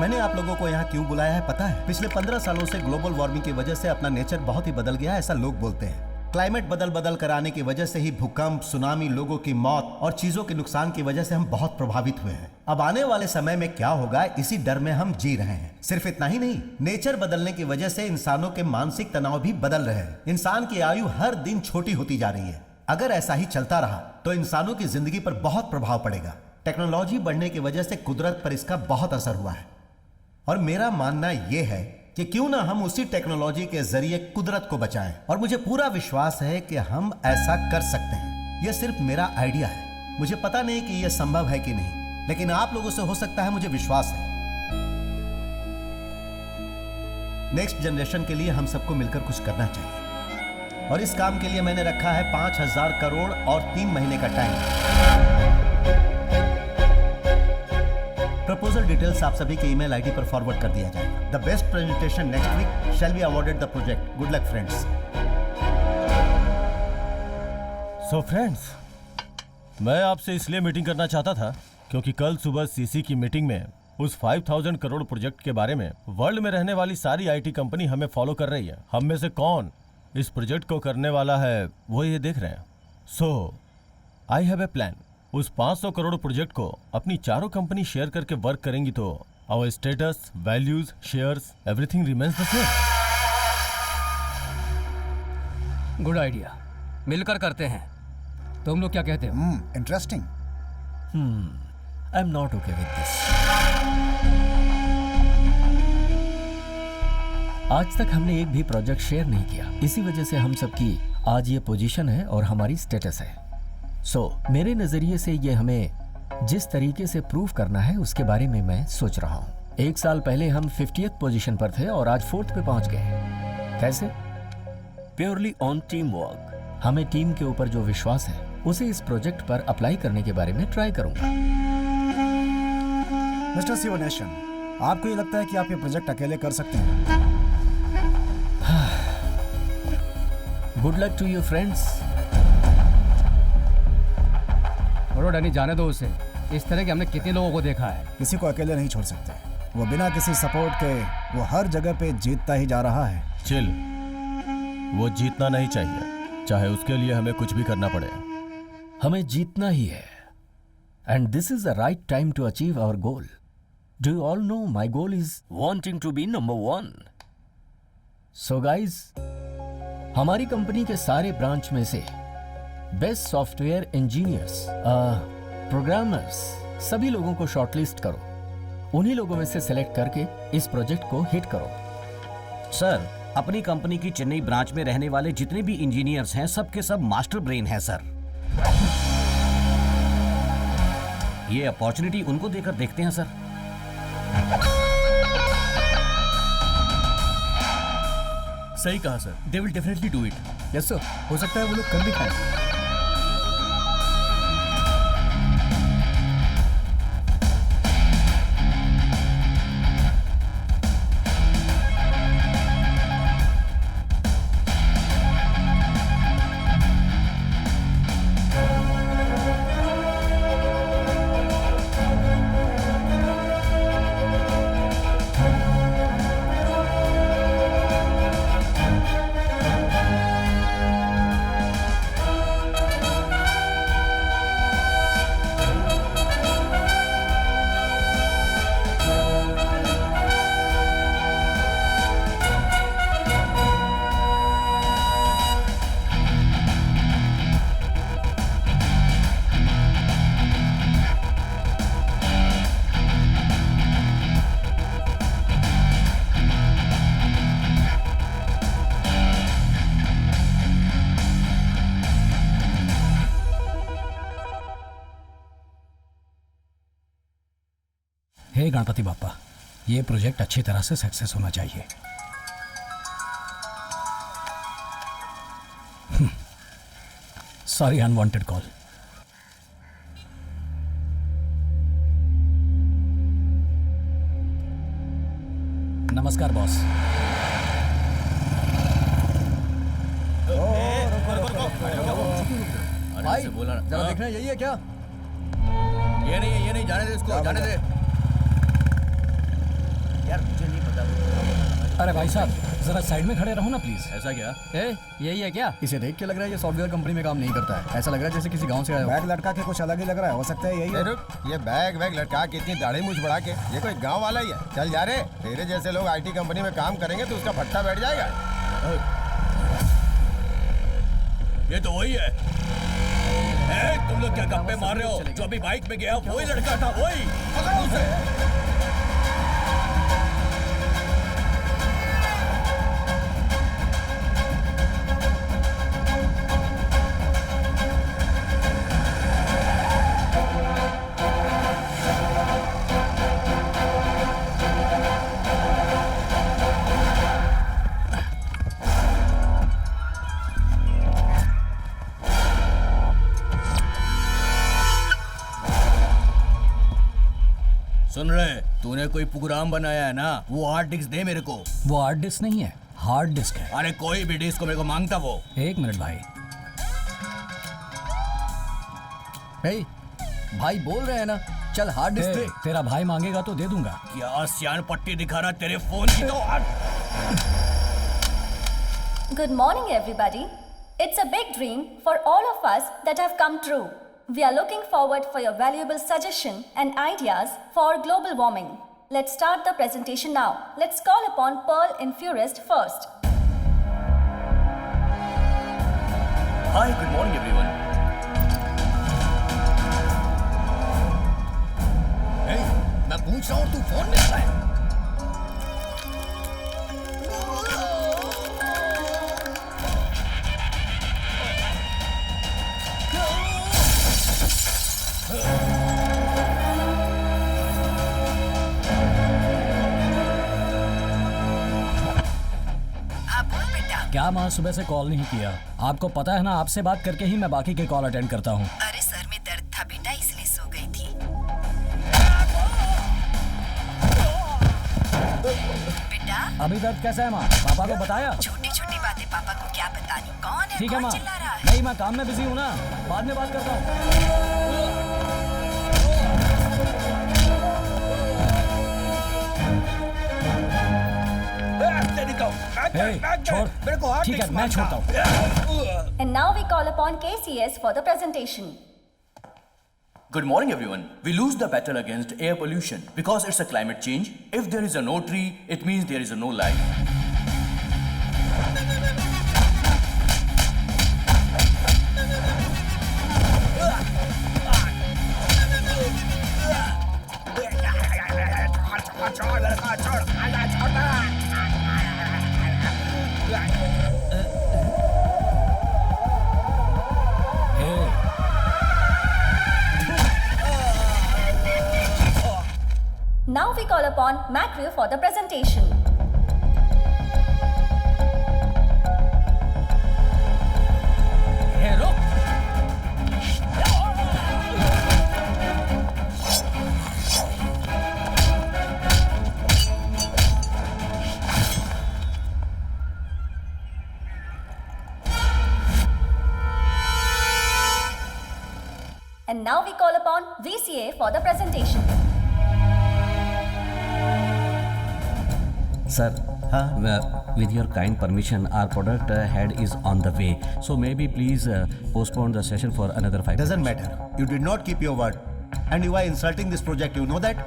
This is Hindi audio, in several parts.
मैंने आप लोगों को यहाँ क्यों बुलाया है पता है? पिछले 15 सालों से ग्लोबल वार्मिंग की वजह से अपना नेचर बहुत ही बदल गया है, ऐसा लोग बोलते हैं। क्लाइमेट बदल कर आने की वजह से ही भूकंप, सुनामी, लोगों की मौत और चीजों के नुकसान की वजह से हम बहुत प्रभावित हुए हैं। अब आने वाले समय में क्या होगा, इसी डर में हम जी रहे हैं। सिर्फ इतना ही नहीं, नेचर बदलने की वजह से इंसानों के मानसिक तनाव भी बदल रहे हैं। इंसान की आयु हर दिन छोटी होती जा रही है। अगर ऐसा ही चलता रहा तो इंसानों की जिंदगी पर बहुत प्रभाव पड़ेगा। टेक्नोलॉजी बढ़ने की वजह से कुदरत पर इसका बहुत असर हुआ है और मेरा मानना यह है कि क्यों ना हम उसी टेक्नोलॉजी के जरिए कुदरत को बचाएं। और मुझे पूरा विश्वास है कि हम ऐसा कर सकते हैं। यह सिर्फ मेरा आइडिया है, मुझे पता नहीं कि यह संभव है कि नहीं, लेकिन आप लोगों से हो सकता है, मुझे विश्वास है। नेक्स्ट जनरेशन के लिए हम सबको मिलकर कुछ करना चाहिए और इस काम के लिए मैंने रखा है 5000 करोड़ और 3 महीने का टाइम। प्रपोजल डिटेल्स आप सभी के ईमेल आईडी पर फॉरवर्ड कर दिया जाएगा। The best presentation next week shall be awarded the project. Good luck friends. So friends, मैं आपसे इसलिए मीटिंग करना चाहता था क्योंकि कल सुबह सीसी की मीटिंग में उस 5000 करोड़ प्रोजेक्ट के बारे में वर्ल्ड में रहने वाली सारी आईटी कंपनी हमें फॉलो कर रही है। हम में से कौन इस प्रोजेक्ट को करने वाला है वो ये देख रहे हैं। सो आई हैव ए प्लान। उस 500 करोड़ प्रोजेक्ट को अपनी चारों कंपनी शेयर करके वर्क करेंगी तो our status, values, shares, everything remains the same. Good idea, मिलकर करते हैं। तुम लोग क्या कहते हो? Interesting. I am not okay with this. आज तक हमने एक भी प्रोजेक्ट शेयर नहीं किया, इसी वजह से हम सबकी आज ये पोजीशन है और हमारी स्टेटस है। मेरे नजरिए से ये हमें जिस तरीके से प्रूव करना है उसके बारे में मैं सोच रहा हूँ। 1 साल पहले हम 50th पोजीशन पर थे और आज 4th पे पहुंच गए। कैसे? Purely on team work. हमें टीम के ऊपर जो विश्वास है उसे इस प्रोजेक्ट पर अप्लाई करने के बारे में ट्राई करूंगा। मिस्टर शिवनेशन, आपको ये लगता है कि आप ये प्रोजेक्ट अकेले कर सकते हैं? Good luck to you friends. Danny, जाने दो उसे। इस तरह के हमने कितने लोगों को देखा है। किसी को अकेले नहीं छोड़ सकते। वो बिना किसी सपोर्ट के वो हर जगह पे जीतता ही जा रहा है। चिल, वो जीतना नहीं चाहिए, चाहे उसके लिए हमें कुछ भी करना पड़े। हमें जीतना ही है and this is the right time to achieve our goal. Do you all know my goal is wanting to be number 1। So guys, हमारी कंपनी के सारे ब्रांच में से बेस्ट सॉफ्टवेयर इंजीनियर्स, प्रोग्रामर्स, सभी लोगों को शॉर्टलिस्ट करो। उन्हीं लोगों में से सेलेक्ट करके इस प्रोजेक्ट को हिट करो। सर, अपनी कंपनी की चेन्नई ब्रांच में रहने वाले जितने भी इंजीनियर्स हैं, सबके सब मास्टर ब्रेन हैं सर। ये अपॉर्चुनिटी उनको देकर देखते हैं सर। सही कहा sir, they will definitely do it. Yes sir, हो सकता है वो लोग कर भी पाए। हे गणपति बाप्पा, ये प्रोजेक्ट अच्छी तरह से सक्सेस होना चाहिए। Sorry, unwanted call. नमस्कार बॉस। भाई जरा देखना, यही है क्या? ये नहीं, जाने दे इसको, जाने दे। यार मुझे नहीं पता। अरे भाई साहब जरा साइड में खड़े रहो ना प्लीज। ऐसा क्या? यही है क्या? इसे देख के लग रहा है ये सॉफ्टवेयर कंपनी में काम नहीं करता है। ऐसा लग रहा है जैसे किसी गांव से आया हो। बैग लटका के कुछ अलग ही लग रहा है। हो सकता है यही है। रुक, ये बैग वैग लटका के इतनी दाढ़ी मूछ बढ़ा के ये कोई गांव वाला ही है? चल जा रे, तेरे जैसे लोग आईटी कंपनी में काम करेंगे तो उसका भट्टा बैठ जाएगा। ये तो वही है। तुम लोग क्या गप्पे मार रहे हो? जो अभी बाइक में गया वही लड़का था, वही। पकड़ो उसे। सुन रहे, तूने कोई प्रोग्राम बनाया है ना? वो हार्ड डिस्क दे मेरे को। वो हार्ड डिस्क नहीं है, हार्ड डिस्क है। अरे कोई भी डिस्क को मेरे को मांगता वो। एक मिनट भाई। भाई बोल रहे हैं ना, चल हार्ड डिस्क दे। तेरा भाई मांगेगा तो दे दूंगा। क्या सियान पट्टी दिखा रहा तेरे फोन की तो। Good morning, everybody. It's a big dream for all of us that have come true. We are looking forward for your valuable suggestion and ideas for global warming. Let's start the presentation now. Let's call upon Pearl Infurist first. Hi, good morning everyone. Hey, मैं पूछ रहा हूँ तू फोन में क्या है? क्या माँ सुबह से कॉल नहीं किया? आपको पता है ना, आपसे बात करके ही मैं बाकी के कॉल अटेंड करता हूँ। अरे सर में दर्द था बेटा, इसलिए सो गई थी। बेटा अभी दर्द कैसा है माँ? पापा को बताया? छोटी छोटी बातें पापा को क्या बतानी। कौन है? ठीक है कौन माँ। चिल्ला रहा है? नहीं, मैं काम में बिजी हूँ ना, बाद में बात करता हूँ। छोड़, ठीक है मैं छोड़ता हूँ। And now we call upon KCS for the presentation. Good morning everyone. We lose the battle against air pollution because it's a climate change. If there is a no tree, it means there is a no life. Now we call upon Macru for the presentation. Hey, रुक। And now we call upon VCA for the presentation. Sir, with your kind permission, our product head is on the way. So maybe please postpone the session for another 5 Doesn't minutes. matter. You did not keep your word. And you are insulting this project. You know that?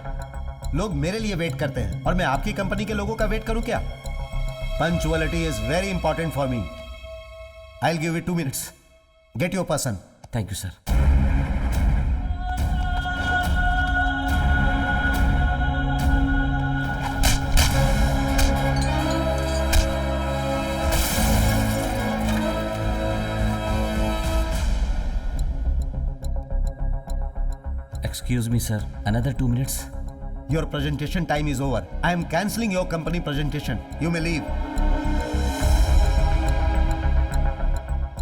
लोग मेरे लिए वेट करते हैं और मैं आपकी कंपनी के लोगों का वेट करूं क्या? Punctuality is very important for me. I'll give you 2 minutes. Get your person. Thank you, sir. Excuse me, sir. Another 2 minutes. Your presentation time is over. I am cancelling your company presentation. You may leave.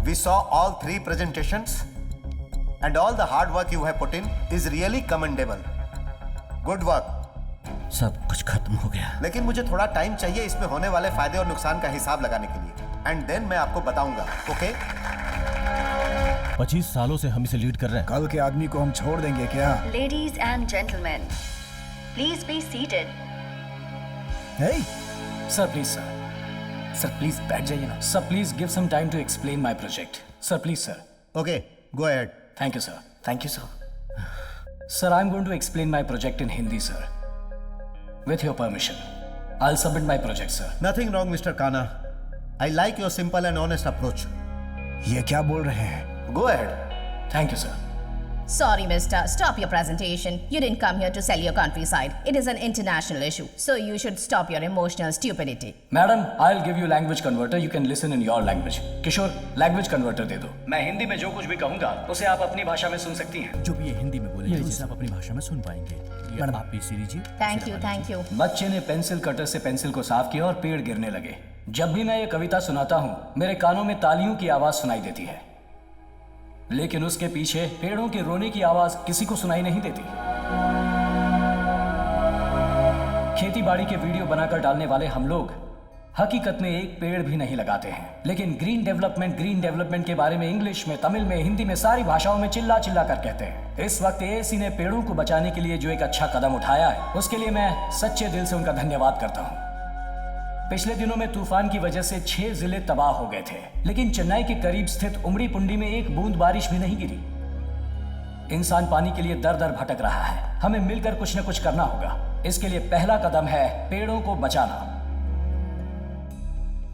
We saw all 3 presentations and all the hard work you have put in is really commendable. Good work. सब कुछ खत्म हो गया। लेकिन मुझे थोड़ा टाइम चाहिए इसमें होने वाले फायदे और नुकसान का हिसाब लगाने के लिए। एंड देन मैं आपको बताऊंगा। ओके? 25 सालों से हम इसे लीड कर रहे हैं। कल के आदमी को हम छोड़ देंगे क्या? Ladies and gentlemen, please be seated. Hey, sir please sir please बैठ जाइए ना sir please give some time to explain my project sir please sir okay, go ahead. Thank you sir thank you sir I am going to explain my project in Hindi sir with your permission I will submit my project sir. Nothing wrong mister Kana, I like your simple and honest approach. ये क्या बोल रहे हैं? Go ahead. Thank you sir. Sorry, mister. Stop your presentation. You didn't come here to sell your countryside. It is an international issue. So you should stop your emotional stupidity. Madam I will give you language converter, you can listen in your language. Kishore language converter दे दो, मैं हिंदी में जो कुछ भी कहूंगा उसे आप अपनी भाषा में सुन सकती हैं। जो भी ये हिंदी में बोले उसे आप अपनी भाषा में सुन पाएंगे। मैडम आप पीसी लीजिए। Thank you, thank you. बच्चे ने पेंसिल कटर से पेंसिल को साफ किया और पेड़ गिरने लगे। जब भी मैं ये कविता सुनाता हूँ मेरे कानों में तालियों की आवाज सुनाई देती है, लेकिन उसके पीछे पेड़ों के रोने की आवाज किसी को सुनाई नहीं देती। खेती बाड़ी के वीडियो बनाकर डालने वाले हम लोग हकीकत में एक पेड़ भी नहीं लगाते हैं, लेकिन ग्रीन डेवलपमेंट के बारे में इंग्लिश में, तमिल में, हिंदी में, सारी भाषाओं में चिल्ला चिल्ला कर कहते हैं। इस वक्त एएसी ने पेड़ों को बचाने के लिए जो एक अच्छा कदम उठाया है उसके लिए मैं सच्चे दिल से उनका धन्यवाद करता हूँ। पिछले दिनों में तूफान की वजह से 6 जिले तबाह हो गए थे, लेकिन चेन्नई के करीब स्थित उमड़ी पुंडी में एक बूंद बारिश भी नहीं गिरी। इंसान पानी के लिए दर दर भटक रहा है, हमें मिलकर कुछ न कुछ करना होगा। इसके लिए पहला कदम है पेड़ों को बचाना।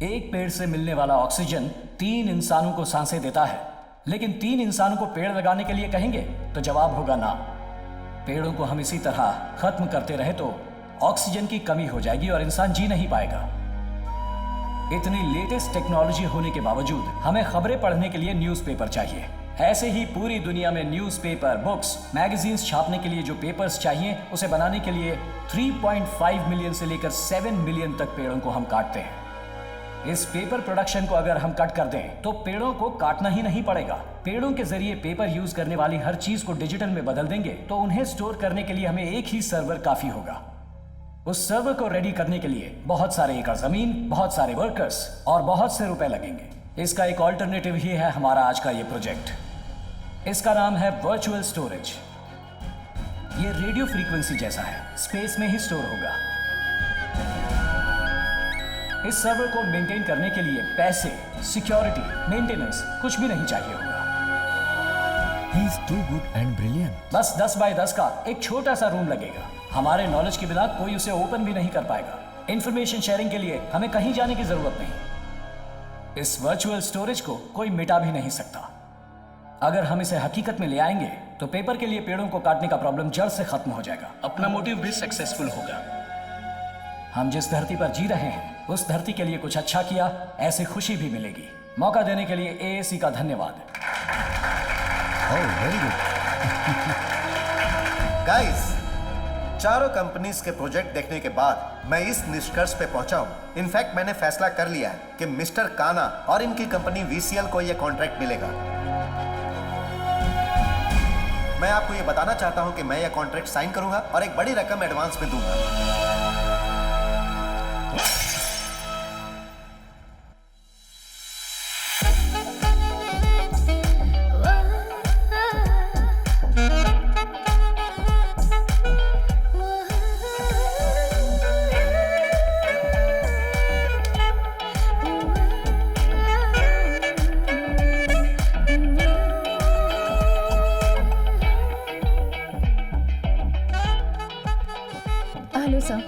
एक पेड़ से मिलने वाला ऑक्सीजन 3 इंसानों को सांसें देता है, लेकिन 3 इंसानों को पेड़ लगाने के लिए कहेंगे तो जवाब होगा ना। पेड़ों को हम इसी तरह खत्म करते रहे तो ऑक्सीजन की कमी हो जाएगी और इंसान जी नहीं पाएगा। इतनी लेटेस्ट टेक्नोलॉजी होने के बावजूद हमें खबरें पढ़ने के लिए न्यूज़पेपर चाहिए। ऐसे ही पूरी दुनिया में न्यूज़पेपर, बुक्स, मैगजीन्स छापने के लिए जो पेपर्स चाहिए उसे बनाने के लिए 3.5 मिलियन से लेकर 7 मिलियन तक पेड़ों को हम काटते हैं। इस पेपर प्रोडक्शन को अगर हम कट कर दें तो पेड़ों को काटना ही नहीं पड़ेगा। पेड़ों के जरिए पेपर यूज करने वाली हर चीज को डिजिटल में बदल देंगे तो उन्हें स्टोर करने के लिए हमें एक ही सर्वर काफी होगा। उस सर्वर को रेडी करने के लिए बहुत सारे एकड़ जमीन, बहुत सारे वर्कर्स और बहुत से रुपए लगेंगे। इसका एक ऑल्टरनेटिव ही है हमारा आज का ये प्रोजेक्ट। इसका नाम है वर्चुअल स्टोरेज। ये रेडियो फ्रीक्वेंसी जैसा है, स्पेस में ही स्टोर होगा। इस सर्वर को मेंटेन करने के लिए पैसे, सिक्योरिटी, मेंटेनेंस कुछ भी नहीं चाहिए होगा। He is too good and brilliant. बस 10 बाय 10 का एक छोटा सा रूम लगेगा। हमारे नॉलेज के बिना कोई उसे ओपन भी नहीं कर पाएगा। इंफॉर्मेशन शेयरिंग के लिए हमें कहीं जाने की जरूरत नहीं। इस वर्चुअल स्टोरेज को कोई मिटा भी नहीं सकता। अगर हम इसे हकीकत में ले आएंगे तो पेपर के लिए पेड़ों को काटने का प्रॉब्लम जड़ से खत्म हो जाएगा। अपना मोटिव भी सक्सेसफुल होगा। हम जिस धरती पर जी रहे हैं उस धरती के लिए कुछ अच्छा किया, ऐसे खुशी भी मिलेगी। मौका देने के लिए एएसी का धन्यवाद। वेरी गुड गाइस, चारों कंपनीज के प्रोजेक्ट देखने के बाद मैं इस निष्कर्ष पे पहुंचा हूं। इनफैक्ट मैंने फैसला कर लिया है कि मिस्टर काना और इनकी कंपनी वीसीएल को यह कॉन्ट्रैक्ट मिलेगा। मैं आपको यह बताना चाहता हूं कि मैं यह कॉन्ट्रैक्ट साइन करूंगा और एक बड़ी रकम एडवांस में दूंगा।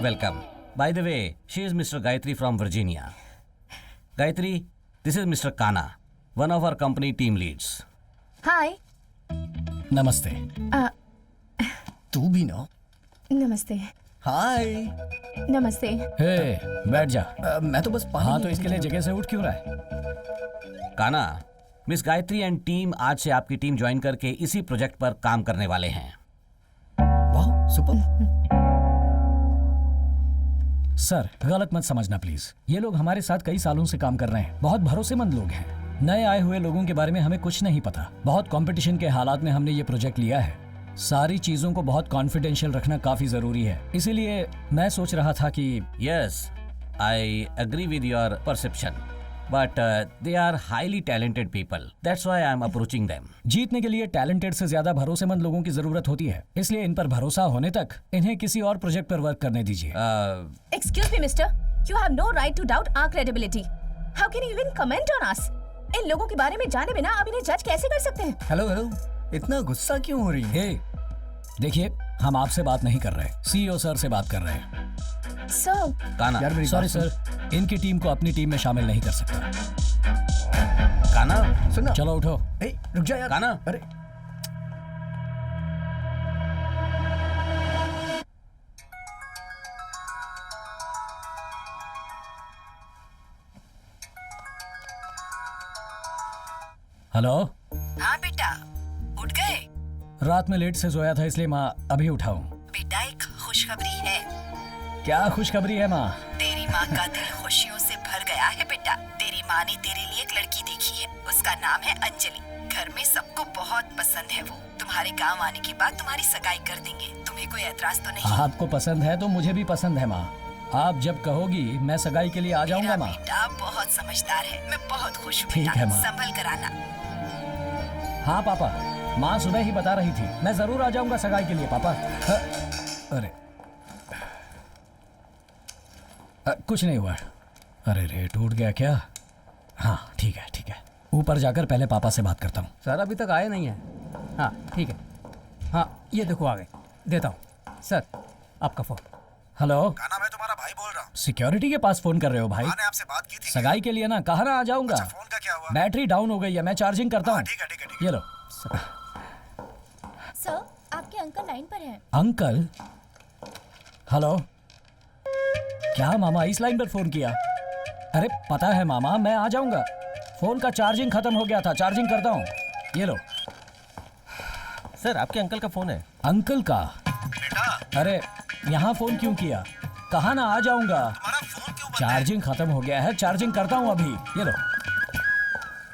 Welcome. By the way, she is Mr. Gayatri from Virginia. Gayatri, this is Mr. Kana, one of our company team leads. Hi. नमस्ते। तू भी ना। नमस्ते। हाय। नमस्ते। हे, बैठ जा। मैं तो बस पानी। हाँ, तो इसके लिए जगह से उठ क्यों रहा है? काना, मिस गायत्री एंड टीम आज से आपकी टीम ज्वाइन करके इसी प्रोजेक्ट पर काम करने वाले हैं। वाह, सुपर। सर, गलत मत समझना प्लीज। ये लोग हमारे साथ कई सालों से काम कर रहे हैं, बहुत भरोसेमंद लोग हैं। नए आए हुए लोगों के बारे में हमें कुछ नहीं पता। बहुत कंपटीशन के हालात में हमने ये प्रोजेक्ट लिया है। सारी चीजों को बहुत कॉन्फिडेंशियल रखना काफी जरूरी है। इसीलिए मैं सोच रहा था कि yes, I agree with your perception, but they are highly talented people. That's why I am approaching them. जीतने के लिए टैलेंटेड से ज्यादा भरोसेमंद लोगों की जरूरत होती है, इसलिए इन पर भरोसा होने तक इन्हें किसी और प्रोजेक्ट पर वर्क करने दीजिए। Excuse me, mister. You have no right to doubt our credibility. How can you even comment on us? इन लोगों के बारे में जाने बिना आप इन्हें जज कैसे कर सकते हैं? हेलो हेलो, इतना गुस्सा क्यों हो रही है? देखिए, हम आपसे बात नहीं कर रहे, सीईओ सर से बात कर रहे हैं। सर, काना, सॉरी सर, इनकी टीम को अपनी टीम में शामिल नहीं कर सकता। काना, सुनना। चलो उठो। रुक जा यार। काना, अरे हेलो। हाँ बेटा, उठ गए? रात में लेट से सोया था, इसलिए माँ अभी उठा हूँ। बेटा एक खुशखबरी है। क्या खुशखबरी है माँ? तेरी माँ का दिल खुशियों से भर गया है बेटा। तेरी माँ ने तेरे लिए एक लड़की देखी है, उसका नाम है अंजलि। घर में सबको बहुत पसंद है वो। तुम्हारे गांव आने के बाद तुम्हारी सगाई कर देंगे। तुम्हें कोई एतराज तो नहीं? आपको पसंद है तो मुझे भी पसंद है माँ। आप जब कहोगी मैं सगाई के लिए आ जाऊंगा माँ। बेटा बहुत समझदार है, मैं बहुत खुश हूँ ठीक है माँ। संभल कर आना। हाँ पापा, माँ सुबह ही बता रही थी, मैं जरूर आ जाऊंगा सगाई के लिए पापा। अरे कुछ नहीं हुआ। अरे रे, टूट गया क्या? हाँ ठीक है ठीक है, ऊपर जाकर पहले पापा से बात करता हूँ। सर अभी तक आए नहीं है। हाँ ठीक है, हाँ ये देखो आ गए, देता हूँ सर आपका फ़ोन। हेलो, काना, मैं तुम्हारा भाई बोल रहा हूँ। सिक्योरिटी के पास फोन कर रहे हो भाई? मैंने आपसे बात की थी सगाई के लिए ना, कहा ना आ जाऊंगा। अच्छा, फोन का क्या हुआ? बैटरी डाउन हो गई है, मैं चार्जिंग करता हूँ। ठीक है ठीक है। ये लो। सर, आपके अंकल लाइन पर हैं। अंकल? हेलो, क्या मामा इस लाइन पर फोन किया? अरे पता है मामा, मैं आ जाऊंगा। फोन का चार्जिंग खत्म हो गया था, चार्जिंग करता हूँ। ये लो। सर आपके अंकल का फोन है। अंकल का? अरे यहाँ फोन क्यों किया? कहा ना आ जाऊंगा। चार्जिंग खत्म हो गया है, चार्जिंग करता हूँ अभी। ये लो।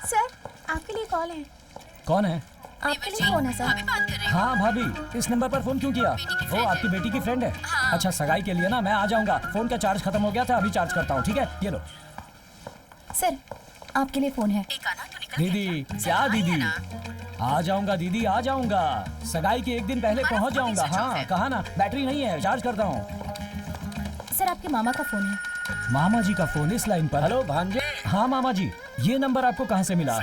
सर आपके लिए कॉल है। कौन है? आपके लिए फोन है सर। हाँ भाभी, इस नंबर पर फोन क्यों किया? वो आपकी बेटी की फ्रेंड है। अच्छा, सगाई के लिए ना मैं आ जाऊंगा। फोन का चार्ज खत्म हो गया था, अभी चार्ज करता हूँ। ठीक है, ये लो। सर, आपके लिए फोन है। दीदी, क्या दीदी? आ जाऊंगा दीदी, आ जाऊंगा। सगाई के एक दिन पहले पहुंच जाऊंगा। हाँ कहा ना, बैटरी नहीं है, चार्ज करता हूँ। सर, आपके मामा का फोन है। मामा जी का फोन इस लाइन पर? हेलो भांजे। हाँ मामा जी, ये नंबर आपको कहाँ से मिला?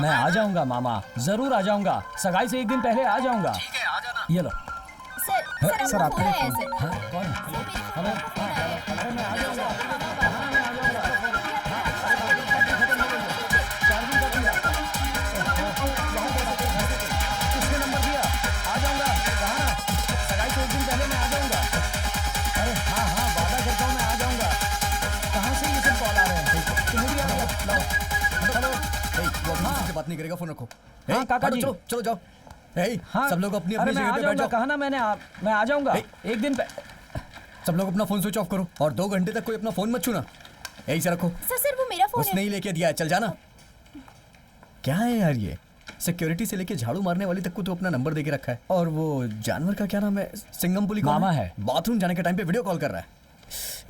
मैं आ जाऊंगा मामा, जरूर आ जाऊंगा। सगाई से एक दिन पहले आ जाऊंगा। ये लो। सर आपका फोन है सर। हाँ, कौन है? हेलो, अरे मैं आ जाऊंगा। किसने नंबर दिया? आ जाऊंगा। कहा ना, सगाई से एक दिन पहले मैं आ जाऊंगा। अरे हाँ हाँ, वादा करता हूँ मैं आ जाऊंगा। कहाँ से ये सब कॉल आ रहे हैं? तुम्हें भी आ जाओ। हेलो, वो किसी से बात नहीं करेगा, फोन रखो। हाँ काका जी, चलो चलो जाओ। हाँ सब लोग अपनी अरे अपनी मैं जगह आ पे बैठ जाऊंगा। जाओ। कहा ना मैंने, मैं आ जाऊंगा एक दिन सब लोग अपना फोन स्विच ऑफ करो और 2 घंटे तक कोई अपना फोन मत छूना। यही से रखो। सर वो मेरा फोन उसने ही लेके दिया है, चल जाना। क्या है यार ये? सिक्योरिटी से लेके झाड़ू मारने वाली तक को तो अपना नंबर देके रखा है। और वो जानवर का क्या नाम है? सिंगमपुली मामा है। बाथरूम जाने के टाइम पे वीडियो कॉल कर रहा है।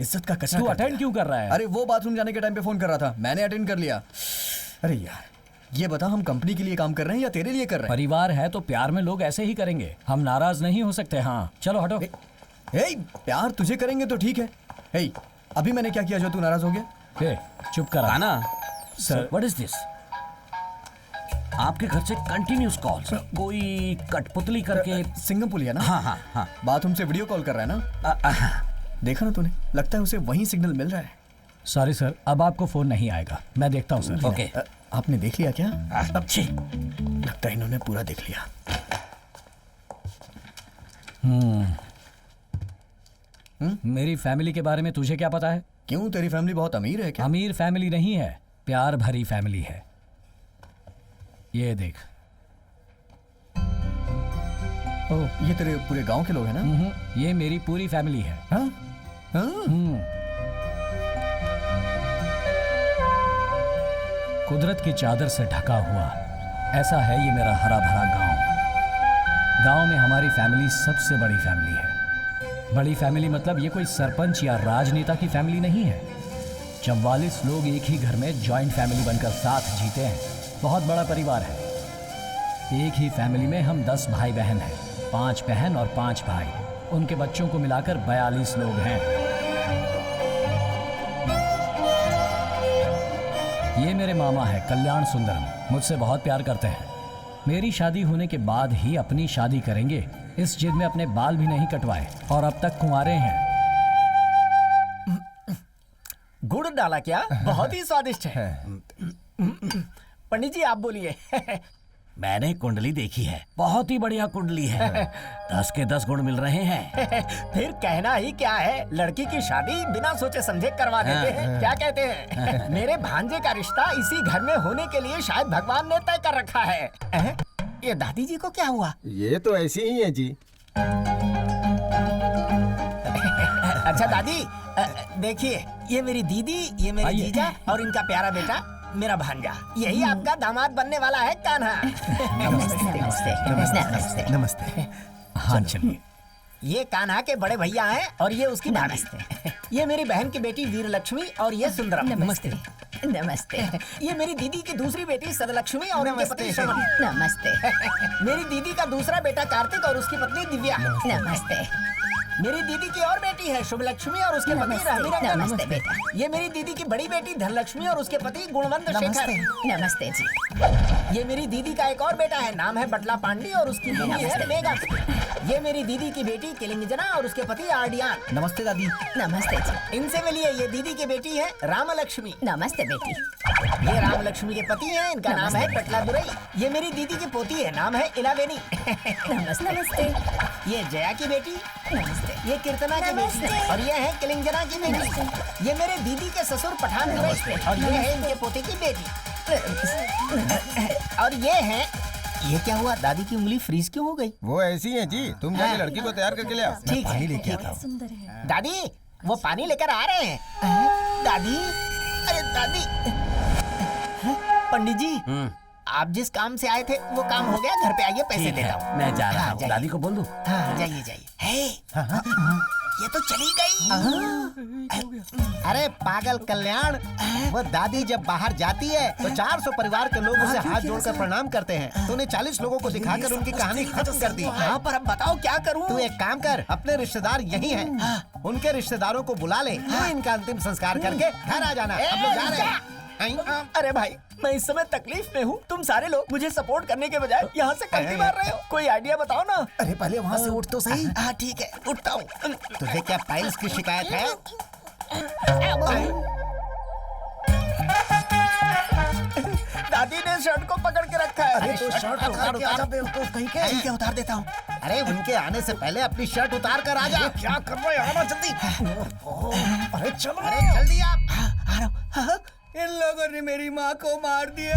इज्जत का कचरा। तू कर अटेंड दिया। क्यों कर रहा है? अरे वो बाथरूम जाने के टाइम पे फोन कर रहा था, मैंने अटेंड कर लिया। अरे यार, ये बता, हम कंपनी के लिए काम कर रहे हैं या तेरे लिए कर रहे हैं? परिवार है तो प्यार में लोग ऐसे ही करेंगे, हम नाराज नहीं हो सकते। हाँ चलो हटो। प्यार तुझे करेंगे तो ठीक है। अभी मैंने क्या किया जो तू नाराज हो गया? चुप कर। काना, सर व्हाट इज दिस? आपके घर से कंटिन्यूस कॉल, कोई कठपुतली करके। सिंगमपुली है ना? हाँ हाँ हाँ। बाथरूम से वीडियो कॉल कर रहा है ना? देखा ना तूने, लगता है उसे वहीं सिग्नल मिल रहा है। सॉरी सर, अब आपको फोन नहीं आएगा, मैं देखता हूँ सर। ओके। आपने देख लिया क्या? अच्छी, लगता है इन्होंने पूरा देख लिया। मेरी फैमिली के बारे में तुझे क्या पता है? क्यों, तेरी फैमिली बहुत अमीर है क्या? अमीर फैमिली नहीं है, प्यार भरी फैमिली है। ये देख। ओह, ये तेरे पूरे गांव के लोग हैं ना? ये मेरी पूरी फैमिली है। हाँ? कुदरत की चादर से ढका हुआ ऐसा है ये मेरा हरा भरा गांव। गांव में हमारी फैमिली सबसे बड़ी फैमिली है। बड़ी फैमिली मतलब ये कोई सरपंच या राजनेता की फैमिली नहीं है। 44 लोग एक ही घर में जॉइंट फैमिली बनकर साथ जीते हैं। बहुत बड़ा परिवार है। एक ही फैमिली में हम 10 भाई बहन हैं, 5 बहन और 5 भाई। उनके बच्चों को मिलाकर 42 लोग हैं। ये मेरे मामा है कल्याण सुंदरम, मुझसे बहुत प्यार करते हैं। मेरी शादी होने के बाद ही अपनी शादी करेंगे, इस जिद में अपने बाल भी नहीं कटवाए और अब तक कुंवारे हैं। गुड़ डाला क्या? बहुत ही स्वादिष्ट है। पंडित जी आप बोलिए। मैंने कुंडली देखी है, बहुत ही बढ़िया कुंडली है। 10 के 10 गुण मिल रहे हैं। फिर कहना ही क्या है, लड़की की शादी बिना सोचे समझे करवा देते हैं। क्या कहते हैं? मेरे भांजे का रिश्ता इसी घर में होने के लिए शायद भगवान ने तय कर रखा है। ये दादी जी को क्या हुआ? ये तो ऐसे ही है जी। अच्छा दादी देखिए, ये मेरी दीदी, ये मेरे जीजा और इनका प्यारा बेटा मेरा भांजा। यही आपका दामाद बनने वाला है कान्हा। नमस्ते नमस्ते। हाँ चलिए। ये कान्हा के बड़े भैया हैं और ये उसकी भाभी। ये मेरी बहन की बेटी वीर लक्ष्मी और ये सुंदरम। नमस्ते। नमस्ते। ये मेरी दीदी की दूसरी बेटी सदलक्ष्मी और उनके पति श्रवण। नमस्ते। मेरी दीदी का दूसरा बेटा कार्तिक और उसकी पत्नी दिव्या। नमस्ते। मेरी दीदी की और बेटी है शुभ लक्ष्मी और उसके पति रहमी। नमस्ते बेटा। ये मेरी दीदी की बड़ी बेटी धनलक्ष्मी और उसके पति गुणवंत शेखर। नमस्ते जी। ये मेरी दीदी का एक और बेटा है, नाम है बटला पांडी और उसकी बीवी है मेघा। ये मेरी दीदी की बेटी किलिंगजना और उसके पति आर्डियान। नमस्ते दादी। नमस्ते जी। इनसे मिलिए, ये दीदी की बेटी है रामलक्ष्मी। नमस्ते बेटी। ये रामलक्ष्मी के पति हैं, इनका नाम है पटला दुरई। ये मेरी दीदी की पोती है, नाम है इलावेनी। नमस्ते। ये जया की बेटी। नमस्ते। ये कीर्तना की बेटी और ये है किलिंगजना की बेटी। ये मेरे दीदी के ससुर पठान दुरई और ये है इनके पोते की बेटी। और ये है, ये क्या हुआ? दादी की उंगली फ्रीज क्यों हो गई? वो ऐसी है जी, तुम जाके लड़की को तैयार करके ले आओ। ठीक है, लेके आता हूँ। दादी वो पानी लेकर आ रहे हैं। दादी, अरे दादी। पंडित जी आप जिस काम से आए थे वो काम हो गया, घर पे आइए, पैसे देता हूँ। मैं जा रहा हूँ। दादी को बोल दूँ? हाँ जाइए जाइए। ये तो चली गई। अरे पागल कल्याण, वो दादी जब बाहर जाती है तो 400 परिवार के लोग उसे हाथ जोड़कर प्रणाम करते हैं। तूने 40 लोगों को दिखाकर उनकी कहानी खत्म कर दी। हाँ पर अब बताओ क्या करूँ? तू एक काम कर, अपने रिश्तेदार यही हैं, उनके रिश्तेदारों को बुला ले, तू इनका अंतिम संस्कार करके घर आ जाना। हम लोग जा रहे हैं। अरे भाई मैं इस समय तकलीफ में हूँ, तुम सारे लोग मुझे सपोर्ट करने के बजाय यहाँ से कल्टी मार रहे हो। कोई आइडिया बताओ ना। अरे पहले वहाँ से उठ तो सही। हाँ ठीक है, उठता हूँ। तुझे क्या पाइल्स की शिकायत है? दादी ने शर्ट को पकड़ के रखा है। अरे तो शर्ट उतार कहीं क्या उतार देता हूँ। अरे उनके आने से पहले अपनी शर्ट उतार कर आ जा। क्या कर रहे हो? आना जल्दी। अरे चलो, अरे जल्दी आप। आ रहा हूँ। इन लोगों ने मेरी माँ को मार दिया।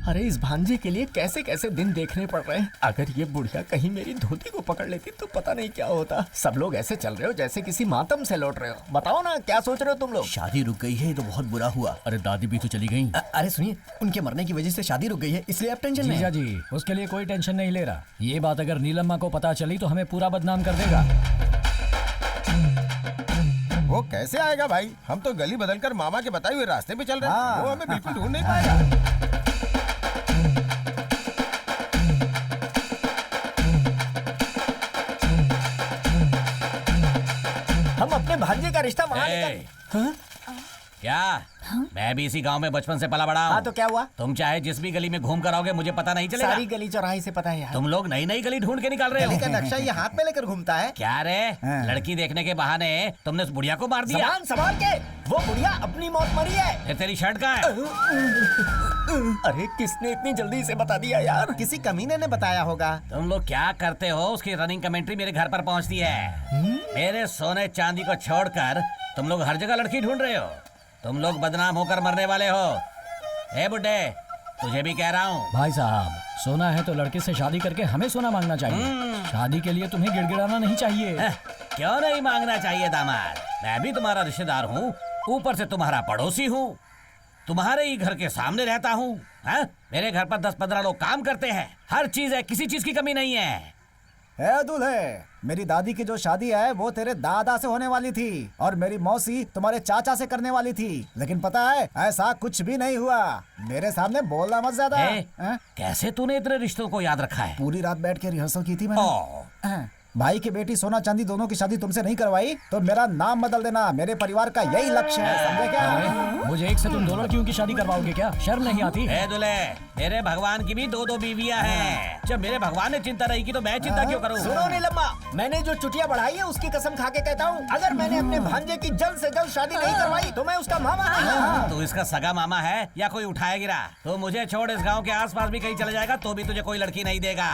अरे इस भांजे के लिए कैसे कैसे दिन देखने पड़ रहे हैं। अगर ये बुढ़िया कहीं मेरी धोती को पकड़ लेती तो पता नहीं क्या होता। सब लोग ऐसे चल रहे हो जैसे किसी मातम से लौट रहे हो। बताओ ना क्या सोच रहे हो तुम लोग? शादी रुक गई है, ये तो बहुत बुरा हुआ। अरे दादी भी तो चली गई। अरे सुनिए, उनके मरने की वजह से शादी रुक गई है, इसलिए आप टेंशन में जीजा हैं। जी उसके लिए कोई टेंशन नहीं ले रहा। ये बात अगर नीलम्मा को पता चली तो हमें पूरा बदनाम कर देगा। वो कैसे आएगा भाई? हम तो गली बदलकर मामा के बताए हुए रास्ते पे चल रहे हैं। वो हमें बिल्कुल ढूंढ नहीं पाएगा। हम अपने भांजे का रिश्ता वहाँ लेकर। क्या? मैं भी इसी गांव में बचपन से पला बड़ा हूँ। हाँ तो क्या हुआ? तुम चाहे जिस भी गली में घूम कर आओगे मुझे पता नहीं चलेगा। सारी गली चौराहे से पता है यार। तुम लोग नई नई गली ढूंढ के निकाल रहे हो। गली का नक्शा ये हाथ में लेकर घूमता है। क्या रे? लड़की देखने के बहाने तुमने उस बुढ़िया को मार दिया। संभाल के, वो बुढ़िया अपनी मौत मरी है। फिर तेरी शर्ट कहाँ है? अरे किसने इतनी जल्दी से बता दिया यार? किसी कमीने ने बताया होगा। तुम लोग क्या करते हो? उसकी रनिंग कमेंट्री मेरे घर पर पहुंचती है। मेरे सोने चांदी को छोड़कर तुम लोग हर जगह लड़की ढूंढ रहे हो। तुम लोग बदनाम होकर मरने वाले हो। ए बुड्ढे, तुझे भी कह रहा हूँ। भाई साहब सोना है तो लड़के से शादी करके हमें सोना मांगना चाहिए। शादी के लिए तुम्हें गिड़गिड़ाना नहीं चाहिए। क्यों नहीं मांगना चाहिए दामाद? मैं भी तुम्हारा रिश्तेदार हूँ, ऊपर से तुम्हारा पड़ोसी हूँ, तुम्हारे ही घर के सामने रहता हूँ। मेरे घर पर 10-15 लोग काम करते हैं, हर चीज है, किसी चीज की कमी नहीं है। है दूल्हे, मेरी दादी की जो शादी है वो तेरे दादा से होने वाली थी और मेरी मौसी तुम्हारे चाचा से करने वाली थी, लेकिन पता है ऐसा कुछ भी नहीं हुआ। मेरे सामने बोलना मत ज्यादा। कैसे तूने इतने रिश्तों को याद रखा है? पूरी रात बैठ के रिहर्सल की थी मैंने। भाई की बेटी सोना चांदी दोनों की शादी तुमसे नहीं करवाई तो मेरा नाम बदल देना। मेरे परिवार का यही लक्ष्य है, समझे क्या? मुझे एक से तुम दो लड़कियों की शादी करवाओगे क्या? शर्म नहीं आती? ए दूल्हे, मेरे भगवान की भी 2-2 बीवियां हैं। जब मेरे भगवान ने चिंता रही की तो मैं चिंता क्यों करूं? सुनो नीलम्मा, मैंने जो चुटिया बढ़ाई है उसकी कसम खा के कहता हूँ, अगर मैंने अपने भांजे की जल्द से जल्द शादी नहीं करवाई तो मैं उसका मामा नहीं। तू इसका सगा मामा है या कोई उठाया गिरा? तो मुझे छोड़ इस गांव के आसपास भी कहीं चले जाएगा तो भी तुझे कोई लड़की नहीं देगा।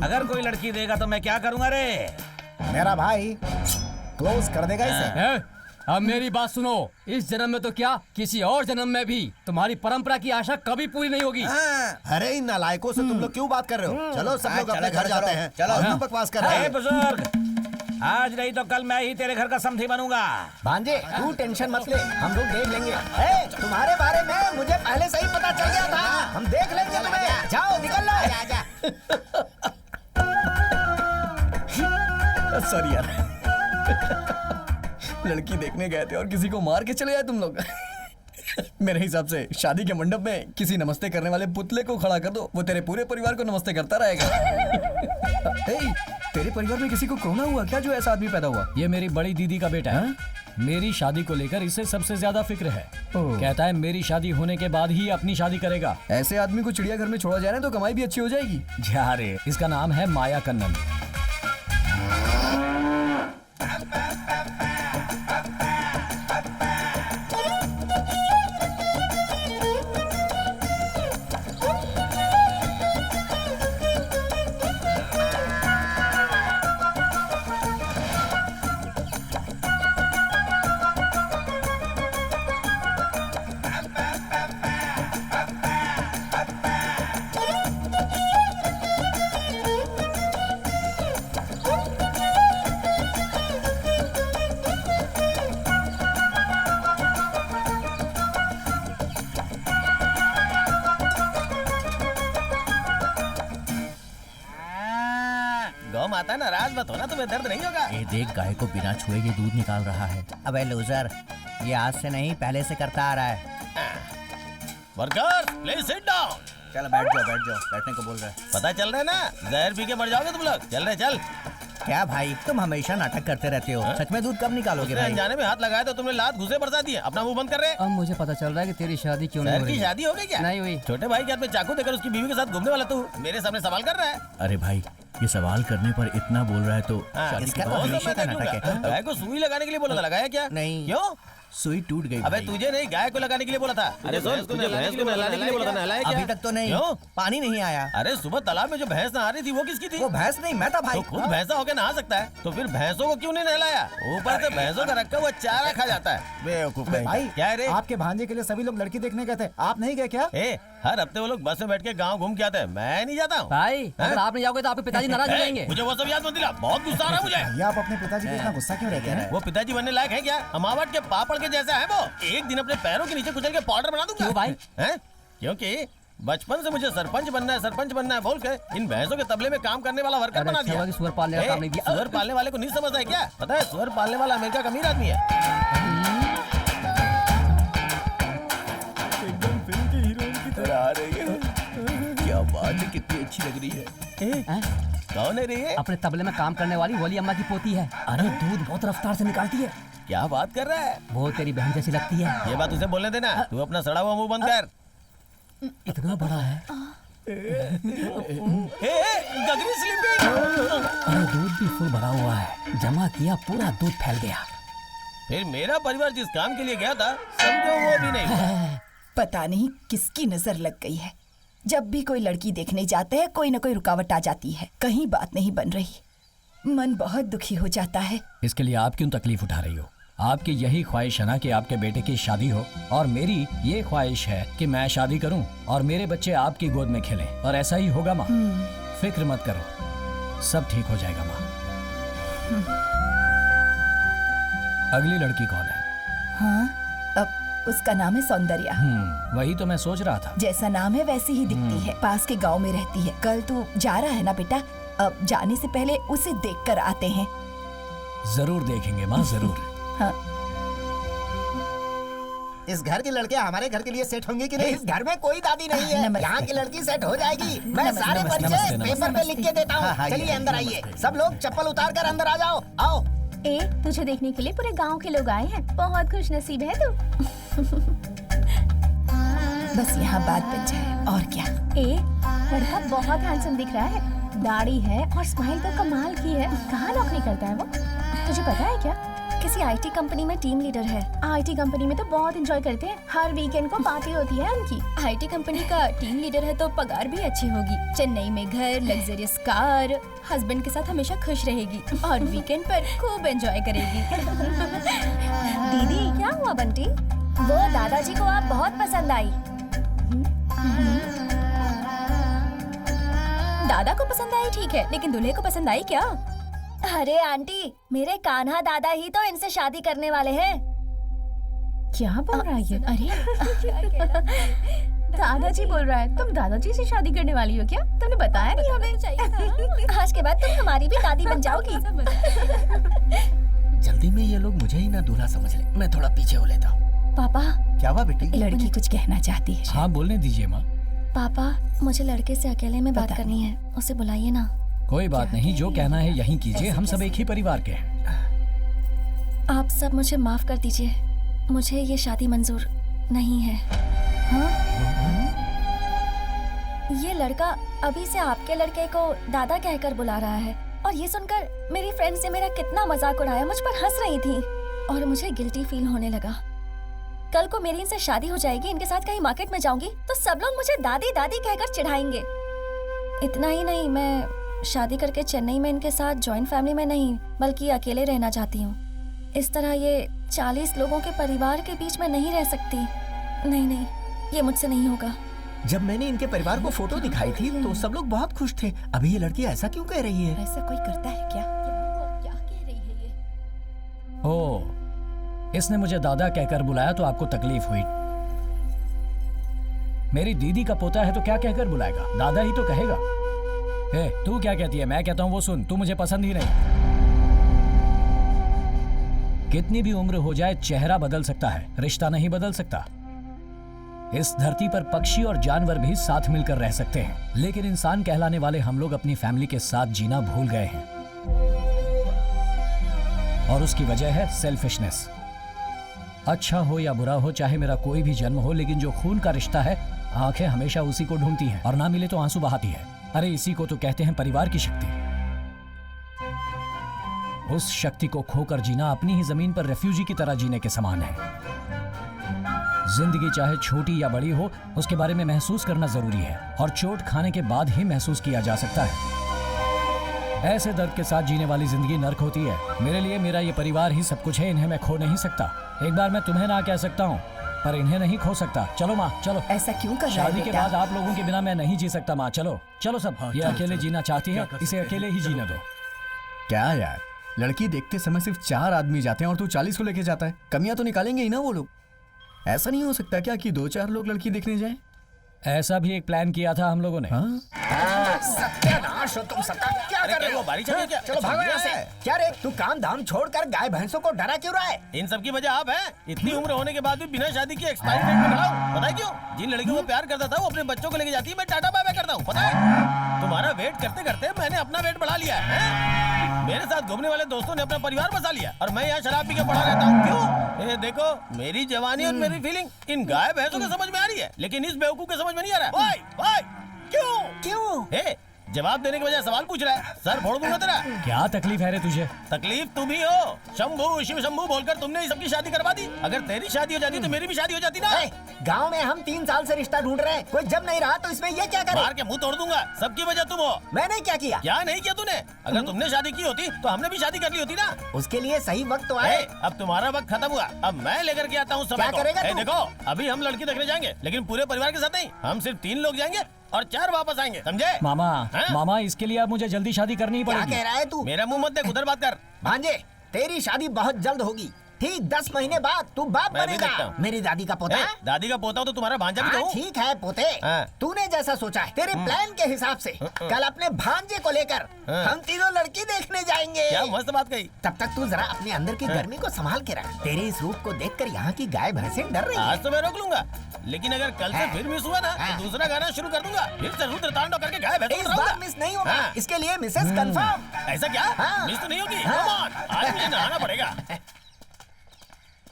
अगर कोई लड़की देगा तो मैं क्या करूंगा रे? मेरा भाई क्लोज कर देगा इसे। अब मेरी बात सुनो, इस जन्म में तो क्या, किसी और जन्म में भी तुम्हारी परंपरा की आशा कभी पूरी नहीं होगी। अरे इन नालायकों से तुम लोग क्यों बात कर रहे हो? चलो सब लोग अपने घर जाते हैं। चलो और तुम बकवास कर रहे ए हो। बुजुर्ग, आज नहीं तो कल मैं ही तेरे घर का समधी बनूंगा। भांजे तू टेंशन मत ले, हम लोग देख लेंगे। ए, तुम्हारे बारे में मुझे पहले से ही पता चल गया था, हम देख लेंगे तुम्हें। जाओ निकल लो। सॉरी यार, लड़की देखने गए थे और किसी को मार के चले आए तुम लोग। मेरे हिसाब से शादी के मंडप में किसी नमस्ते करने वाले पुतले को खड़ा कर दो, वो तेरे पूरे परिवार को नमस्ते करता रहेगा। तेरे परिवार में किसी को कोरोना हुआ क्या जो ऐसा आदमी पैदा हुआ? ये मेरी बड़ी दीदी का बेटा है। मेरी शादी को लेकर इसे सबसे ज्यादा फिक्र है। कहता है मेरी शादी होने के बाद ही अपनी शादी करेगा। ऐसे आदमी को चिड़ियाघर में छोड़ा जाए ना तो कमाई भी अच्छी हो जाएगी। जा रे, इसका नाम है माया कन्नन। गौ माता नाराज मत होना, तुम्हें दर्द नहीं होगा। ये देख, गाय को बिना छुए ये दूध निकाल रहा है। अबे लूजर, ये आज से नहीं पहले से करता आ रहा है। Workers please sit down. चल बैठ जाओ, बैठने को बोल रहा है। पता चल रहा है ना, जहर पी के मर जाओगे तुम लोग। चल रहे चल। क्या भाई, तुम हमेशा नाटक करते रहते हो। सच में दूध कब निकालोगे भाई? अनजाने में हाथ लगाया तो तुमने लात घुसे बरसा दिए। अपना मुंह बंद कर रहे। अब मुझे पता चल रहा है कि तेरी शादी क्यों नहीं हो रही। की शादी हो गई क्या? नहीं हुई। छोटे भाई के हाथ में चाकू देकर उसकी बीवी के साथ घूमने वाला तू मेरे सामने सवाल कर रहा है। अरे भाई, ये सवाल करने पर इतना बोल रहा है तो शादी इसका तो हमेशा का नाटक है। गाय को सुई लगाने के लिए बोला था, लगाया क्या? नहीं। क्यों? सुई टूट गई। अबे तुझे नहीं, गाय को लगाने के लिए बोला था। अरे सुन, तुझे भैंस को नहलाने के लिए बोला था, नहलाया क्या? अभी तक तो नहीं। क्यों? पानी नहीं आया। अरे सुबह तालाब में जो भैंस नहा रही थी वो किसकी थी? वो भैंस नहीं, मैं था भाई। तो खुद भैंसा होकर नहा सकता है तो फिर भैंसों को क्यों नहीं नहलाया? ऊपर से भैंसों का रखा हुआ चारा खा जाता है। बेवकूफ भाई, क्या रे? आपके भांजे के लिए सभी लोग लड़की देखने गए थे, आप नहीं गए क्या? हर हफ्ते वो लोग बस में बैठ के गाँव घूम के आते हैं, मैं नहीं जाता हूँ। भाई, अगर आप नहीं जाओगे तो आपके पिताजी नाराज हो जाएंगे। मुझे वो सब याद मत दिला, बहुत गुस्सा आ रहा है मुझे। भैया, आप अपने पिताजी पे इतना गुस्सा क्यों रहते हैं? वो पिताजी बनने लायक है क्या? अमावट के पापड़ के जैसा है वो। एक दिन अपने पैरों के नीचे कुचल के पाउडर बना दूंगा। क्यों भाई? हैं? क्योंकि बचपन से मुझे सरपंच बनना है बोल के इन भैंसों के तबले में काम करने वाला वर्कर बना दिया। सुअर पालने का काम नहीं दिया। सुअर पालने वाले को नहीं समझता है क्या? पता है, सुअर पालने वाला अमेरिका का अमीर आदमी है। एकदम फिल्म की हीरोइन की तरह आ रही है। क्या बात है, कितनी अच्छी लग रही है। कौन है रे? अपने तबले में काम करने वाली वली अम्मा की पोती है। अरे दूध बहुत रफ्तार से निकालती है। क्या बात कर रहा है? वो तेरी बहन जैसी लगती है। ये बात उसे बोलने देना। तू अपना सड़ा हुआ मुंह बंद कर। इतना बड़ा है। गगरी स्लीपिंग। अरे दूध भी फुल भरा हुआ है, जमा किया पूरा दूध फैल गया। फिर मेरा परिवार जिस काम के लिए गया था समझो वो भी नहीं हुआ। पता नहीं किसकी नजर लग गई है। जब भी कोई लड़की देखने जाते हैं कोई न कोई रुकावट आ जाती है, कहीं बात नहीं बन रही, मन बहुत दुखी हो जाता है। इसके लिए आप क्यों तकलीफ उठा रही हो? आपकी यही ख्वाहिश है ना कि आपके बेटे की शादी हो, और मेरी ये ख्वाहिश है कि मैं शादी करूं और मेरे बच्चे आपकी गोद में खेलें, और ऐसा ही होगा माँ। फिक्र मत करो, सब ठीक हो जाएगा माँ। अगली लड़की कौन है? हाँ, अब उसका नाम है सौंदर्या। वही तो मैं सोच रहा था। जैसा नाम है वैसी ही दिखती है, पास के गांव में रहती है। कल तू जा रहा है ना बेटा? अब जाने से पहले उसे देखकर आते हैं। जरूर देखेंगे माँ, जरूर। हाँ। इस घर के लड़के हमारे घर के लिए सेट होंगे कि नहीं? इस घर में कोई दादी नहीं है, यहाँ की लड़की सेट हो जाएगी। मैं सारे परिचय पेपर पे लिख के देता हूँ। चलिए अंदर आइए, सब लोग चप्पल उतार कर अंदर आ जाओ। आओ। ए, तुझे देखने के लिए पूरे गांव के लोग आए हैं। बहुत खुश नसीब है तू। बस यहाँ बात बन जाए और क्या। ए, लड़का बहुत हैंडसम दिख रहा है, दाढ़ी है और स्माइल तो कमाल की है। कहाँ नौकरी करता है वो, तुझे पता है क्या? किसी आईटी कंपनी में टीम लीडर है। आईटी कंपनी में तो बहुत एंजॉय करते हैं, हर वीकेंड को पार्टी होती है उनकी। आईटी कंपनी का टीम लीडर है तो पगार भी अच्छी होगी। चेन्नई में घर, लग्जरियस कार, हस्बैंड के साथ हमेशा खुश रहेगी और वीकेंड पर खूब एंजॉय करेगी। दीदी क्या हुआ बंटी? वो दादाजी को आप बहुत पसंद आई। दादा को पसंद आई ठीक है, लेकिन दूल्हे को पसंद आई क्या? अरे आंटी, मेरे कान्हा दादा ही तो इनसे शादी करने वाले हैं। क्या बोल रहा है ये? अरे दादाजी बोल रहा है, तुम दादाजी से शादी करने वाली हो क्या? तुमने बताया नहीं हमें। आज के बाद तुम हमारी भी दादी बन जाओगी। जल्दी में ये लोग मुझे ही ना दूल्हा समझ ले, मैं थोड़ा पीछे हो लेता हूँ। पापा, क्या हुआ बेटी? लड़की कुछ कहना चाहती है। हाँ बोलने दीजिए माँ। पापा, मुझे लड़के से अकेले में बात करनी है, उसे बुलाइए ना। कोई बात नहीं, जो कहना है यहीं कीजिए, हम सब एक ही परिवार के हैं। आप सब मुझे माफ कर दीजिए, मुझे ये शादी मंजूर नहीं है। हाँ? ये लड़का अभी से आपके लड़के को दादा कहकर बुला रहा है और ये सुनकर मेरी फ्रेंड्स ने मेरा कितना मजाक उड़ाया, मुझ पर हंस रही थी और मुझे गिल्टी फील होने लगा। कल को मेरी इनसे शादी हो जाएगी, इनके साथ कहीं मार्केट में जाऊंगी तो सब लोग मुझे दादी दादी कहकर चिढ़ाएंगे। इतना ही नहीं, मैं शादी करके चेन्नई में इनके साथ जॉइंट फैमिली में नहीं बल्कि अकेले रहना चाहती हूँ। इस तरह ये 40 लोगों के परिवार के बीच में नहीं रह सकती। नहीं नहीं, ये मुझसे नहीं होगा। जब मैंने इनके परिवार को फोटो दिखाई थी तो सब लोग बहुत खुश थे। अभी ये लड़की ऐसा क्यों कह रही है? ऐसा कोई करता है क्या? क्या कह रही है ये? ओह, इसने मुझे दादा कहकर बुलाया तो आपको तकलीफ हुई। मेरी दीदी का पोता है तो क्या कहकर बुलाएगा, दादा ही तो कहेगा। ए, तू क्या कहती है? मैं कहता हूँ वो सुन, तू मुझे पसंद ही नहीं। कितनी भी उम्र हो जाए चेहरा बदल सकता है, रिश्ता नहीं बदल सकता। इस धरती पर पक्षी और जानवर भी साथ मिलकर रह सकते हैं, लेकिन इंसान कहलाने वाले हम लोग अपनी फैमिली के साथ जीना भूल गए हैं और उसकी वजह है सेल्फिशनेस। अच्छा हो या बुरा हो, चाहे मेरा कोई भी जन्म हो, लेकिन जो खून का रिश्ता है, आंखें हमेशा उसी को ढूंढती हैं और ना मिले तो आंसू बहाती है। अरे इसी को तो कहते हैं परिवार की शक्ति। उस शक्ति को खोकर जीना अपनी ही जमीन पर रेफ्यूजी की तरह जीने के समान है। जिंदगी चाहे छोटी या बड़ी हो, उसके बारे में महसूस करना जरूरी है और चोट खाने के बाद ही महसूस किया जा सकता है। ऐसे दर्द के साथ जीने वाली जिंदगी नर्क होती है। मेरे लिए मेरा ये परिवार ही सब कुछ है, इन्हें मैं खो नहीं सकता। एक बार मैं तुम्हें ना कह सकता हूँ, पर इन्हें नहीं खो सकता। चलो माँ, चलो। ऐसा क्यों कर रहा है शादी के बाद आप लोगों के बिना मैं नहीं जी सकता माँ। चलो चलो सब। ये अकेले जीना चाहती है, इसे अकेले ही जीने दो। क्या यार, लड़की देखते समय सिर्फ 4 आदमी जाते हैं और तू 40 को लेके जाता है। कमियां तो निकालेंगे ही ना वो लोग। ऐसा नहीं हो सकता क्या कि 2-4 लोग लड़की देखने जाएं? ऐसा भी एक प्लान किया था हम लोगों ने। सत्यानाश हो तुम सबका। क्या कर रहे हो? बारी चल रही है क्या? चलो भागो यहाँ से। क्या रे, तू काम धाम छोड़कर गाय भैंसों को डरा क्यों रहा है? इन सब की वजह आप हैं। इतनी उम्र होने के बाद भी बिना शादी के एक्सपायरी डेट में खड़ा हूँ। पता है क्यों? जिन लड़कियों को प्यार करता था वो अपने बच्चों को लेके जाती है, मैं टाटा बाय बाय करता हूँ। पता है, तुम्हारा वेट करते करते मैंने अपना वेट बढ़ा लिया है। मेरे साथ घूमने वाले दोस्तों ने अपना परिवार बसा लिया और मैं यहाँ शराब पी के पड़ा रहता हूँ। क्यों? देखो, मेरी जवानी और मेरी फीलिंग इन गाय भैंसों को समझ में आ रही है, लेकिन इस बेवकूफ के समझ में नहीं आ रहा है। भाई भाई, क्यों? जवाब देने के बजाय सवाल पूछ रहा है। सर फोड़ दूंगा तेरा। क्या तकलीफ है रे तुझे? तकलीफ तुम ही हो। शंभू शिव शंभू बोलकर तुमने ही सबकी शादी करवा दी। अगर तेरी शादी हो जाती तो मेरी भी शादी हो जाती ना। गांव में हम 3 साल से रिश्ता ढूंढ रहे हैं, कोई जब नहीं रहा तो इसमें ये क्या करे? मार के मुंह तोड़ दूंगा। सबकी वजह तुम हो। मैंने क्या किया? क्या नहीं किया तूने? अगर तुमने शादी की होती तो हमने भी शादी कर ली होती ना। उसके लिए सही वक्त तो आए। अब तुम्हारा वक्त खत्म हुआ, अब मैं लेकर के आता हूँ समय क्या को। करेगा तू? देखो, अभी हम लड़की देखने जाएंगे, लेकिन पूरे परिवार के साथ नहीं। हम सिर्फ 3 लोग जाएंगे और 4 वापस आएंगे, समझे? मामा, इसके लिए अब मुझे जल्दी शादी करनी ही पड़ेगी। क्या कह रहा है तू? मेरा मुंह मत देख, उधर बात कर। भांजे, तेरी शादी बहुत जल्द होगी। ठीक 10 महीने बाद तू बाप मैं भी देखता बनेगा। हूँ। मेरी दादी का पोता। दादी का पोता हो तो तुम्हारा भांजा भी तो हाँ, हूँ। ठीक है पोते, हाँ। तूने जैसा सोचा है तेरे प्लान के हिसाब से कल अपने भांजे को लेकर हम तीनों लड़की देखने जाएंगे। क्या मस्त बात कही। तब तक तू जरा अपने अंदर की गर्मी को संभाल के रख। तेरे इस रूप को देखकर यहाँ की गाय भैंसें डर रही आज है। तो मैं रोक लूंगा, लेकिन अगर कल से फिर मिस हुआ ना तो दूसरा गाना शुरू कर दूंगा। फिर से रुद्र तांडव करके गाय भैंसों इस को बार उठाऊंगा। मिस नहीं होगा। हाँ। इसके लिए मिसेस कंफर्म। ऐसा क्या? हाँ। मिस तो नहीं होगी। हाँ। Come on, आज मुझे नहाना पड़ेगा।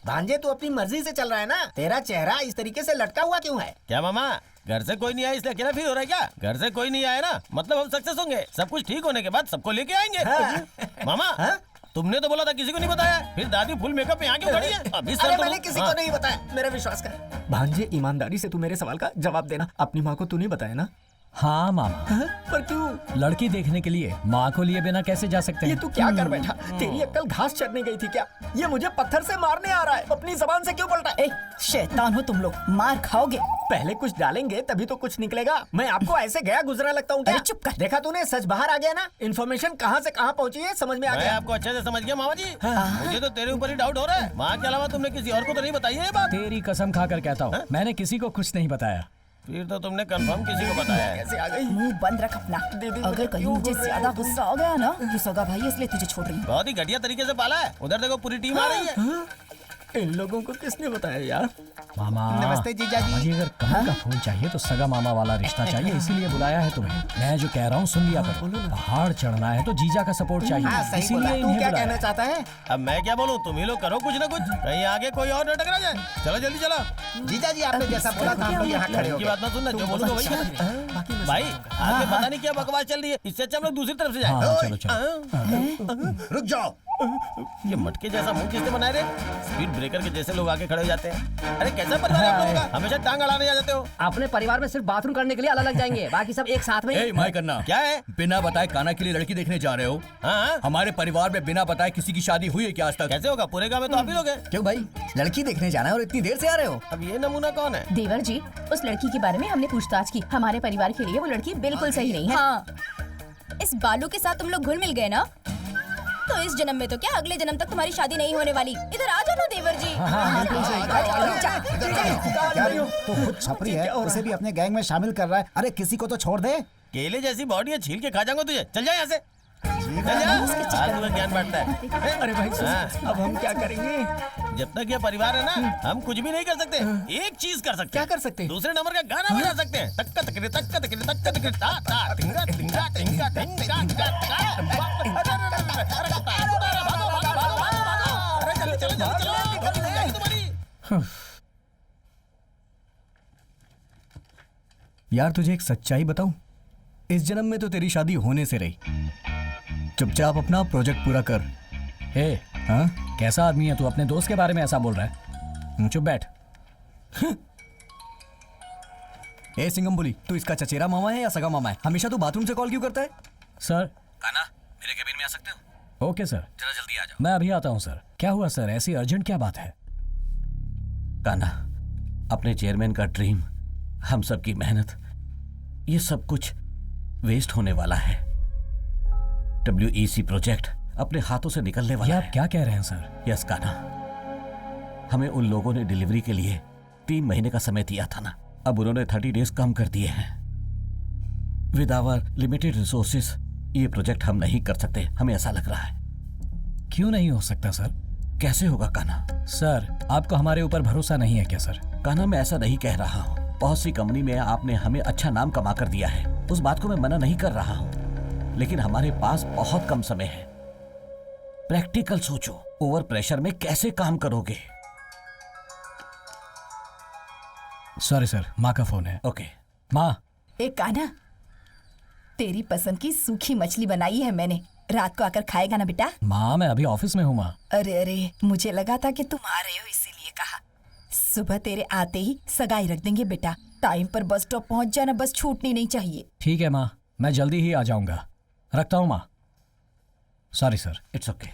भांजे तू अपनी मर्जी से चल रहा है ना, तेरा चेहरा इस तरीके से लटका हुआ क्यों है? क्या मामा, घर से कोई नहीं आया इसलिए अकेला फील हो रहा है क्या? घर से कोई नहीं आया ना, मतलब हम सक्सेस होंगे। सब कुछ ठीक होने के बाद सबको लेके आएंगे। हाँ। मामा, तुमने तो बोला था किसी को नहीं बताया, फिर दादी फुल मेकअप में यहाँ क्यों खड़ी है? अभी सर अरे तुम- मैंने किसी हाँ। को नहीं बताया, मेरा विश्वास कर। भांजे ईमानदारी से तू मेरे सवाल का जवाब देना। अपनी माँ को तू नहीं बताया ना? हाँ मामा। पर क्यों? लड़की देखने के लिए माँ को लिए बिना कैसे जा सकते ये हैं? तू क्या कर बैठा? तेरी अक्ल घास चरने गई थी क्या? ये मुझे पत्थर से मारने आ रहा है। अपनी जबान से क्यों पलटा? शैतान हो तुम लोग, मार खाओगे। पहले कुछ डालेंगे तभी तो कुछ निकलेगा। मैं आपको ऐसे गया गुजरा लगता हूँ क्या? अरे चुप कर। देखा तूने, सच बाहर आ गया ना। इन्फॉर्मेशन कहाँ से कहाँ पहुँची है समझ में आ मैं गया। आपको अच्छे से समझ गया मामा जी। मुझे तो तेरे ऊपर ही डाउट हो रहा है। माँ के अलावा तुमने किसी और को तो नहीं बताई है ये बात? तेरी कसम खाकर कहता हूँ, मैंने किसी को कुछ नहीं बताया। फिर तो तुमने कंफर्म किसी को बताया है। कैसे आ गई? मुंह बंद रख अपना। अगर कहीं मुझे ज्यादा गुस्सा हो गया ना, ये सगा भाई है इसलिए तुझे छोड़ रही हूँ। बहुत ही घटिया तरीके से पाला है। उधर देखो पूरी टीम आ रही है। इन लोगों को किसने बताया यार? मामा, नमस्ते जीजा जी। मुझे अगर कमल का फूल चाहिए तो सगा मामा वाला रिश्ता चाहिए, इसीलिए बुलाया है तुम्हें। मैं जो कह रहा हूँ सुन लिया करो। पहाड़ चढ़ना है तो जीजा का सपोर्ट हाँ, चाहिए, सही बोला। इसीलिए तू इन्हें क्या बुलाया। कहना चाहता है? अब मैं क्या बोलूँ, तुम ही लोग करो कुछ ना कुछ, कहीं आगे कोई और न टकरा जाए। चलो जल्दी चलो। जीजा जी आपने जैसा बोला था हम लोग यहाँ खड़े हो की गए। बात ना सुनना, जो बोलूँगा वही करना। भाई आगे पता नहीं क्या बकवास चल रही है, इससे अच्छा हम लोग दूसरी तरफ से हाँ, जाए। चलो चलो। रुक जाओ। ये मटके जैसा मुंह किसने बनाए रे? स्पीड ब्रेकर के जैसे लोग आके खड़े हो जाते हैं। अरे कैसा परिवार है आप लोगों का? हमेशा टांग अड़ाने आ जाते हो। अपने परिवार में सिर्फ बाथरूम करने के लिए अलग अलग जाएंगे, बाकी सब एक साथ में। ए माय करना, क्या है? बिना बताए काना के लिए लड़की देखने जा रहे हो? हाँ, हमारे परिवार में बिना बताए किसी की शादी हुई है क्या आज तक? कैसे होगा? पूरे गांव में तो आप ही लोग हैं। क्यों भाई, लड़की देखने जाना है और इतनी देर से आ रहे हो? अब ये नमूना कौन है? देवर जी, उस लड़की के बारे में हमने पूछताछ की। हमारे परिवार के लिए वो लड़की बिल्कुल सही नहीं है। हाँ, इस बालू के साथ तुम लोग घुल मिल गए ना, तो इस जन्म में तो क्या अगले जन्म तक तुम्हारी शादी नहीं होने वाली। इधर आ जाओ ना देवर जी। तो खुद छपरी है, उसे भी अपने गैंग में शामिल कर रहा है। अरे किसी को तो छोड़ दे। केले जैसी बॉडी है, छील के खा जाऊंगा तुझे। चल जा यहाँ से। चल जा। आज तुम्हें ज्ञान बांटता है। अरे भाई हाँ। अब हम क्या करेंगे? जब तक ये परिवार है ना, हम कुछ भी नहीं कर सकते। एक चीज कर सकते क्या हैं। कर सकते हैं? दूसरे नंबर का गाना बजा सकते हैं। तक्का तकरे तक्का तकरे तक्का तकरे ता ता टिंगा टिंगा टिंगा टिंगा टिंगा यार तुझे एक सच्चाई बताऊं, इस जन्म में तो तेरी शादी होने से रही। चुपचाप अपना प्रोजेक्ट पूरा कर। हे, हाँ? कैसा आदमी है तू? अपने दोस्त के बारे में ऐसा बोल रहा है? चुप बैठ। ए सिंगम बोली, तू इसका चचेरा मामा है या सगा मामा है? हमेशा तू बाथरूम से कॉल क्यों करता है? सर। काना, मेरे केबिन में आ सकते हो? ओके सर, जरा जल्दी आ जाओ। मैं अभी आता हूँ सर। क्या हुआ सर, ऐसी अर्जेंट क्या बात है? काना, अपने चेयरमैन का ड्रीम, हम सब की मेहनत, ये सब कुछ वेस्ट होने वाला है। WEC प्रोजेक्ट अपने हाथों से निकलने ये वाला आप है। क्या कह रहे हैं सर? यस काना, हमें उन लोगों ने डिलीवरी के लिए 3 महीने का समय दिया था ना, अब उन्होंने 30 डेज कम कर दिए हैं। विद आवर लिमिटेड रिसोर्सेस ये प्रोजेक्ट हम नहीं कर सकते, हमें ऐसा लग रहा है। क्यों नहीं हो सकता सर? कैसे होगा काना? सर, आपको हमारे ऊपर भरोसा नहीं है क्या सर? काना, मैं ऐसा नहीं कह रहा हूँ। बहुत सी कंपनी में आपने हमें अच्छा नाम कमा कर दिया है, उस बात को मैं मना नहीं कर रहा हूँ, लेकिन हमारे पास बहुत कम समय है। प्रैक्टिकल सोचो, ओवर प्रेशर में कैसे काम करोगे? सॉरी सर, माँ का फोन है। ओके माँ। एक काना, तेरी पसंद की सूखी मछली बनाई है मैंने, रात को आकर खाएगा ना बेटा? माँ मैं अभी ऑफिस में हूँ माँ। अरे मुझे लगा था कि तुम आ रहे हो इसीलिए कहा। सुबह तेरे आते ही सगाई रख देंगे बेटा। टाइम पर बस स्टॉप पहुंच जाना, बस छूटनी नहीं चाहिए। ठीक है माँ, मैं जल्दी ही आ जाऊंगा। रखता हूँ माँ। Sorry sir. It's okay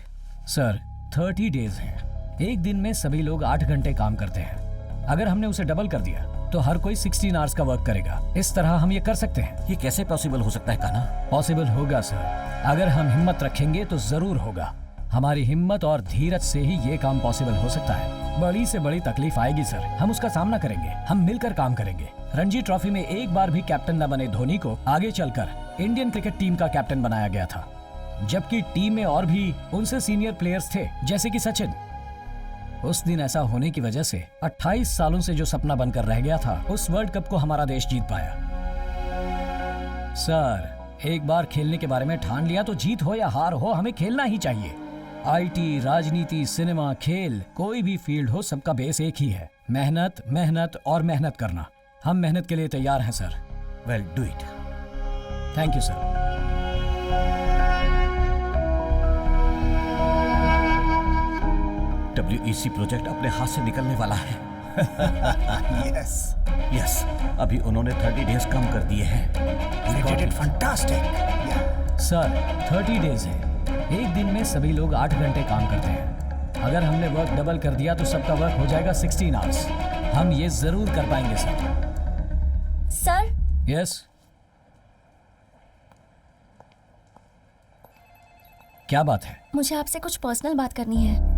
sir, 30 days हैं। एक दिन में सभी लोग 8 घंटे काम करते हैं। अगर हमने उसे डबल कर दिया तो हर कोई 16 आवर्स का वर्क करेगा। इस तरह हम ये कर सकते हैं। ये कैसे पॉसिबल हो सकता है काना? पॉसिबल होगा सर, अगर हम हिम्मत रखेंगे तो जरूर होगा। हमारी हिम्मत और धीरज से ही ये काम पॉसिबल हो सकता है। बड़ी से बड़ी तकलीफ आएगी सर, हम उसका सामना करेंगे, हम मिलकर काम करेंगे। रणजी ट्रॉफी में एक बार भी कैप्टन न बने धोनी को आगे चलकर इंडियन क्रिकेट टीम का कैप्टन बनाया गया था, जबकि टीम में और भी उनसे सीनियर प्लेयर्स थे जैसे कि सचिन। उस दिन ऐसा होने की वजह से 28 सालों से जो सपना बनकर रह गया था, उस वर्ल्ड कप को हमारा देश जीत पाया। सर, एक बार खेलने के बारे में ठान लिया तो जीत हो या हार हो, हमें खेलना ही चाहिए। आईटी, राजनीति, सिनेमा, खेल, कोई भी फील्ड हो, सबका बेस एक ही है, मेहनत, मेहनत और मेहनत करना। हम मेहनत के लिए तैयार हैं sir. Well, do it. Thank you sir. WEC project अपने हाथ से निकलने वाला है। यस यस, अभी उन्होंने 30 डेज कम कर दिए हैं। फैंटास्टिक। सर, 30 डेज है, एक दिन में सभी लोग 8 घंटे काम करते हैं। अगर हमने वर्क डबल कर दिया तो सबका वर्क हो जाएगा 16 आवर्स। हम ये जरूर कर पाएंगे सर। सर, यस, क्या बात है? मुझे आपसे कुछ पर्सनल बात करनी है।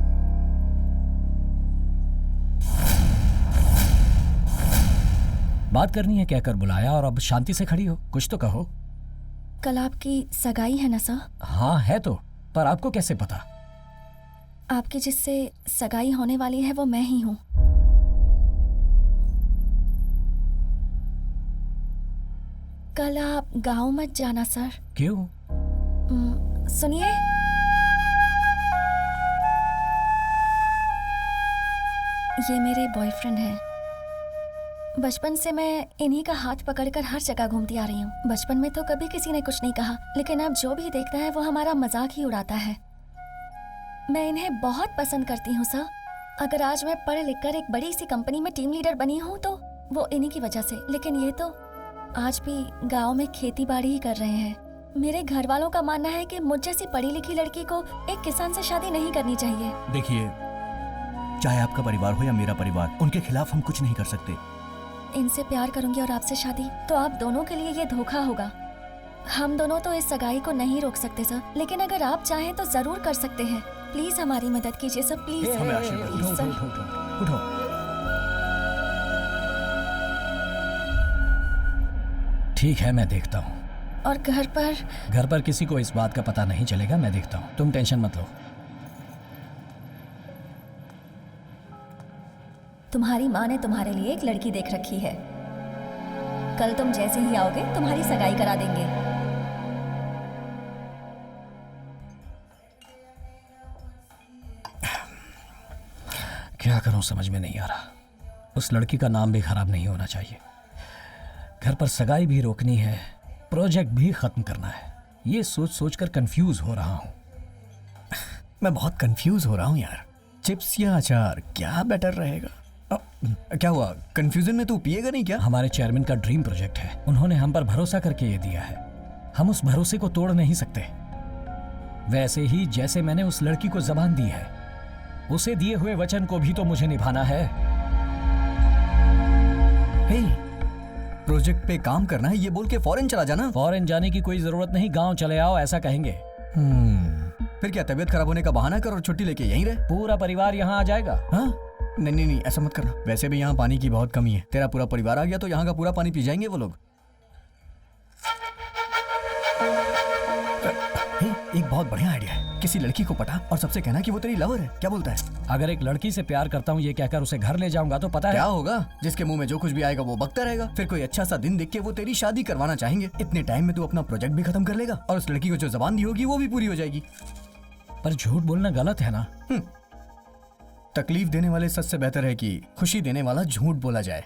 बात करनी है कहकर बुलाया और अब शांति से खड़ी हो, कुछ तो कहो। कल आपकी सगाई है ना सर? हाँ है तो, पर आपको कैसे पता? आपकी जिससे सगाई होने वाली है वो मैं ही हूँ। कल आप गांव मत जाना सर। क्यों? सुनिए, ये मेरे बॉयफ्रेंड हैं। बचपन से मैं इन्हीं का हाथ पकड़कर हर जगह घूमती आ रही हूँ। बचपन में तो कभी किसी ने कुछ नहीं कहा, लेकिन अब जो भी देखता है वो हमारा मजाक ही उड़ाता है। मैं इन्हें बहुत पसंद करती हूँ सर। अगर आज मैं पढ़ लिख कर एक बड़ी सी कंपनी में टीम लीडर बनी हूँ तो वो इन्हीं की वजह से। लेकिन ये तो आज भी गाँव में खेती बाड़ी ही कर रहे हैं। मेरे घर वालों का मानना है कि मुझ जैसी पढ़ी लिखी लड़की को एक किसान से शादी नहीं करनी चाहिए। देखिए, चाहे आपका परिवार हो या मेरा परिवार, उनके खिलाफ हम कुछ नहीं कर सकते। इनसे प्यार करूंगी और आपसे शादी, तो आप दोनों के लिए ये धोखा होगा। हम दोनों तो इस सगाई को नहीं रोक सकते सर, लेकिन अगर आप चाहें तो जरूर कर सकते हैं। प्लीज हमारी मदद कीजिए सर, प्लीज। हमें आशीर्वाद दो। Please sir. उठो। ठीक है, मैं देखता हूँ। और घर पर किसी को इस बात का पता नहीं चलेगा, मैं देखता हूँ, तुम टेंशन मत लो। तुम्हारी माँ ने तुम्हारे लिए एक लड़की देख रखी है। कल तुम जैसे ही आओगे तुम्हारी सगाई करा देंगे। क्या करूं समझ में नहीं आ रहा। उस लड़की का नाम भी खराब नहीं होना चाहिए। घर पर सगाई भी रोकनी है, प्रोजेक्ट भी खत्म करना है। ये सोच सोच कर कंफ्यूज हो रहा हूं। मैं बहुत कंफ्यूज हो रहा हूं यार। चिप्स या अचार, क्या बेटर रहेगा? क्या हुआ, कंफ्यूजन में तू पिएगा नहीं क्या? हमारे चेयरमैन का ड्रीम प्रोजेक्ट है, उन्होंने हम पर भरोसा करके ये दिया है। हम उस भरोसे को तोड़ नहीं सकते। वैसे ही जैसे मैंने उस लड़की को जबान दी है, उसे दिए हुए वचन को भी तो मुझे निभाना है। हे, प्रोजेक्ट पे काम करना है ये बोल के फॉरेन चला जाना। फॉरेन जाने की कोई जरूरत नहीं, गांव चले आओ ऐसा कहेंगे। फिर क्या तबीयत खराब होने का बहाना कर और छुट्टी लेके यहीं रहे? पूरा परिवार यहाँ आ जाएगा। हाँ? नहीं, ऐसा मत करना। वैसे भी यहाँ पानी की बहुत कमी है। तेरा पूरा परिवार आ गया तो यहाँ का पूरा पानी पी जाएंगे वो लोग। एक बहुत बढ़िया आइडिया है, किसी लड़की को पटा और सबसे कहना कि वो तेरी लवर है। क्या बोलता है? अगर एक लड़की से प्यार करता हूँ ये कहकर उसे घर ले जाऊंगा तो पता है क्या होगा? जिसके मुंह में जो कुछ भी आएगा वो बकता रहेगा। फिर कोई अच्छा सा दिन देख के वो तेरी शादी करवाना चाहेंगे। इतने टाइम में तू अपना प्रोजेक्ट भी खत्म कर लेगा और उस लड़की को जो जबान दी होगी वो भी पूरी हो जाएगी। पर झूठ बोलना गलत है ना। तकलीफ देने वाले सच से बेहतर है कि खुशी देने वाला झूठ बोला जाए।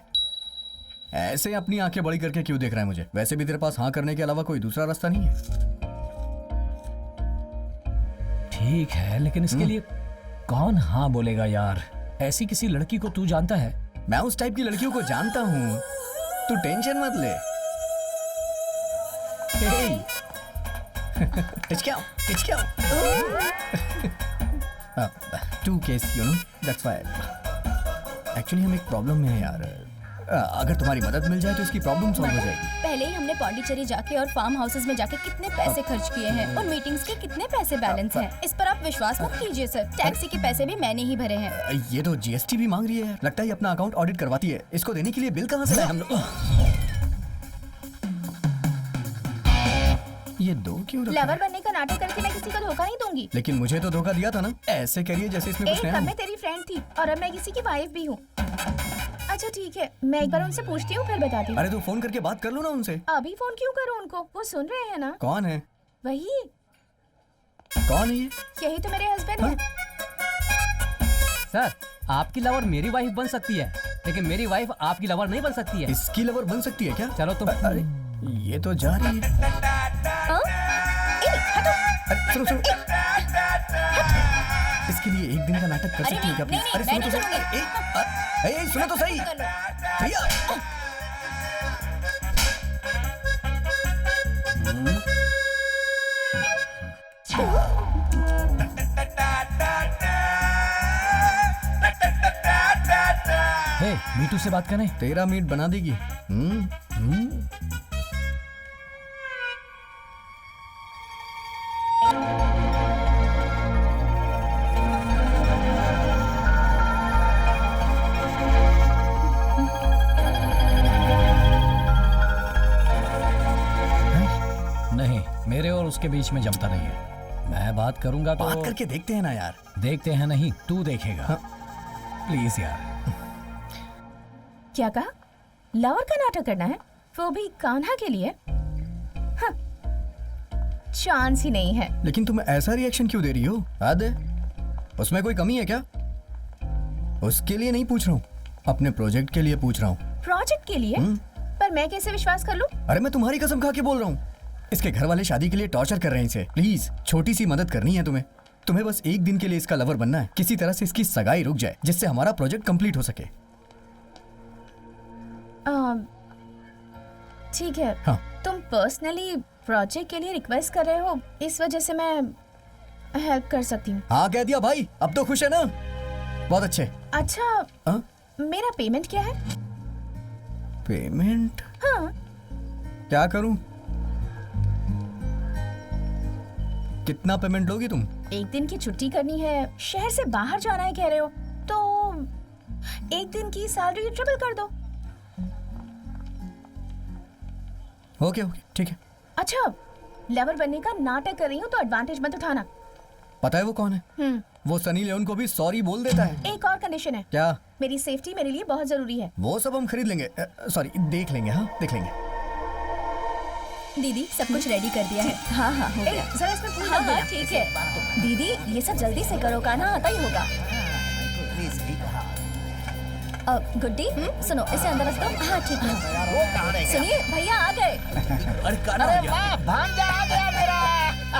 ऐसे अपनी आंखें बड़ी करके क्यों देख रहा है मुझे? वैसे भी तेरे पास हाँ करने के अलावा कोई दूसरा रास्ता नहीं है। ठीक है, लेकिन इसके लिए कौन हाँ बोलेगा यार? ऐसी किसी लड़की को तू जानता है? मैं उस टाइप की लड़कियों को जानता हूँ, तू टेंशन मत ले। Two case, you know, that's why. Actually हम एक प्रॉब्लम में है यार। अगर तुम्हारी मदद मिल जाए तो इसकी प्रॉब्लम सॉल्व हो जाएगी। पहले ही हमने पौंडीचेरी जाके और फार्म हाउसेस में जाके कितने पैसे खर्च किए हैं और मीटिंग्स के कितने पैसे बैलेंस हैं। इस पर आप विश्वास मत कीजिए सर, टैक्सी के पैसे भी मैंने ही भरे हैं। ये तो जीएसटी भी मांग रही है, लगता है अपना अकाउंट ऑडिट करवाती है। इसको देने के लिए बिल कहाँ से लाए हम लोग? ये दो क्यों रखा लवर है? बनने का नाटक करके मैं किसी को धोखा नहीं दूंगी। लेकिन मुझे तो धोखा दिया था ना, ऐसे करिए जैसे इसमें कुछ एक नया तब हो। मैं तेरी फ्रेंड थी और अब मैं किसी की वाइफ भी हूँ। अच्छा ठीक है, मैं एक बार उनसे पूछती हूँ फिर बताती हूँ। अरे तो फोन करके बात कर लो ना उनसे। अभी फोन क्यों करूँ उनको, वो सुन रहे हैं ना। कौन है? वही, कौन है ये? यही तो मेरे हस्बैंड हैं। सर आपकी लवर मेरी वाइफ बन सकती है, लेकिन मेरी वाइफ आपकी लवर नहीं बन सकती है। इसकी लवर बन सकती है क्या? चलो तुम। अरे ये तो जा रही है। अरे सुनो सुनो, इसके लिए एक दिन का नाटक कर सकती है क्या प्लीज? अरे सुनो तो सही, ए सुनो तो सही भैया। हे, मीटू से बात करें। तेरा मीट बना देगी। नहीं, मेरे और उसके बीच में जमता नहीं है। मैं बात करूंगा तो बात करके देखते हैं ना यार। देखते हैं नहीं, तू देखेगा। प्लीज यार। क्या कहा? लवर का नाटक करना है, वो भी कान्हा के लिए? हाँ, चांस ही नहीं है। लेकिन तुम ऐसा रिएक्शन क्यों दे रही हो? हद है, उसमें कोई कमी है क्या? उसके लिए नहीं पूछ रहा हूँ, अपने प्रोजेक्ट के लिए पूछ रहा हूँ। प्रोजेक्ट के लिए? पर मैं कैसे विश्वास कर लूं? अरे मैं तुम्हारी कसम खा के बोल रहा हूँ, इसके घर वाले शादी के लिए टॉर्चर कर रहे हैं इसे। प्लीज छोटी सी मदद करनी है तुम्हें। तुम्हें बस एक दिन के लिए इसका लवर बनना है, किसी तरह से इसकी सगाई रुक जाए जिससे हमारा प्रोजेक्ट कंप्लीट हो सके। ठीक है। हाँ। तुम पर्सनली प्रोजेक्ट के लिए रिक्वेस्ट कर रहे हो, इस वजह से मैं हेल्प कर सकती हूँ। हाँ कह दिया भाई, अब तो खुश है ना? बहुत अच्छे। अच्छा मेरा पेमेंट क्या है? पेमेंट? हाँ। क्या करूं? कितना पेमेंट लोगी तुम? एक दिन की छुट्टी करनी है, शहर से बाहर जाना है कह रहे हो, तो एक दिन की सैलरी ट्रिपल कर दो। ओके ओके ठीक है। अच्छा, लवर बनने का नाटक कर रही हूँ तो एडवांटेज मत उठाना। पता है वो कौन है? वो सनी लियोन को भी सॉरी बोल देता है। एक और कंडीशन है। क्या? मेरी सेफ्टी मेरे लिए बहुत जरूरी है। वो सब हम खरीद लेंगे, सॉरी देख लेंगे। हाँ देख लेंगे। दीदी सब कुछ रेडी कर दिया है। हाँ हाँ हो गया। जरा इसमें फूल हाँ रख देना। हाँ ठीक है दीदी, ये सब जल्दी से करो, कान्हा आता ही होगा। गुड्डी सुनो, इसे अंदर रख दो। हाँ ठीक है। सुनिए भैया आ गए। अरे कान्हा आ गया। भांजा आ गया मेरा।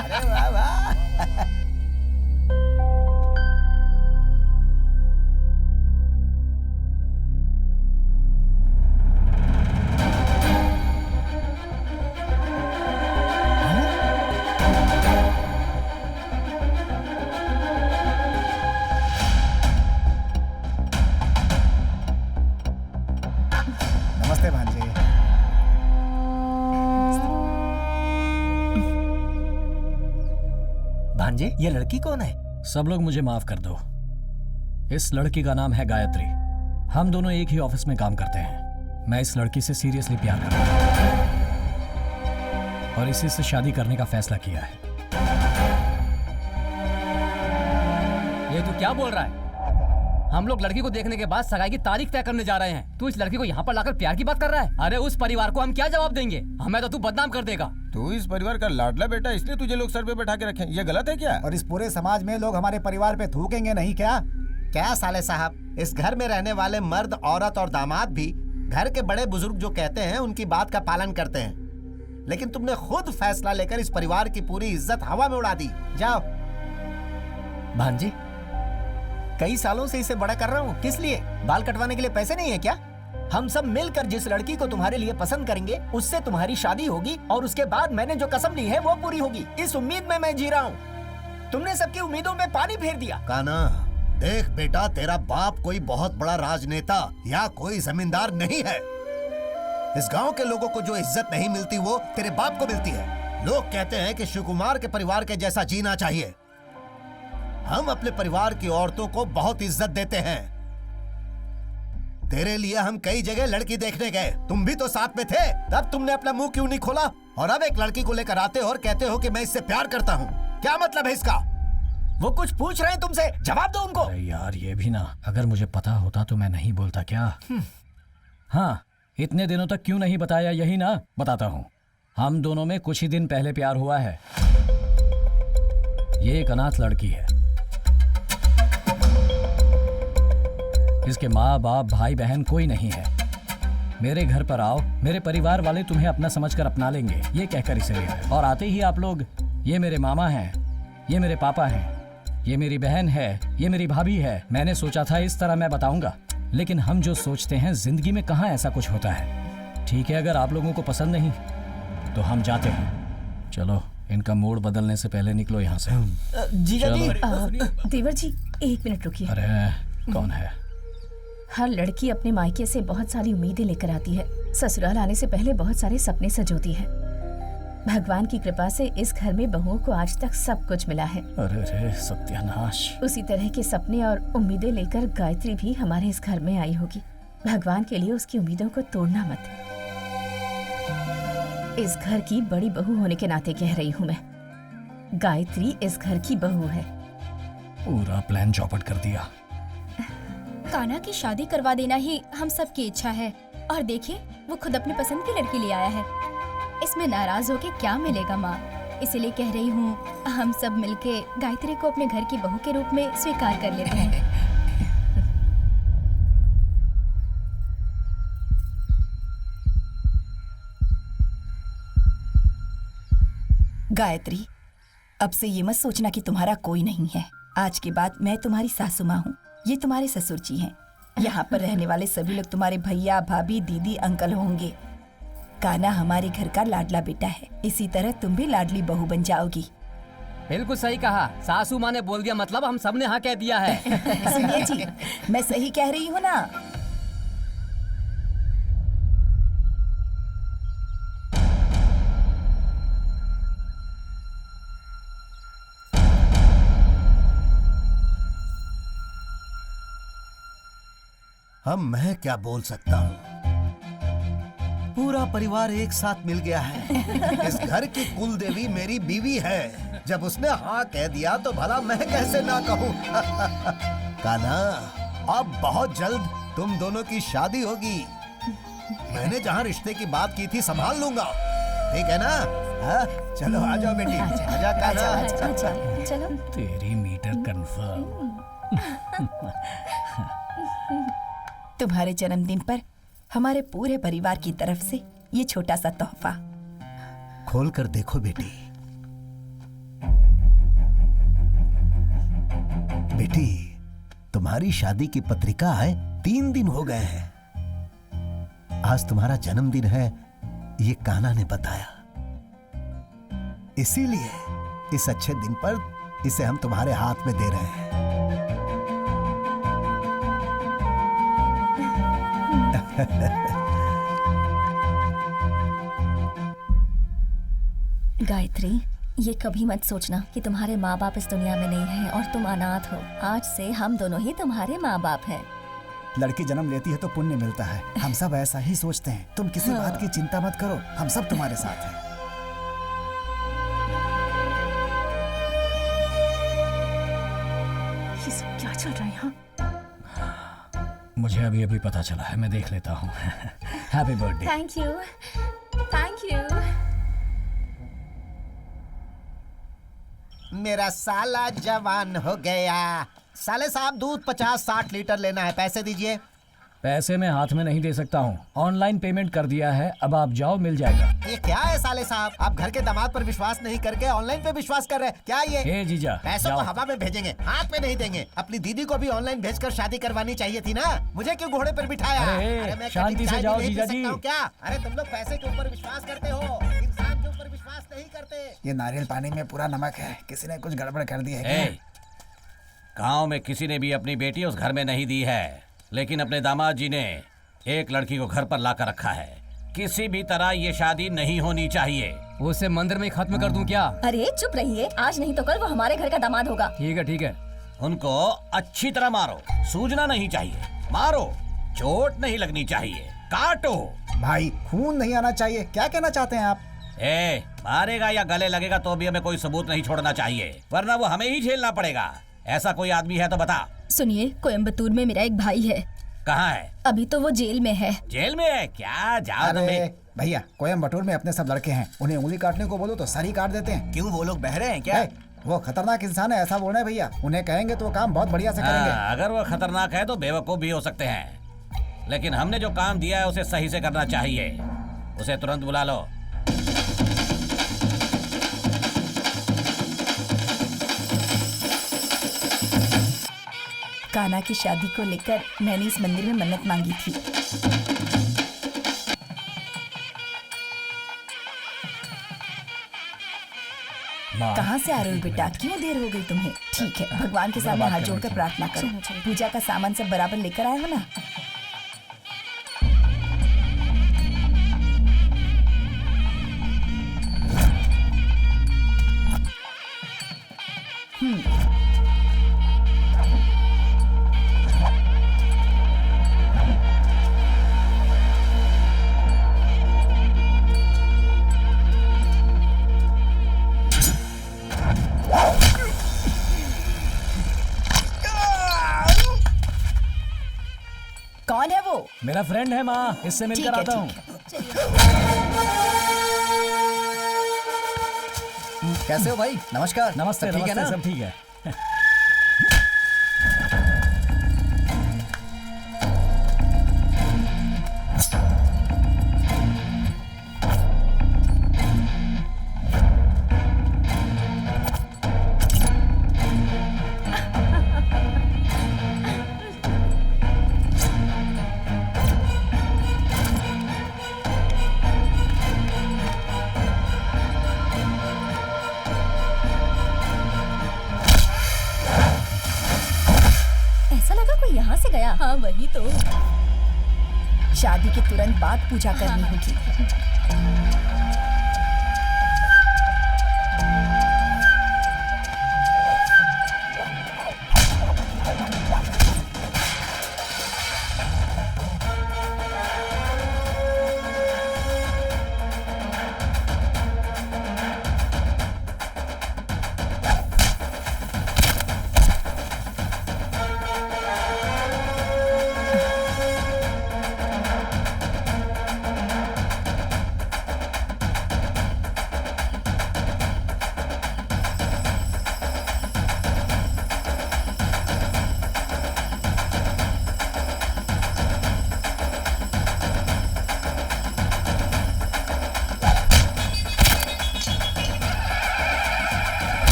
अरे वाह वाह। नमस्ते भांजे। भांजे, ये लड़की कौन है? सब लोग मुझे माफ कर दो। इस लड़की का नाम है गायत्री। हम दोनों एक ही ऑफिस में काम करते हैं। मैं इस लड़की से सीरियसली प्यार करता हूँ और इसी से शादी करने का फैसला किया है। ये तू क्या बोल रहा है? हम लोग लड़की को देखने के बाद सगाई की तारीख तय करने जा रहे हैं। तू इस लड़की को यहाँ पर लाकर प्यार की बात कर रहा है? अरे उस परिवार को हम क्या जवाब देंगे? हमें तो तू बदनाम कर देगा। तू इस परिवार का लाडला बेटा, इसलिए तुझे लोग सर पे बैठा के रखे। ये गलत है क्या? और इस पूरे समाज में लोग हमारे परिवार पे थूकेंगे नहीं क्या? क्या साले साहब, इस घर में रहने वाले मर्द, औरत और दामाद भी घर के बड़े बुजुर्ग जो कहते हैं उनकी बात का पालन करते हैं, लेकिन तुमने खुद फैसला लेकर इस परिवार की पूरी इज्जत हवा में उड़ा दी। जाओ। भांजे, कई सालों से इसे बड़ा कर रहा हूँ, किस लिए? बाल कटवाने के लिए पैसे नहीं है क्या? हम सब मिलकर जिस लड़की को तुम्हारे लिए पसंद करेंगे उससे तुम्हारी शादी होगी और उसके बाद मैंने जो कसम ली है वो पूरी होगी। इस उम्मीद में मैं जी रहा हूँ। तुमने सबकी उम्मीदों में पानी फेर दिया। कान्हा, देख बेटा, तेरा बाप कोई बहुत बड़ा राजनेता या कोई जमींदार नहीं है। इस गांव के लोगों को जो इज्जत नहीं मिलती वो तेरे बाप को मिलती है। लोग कहते हैं कि शिवकुमार के परिवार के जैसा जीना चाहिए। हम अपने परिवार की औरतों को बहुत इज्जत देते हैं। तेरे लिए हम कई जगह लड़की देखने गए, तुम भी तो साथ में थे, तब तुमने अपना मुंह क्यों नहीं खोला? और अब एक लड़की को लेकर आते हो और कहते हो कि मैं इससे प्यार करता हूँ। क्या मतलब है इसका? वो कुछ पूछ रहे हैं तुमसे, जवाब दो उनको। अरे यार ये भी ना, अगर मुझे पता होता तो मैं नहीं बोलता क्या? हाँ, इतने दिनों तक क्यों नहीं बताया यही ना? बताता हूँ। हम दोनों में कुछ ही दिन पहले प्यार हुआ है। ये एक अनाथ लड़की है। इसके माँ बाप भाई बहन कोई नहीं है। मेरे घर पर आओ, मेरे परिवार वाले तुम्हें अपना समझकर अपना लेंगे, ये कहकर इसे ले आए। और आते ही आप लोग, ये मेरे मामा हैं, ये मेरे पापा हैं, ये मेरी बहन है, ये मेरी भाभी है। मैंने सोचा था इस तरह मैं बताऊंगा, लेकिन हम जो सोचते हैं जिंदगी में कहाँ ऐसा कुछ होता है। ठीक है, अगर आप लोगों को पसंद नहीं तो हम जाते हैं। चलो, इनका मूड बदलने से पहले निकलो यहाँ से। जीजा जी, देवर जी एक मिनट रुकिए। अरे कौन है? हर लड़की अपने मायके से बहुत सारी उम्मीदें लेकर आती है, ससुराल आने से पहले बहुत सारे सपने सजोती है। भगवान की कृपा से इस घर में बहुओं को आज तक सब कुछ मिला है। अरे रे सत्यानाश। उसी तरह के सपने और उम्मीदें लेकर गायत्री भी हमारे इस घर में आई होगी। भगवान के लिए उसकी उम्मीदों को तोड़ना मत। इस घर की बड़ी बहू होने के नाते कह रही हूँ मैं, गायत्री इस घर की बहू है। पूरा प्लान चौपट कर दिया। कान्हा की शादी करवा देना ही हम सब की इच्छा है, और देखिए वो खुद अपनी पसंद की लड़की ले आया है। इसमें नाराज होके क्या मिलेगा माँ? इसीलिए कह रही हूँ हम सब मिलके गायत्री को अपने घर की बहू के रूप में स्वीकार कर लेते हैं। गायत्री, अब से ये मत सोचना कि तुम्हारा कोई नहीं है। आज के बाद मैं तुम्हारी सासू माँ हूँ, ये तुम्हारे ससुर जी हैं। यहाँ पर रहने वाले सभी लोग तुम्हारे भैया भाभी दीदी अंकल होंगे। कान्हा हमारे घर का लाडला बेटा है, इसी तरह तुम भी लाडली बहू बन जाओगी। बिल्कुल सही कहा, सासू माँ ने बोल दिया मतलब हम सब ने हाँ कह दिया है। सुनिए जी, मैं सही कह रही हूँ ना? अब मैं क्या बोल सकता हूँ? पूरा परिवार एक साथ मिल गया है। इस घर की कुल देवी मेरी बीवी है। जब उसने हाँ कह दिया तो भला मैं कैसे ना कहूँ? कान्हा, अब बहुत जल्द तुम दोनों की शादी होगी। मैंने जहाँ रिश्ते की बात की थी संभाल लूंगा, ठीक है ना? हाँ? चलो आ जाओ बेटी, आजा कान्हा। चलो। तेरी मीटर कंफर्म। तुम्हारे जन्मदिन पर हमारे पूरे परिवार की तरफ से ये छोटा सा तोहफा। खोल कर देखो बेटी। बेटी, तुम्हारी शादी की पत्रिका है, 3 दिन हो गए हैं। आज तुम्हारा जन्मदिन है, ये कान्हा ने बताया। इसीलिए इस अच्छे दिन पर इसे हम तुम्हारे हाथ में दे रहे हैं। गायत्री, ये कभी मत सोचना कि तुम्हारे माँ बाप इस दुनिया में नहीं हैं और तुम अनाथ हो। आज से हम दोनों ही तुम्हारे माँ बाप हैं। लड़की जन्म लेती है तो पुण्य मिलता है, हम सब ऐसा ही सोचते हैं। तुम किसी बात की चिंता मत करो, हम सब तुम्हारे साथ हैं। ये सब क्या चल रहा है यहाँ? मुझे अभी अभी पता चला है, मैं देख लेता हूँ। Happy birthday. Thank you, thank you. मेरा साला जवान हो गया। साले साहब, दूध 50-60 लीटर लेना है, पैसे दीजिए। पैसे मैं हाथ में नहीं दे सकता हूँ, ऑनलाइन पेमेंट कर दिया है, अब आप जाओ, मिल जाएगा। ये क्या है साले साहब, आप घर के दामाद पर विश्वास नहीं करके ऑनलाइन पे विश्वास कर रहे हैं क्या? ये ए जीजा, पैसों को हवा में भेजेंगे, हाथ में नहीं देंगे। अपनी दीदी को भी ऑनलाइन भेजकर शादी करवानी चाहिए थी ना, मुझे क्यों घोड़े पर बिठाया? अरे मैं शांति से जाओ जीजा जी। क्या? अरे तुम लोग पैसे के ऊपर विश्वास करते हो, इंसान के ऊपर विश्वास नहीं करते। ये नारियल पानी में पूरा नमक है, किसी ने कुछ गड़बड़ कर दी है। गांव में किसी ने भी अपनी बेटी उस घर में नहीं दी है, लेकिन अपने दामाद जी ने एक लड़की को घर पर लाकर रखा है। किसी भी तरह ये शादी नहीं होनी चाहिए। उसे मंदिर में ही खत्म कर दूं क्या? अरे चुप रहिए, आज नहीं तो कल वो हमारे घर का दामाद होगा। ठीक है ठीक है। उनको अच्छी तरह मारो, सूजना नहीं चाहिए। मारो, चोट नहीं लगनी चाहिए, काटो। भाई खून नहीं आना चाहिए, क्या कहना चाहते हैं आप? मारेगा या गले लगेगा तो भी हमें कोई सबूत नहीं छोड़ना चाहिए, वरना वो हमें ही झेलना पड़ेगा। ऐसा कोई आदमी है तो बता। सुनिए, कोयम्बतूर में मेरा एक भाई है। कहाँ है? अभी तो वो जेल में है। जेल में है क्या? जाओ अरे भैया, कोयम्बटूर में अपने सब लड़के हैं, उन्हें उंगली काटने को बोलो तो सर ही काट देते हैं। क्यों, वो लोग बहरे हैं क्या? वो खतरनाक इंसान है, ऐसा बोल रहे हैं भैया। उन्हें कहेंगे तो वो काम बहुत बढ़िया से करेंगे। अगर वो खतरनाक है तो बेवकूफ भी हो सकते हैं, लेकिन हमने जो काम दिया है उसे सही से करना चाहिए। उसे तुरंत बुला लो। कान्हा की शादी को लेकर मैंने इस मंदिर में मन्नत मांगी थी। कहाँ से आ रहे हो बेटा? क्यों देर हो गई तुम्हें? ठीक है, भगवान के सामने हाथ जोड़कर प्रार्थना करो। पूजा का सामान सब बराबर लेकर आए हो ना? कौन है वो? मेरा फ्रेंड है माँ, इससे मिलकर आता हूँ। कैसे हो भाई? नमस्कार। नमस्ते, ठीक है ना? सब ठीक है। हाँ वही तो। शादी के तुरंत बाद पूजा करनी होगी।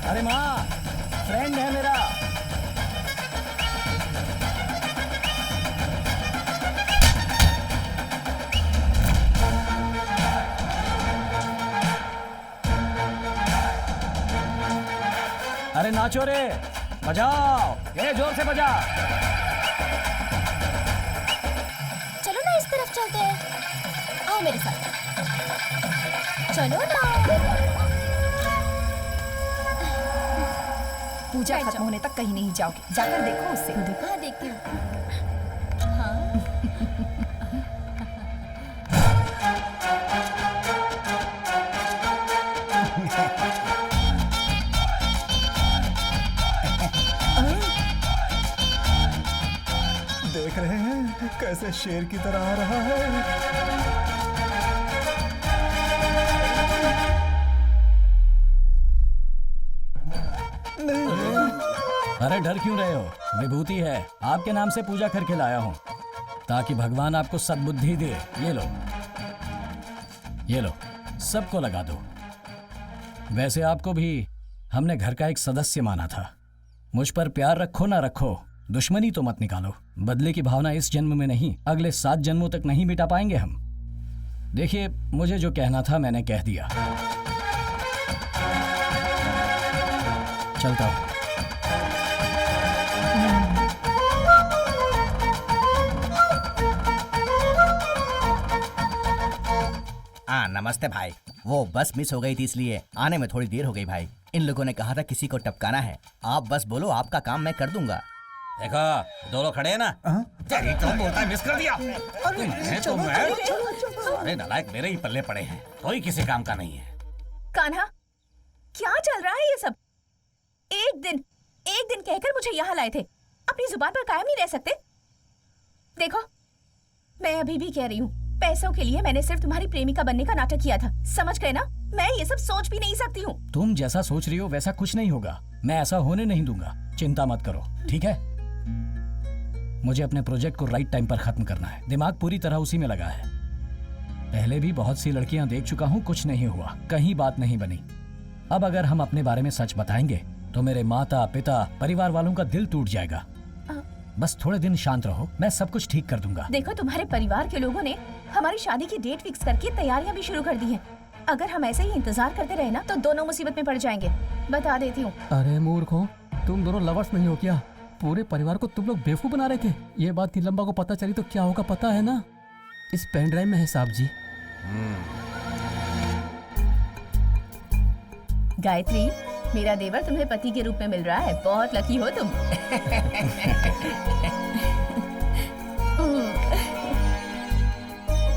अरे माँ, फ्रेंड है मेरा। अरे नाचो रे, बजाओ, ये जोर से बजा। चलो ना इस तरफ चलते हैं, आओ मेरे साथ। चलो ना। पूजा खत्म होने तक कहीं नहीं जाओगे, जाकर देखो उससे। हाँ देखती हूँ। हाँ। देख रहे हैं कैसे शेर की तरह आ रहा है। अरे डर क्यों रहे हो? विभूति है, आपके नाम से पूजा करके लाया हूँ ताकि भगवान आपको सद्बुद्धि दे। ये लो, ये लो, सबको लगा दो। वैसे आपको भी हमने घर का एक सदस्य माना था। मुझ पर प्यार रखो ना रखो, दुश्मनी तो मत निकालो। बदले की भावना इस जन्म में नहीं, अगले 7 जन्मों तक नहीं मिटा पाएंगे हम। देखिए, मुझे जो कहना था मैंने कह दिया। चलता हूँ। हाँ नमस्ते भाई। वो बस मिस हो गई थी इसलिए आने में थोड़ी देर हो गई भाई। इन लोगों ने कहा था किसी को टपकाना है। आप बस बोलो, आपका काम मैं कर दूंगा। देखो दो लोग खड़े हैं ना। तेरी तो बोलता है मिस कर दिया। अरे नालायक, मेरे ही पल्ले पड़े हैं, कोई किसी काम का नहीं है। कान्हा, क्या चल रहा है ये सब? एक दिन कहकर मुझे यहाँ लाए थे, अपनी जुबान पर कायम नहीं रह सकते? देखो, मैं अभी भी कह रही हूँ, पैसों के लिए मैंने सिर्फ तुम्हारी प्रेमिका बनने का नाटक किया था, समझ गए ना? मैं ये सब सोच भी नहीं सकती हूँ। तुम जैसा सोच रही हो वैसा कुछ नहीं होगा। मैं ऐसा होने नहीं दूंगा, चिंता मत करो, ठीक है? मुझे अपने प्रोजेक्ट को राइट टाइम पर खत्म करना है। दिमाग पूरी तरह उसी में लगा है। पहले भी बहुत सी लड़कियां देख चुका हूँ, कुछ नहीं हुआ, कहीं बात नहीं बनी। अब अगर हम अपने बारे में सच बताएंगे तो मेरे माता पिता परिवार वालों का दिल टूट जाएगा। बस थोड़े दिन शांत रहो, मैं सब कुछ ठीक कर दूंगा। देखो, तुम्हारे परिवार के लोगों ने हमारी शादी की डेट फिक्स करके तैयारियां भी शुरू कर दी हैं। अगर हम ऐसे ही इंतजार करते रहे ना तो दोनों मुसीबत में पड़ जाएंगे, बता देती हूँ। अरे मूर्खों, तुम दोनों लवर्स नहीं हो क्या? पूरे परिवार को तुम लोग बेवकूफ बना रहे थे। ये बात नीलम्बा को पता चली तो क्या होगा पता है ना? इस पेन ड्राइव में है साहब जी। गायत्री, मेरा देवर तुम्हें पति के रूप में मिल रहा है, बहुत लकी हो तुम।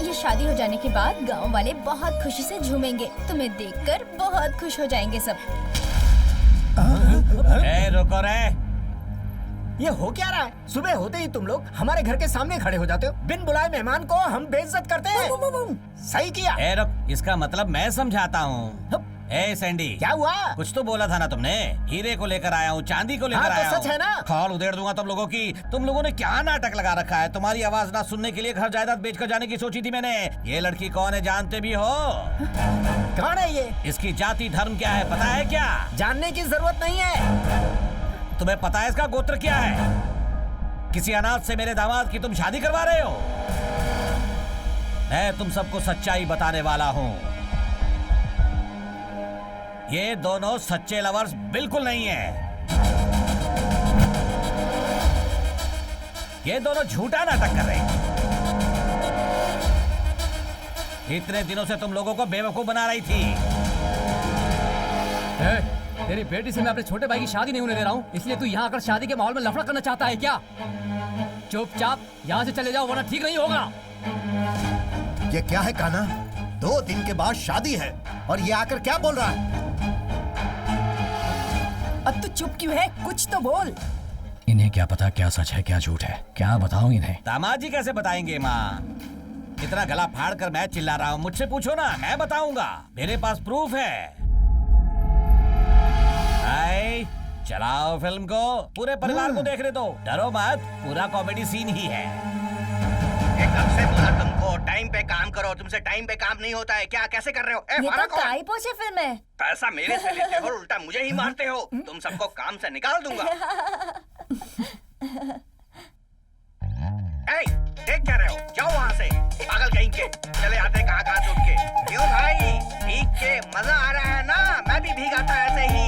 ये शादी हो जाने के बाद गांव वाले बहुत खुशी से झूमेंगे, तुम्हें देखकर बहुत खुश हो जाएंगे सब। रुको रे, ये हो क्या रहा है? सुबह होते ही तुम लोग हमारे घर के सामने खड़े हो जाते हो। बिन बुलाए मेहमान को हम बेइज्जत करते हैं। सही किया। रुक, इसका मतलब मैं समझाता हूँ। ए सैंडी, क्या हुआ? कुछ तो बोला था ना तुमने। हीरे को लेकर आया हूँ, चांदी को लेकर आया हूँ। सच है ना? खाल उधेड़ दूंगा तुम लोगों की। तुम लोगों ने क्या नाटक लगा रखा है? तुम्हारी आवाज ना सुनने के लिए घर जायदाद बेचकर जाने की सोची थी मैंने। ये लड़की कौन है जानते भी हो? कौन है ये? इसकी जाति धर्म क्या है पता है क्या? जानने की जरूरत नहीं है। तुम्हें पता है इसका गोत्र क्या है? किसी अनाथ से मेरे दामाद की तुम शादी करवा रहे हो? मैं तुम सबको सच्चाई बताने वाला हूँ। ये दोनों सच्चे लवर्स बिल्कुल नहीं है। ये दोनों झूठा नाटक कर रहे हैं। इतने दिनों से तुम लोगों को बेवकूफ बना रही थी। तेरी बेटी से मैं अपने छोटे भाई की शादी नहीं होने दे रहा हूँ, इसलिए तू यहाँ आकर शादी के माहौल में लफड़ा करना चाहता है क्या? चुपचाप यहाँ से चले जाओ वरना ठीक नहीं होगा। ये क्या है कान्हा? 2 दिन के बाद शादी है और ये आकर क्या बोल रहा है? अब तू चुप क्यों है? कुछ तो बोल। इन्हें क्या पता क्या सच है क्या झूठ है, क्या बताऊं इन्हें? दामाद जी कैसे बताएंगे माँ? इतना गला फाड़ कर मैं चिल्ला रहा हूँ, मुझसे पूछो ना, मैं बताऊंगा। मेरे पास प्रूफ है। भाई चलाओ फिल्म को, पूरे परिवार को देखने दो, डरो मत, पूरा कॉमेडी सीन ही है। कब से बोला तुमको टाइम पे काम करो, तुमसे टाइम पे काम नहीं होता है क्या? कैसे कर रहे हो? ये तो काई पोछे फिल्म है। पैसा मेरे से लेते हो, उल्टा मुझे ही मारते हो। तुम सबको काम से निकाल दूंगा। देख क्या रहे हो? जाओ वहाँ से, पागल कहीं के। चले आते कहाँ से उठ के। क्यों भाई, भीग के मजा आ रहा है ना? मैं भी भीगाता ऐसे ही।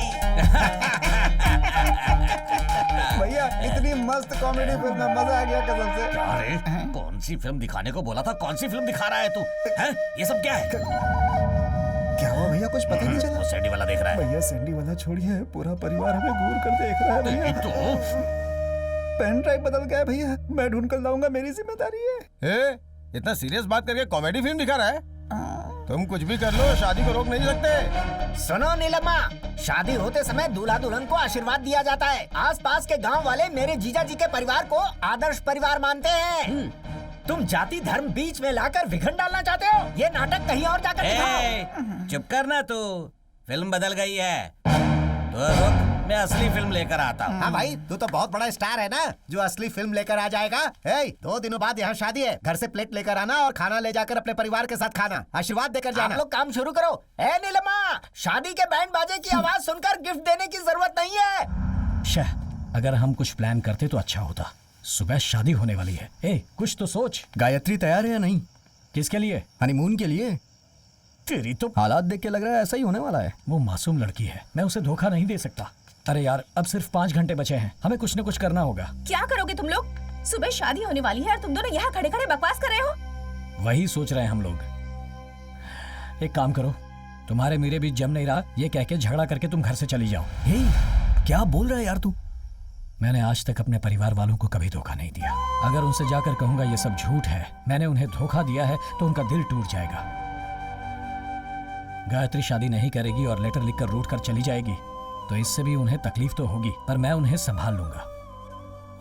भैया इतनी मस्त कॉमेडी फिल्म में मजा आ गया कसम से। अरे कौन सी फिल्म दिखाने को बोला था, कौन सी फिल्म दिखा रहा है तू? हैं? ये सब क्या है? क्या हुआ भैया, कुछ पता नहीं चला? वो सैंडी वाला देख रहा है। भैया सैंडी वाला छोड़िए, पूरा परिवार हमें घूर कर देख रहा है भैया। तो पेन ड्राइव बदल गया भैया, मैं ढूंढ कर लाऊंगा, मेरी जिम्मेदारी है। इतना सीरियस बात करके कॉमेडी फिल्म दिखा रहा है? तुम कुछ भी कर लो, शादी को रोक नहीं सकते। सुनो नीलम्मा, शादी होते समय दूल्हा दुल्हन को आशीर्वाद दिया जाता है। आसपास के गांव वाले मेरे जीजा जी के परिवार को आदर्श परिवार मानते हैं। तुम जाति धर्म बीच में लाकर विघटन डालना चाहते हो? ये नाटक कहीं और जाकर दिखाओ। चुप करना तू, फिल्म बदल गई है। तो रुक, मैं असली फिल्म लेकर आता हूँ। हाँ भाई, तू तो बहुत बड़ा स्टार है ना, जो असली फिल्म लेकर आ जाएगा। 2 दिनों बाद यहाँ शादी है, घर से प्लेट लेकर आना और खाना ले जाकर अपने परिवार के साथ खाना, आशीर्वाद देकर जाना। आप लोग काम शुरू करो। नीलम्मा, शादी के बैंड बाजे की आवाज सुनकर गिफ्ट देने की जरूरत नहीं है। अगर हम कुछ प्लान करते तो अच्छा होता। सुबह शादी होने वाली है। कुछ तो सोच। गायत्री तैयार है या नहीं? किसके लिए? हनीमून के लिए। तेरी तो हालात देख के लग रहा है ऐसा ही होने वाला है। वो मासूम लड़की है, मैं उसे धोखा नहीं दे सकता। अरे यार, अब सिर्फ 5 घंटे बचे हैं, हमें कुछ न कुछ करना होगा। क्या करोगे तुम लोग? सुबह शादी होने वाली है और तुम दोनों यहाँ खड़े खड़े बकवास कर रहे हो। वही सोच रहे हैं हम लोग। एक काम करो, तुम्हारे मेरे बीच जम नहीं रहा, ये कह के झगड़ा करके तुम घर से चली जाओ। हे, क्या बोल रहा है यार तू? मैंने आज तक अपने परिवार वालों को कभी धोखा नहीं दिया। अगर उनसे जाकर कहूंगा ये सब झूठ है, मैंने उन्हें धोखा दिया है, तो उनका दिल टूट जाएगा। गायत्री शादी नहीं करेगी और लेटर लिखकर रूठ कर चली जाएगी, तो इससे भी उन्हें तकलीफ तो होगी, पर मैं उन्हें संभाल लूंगा।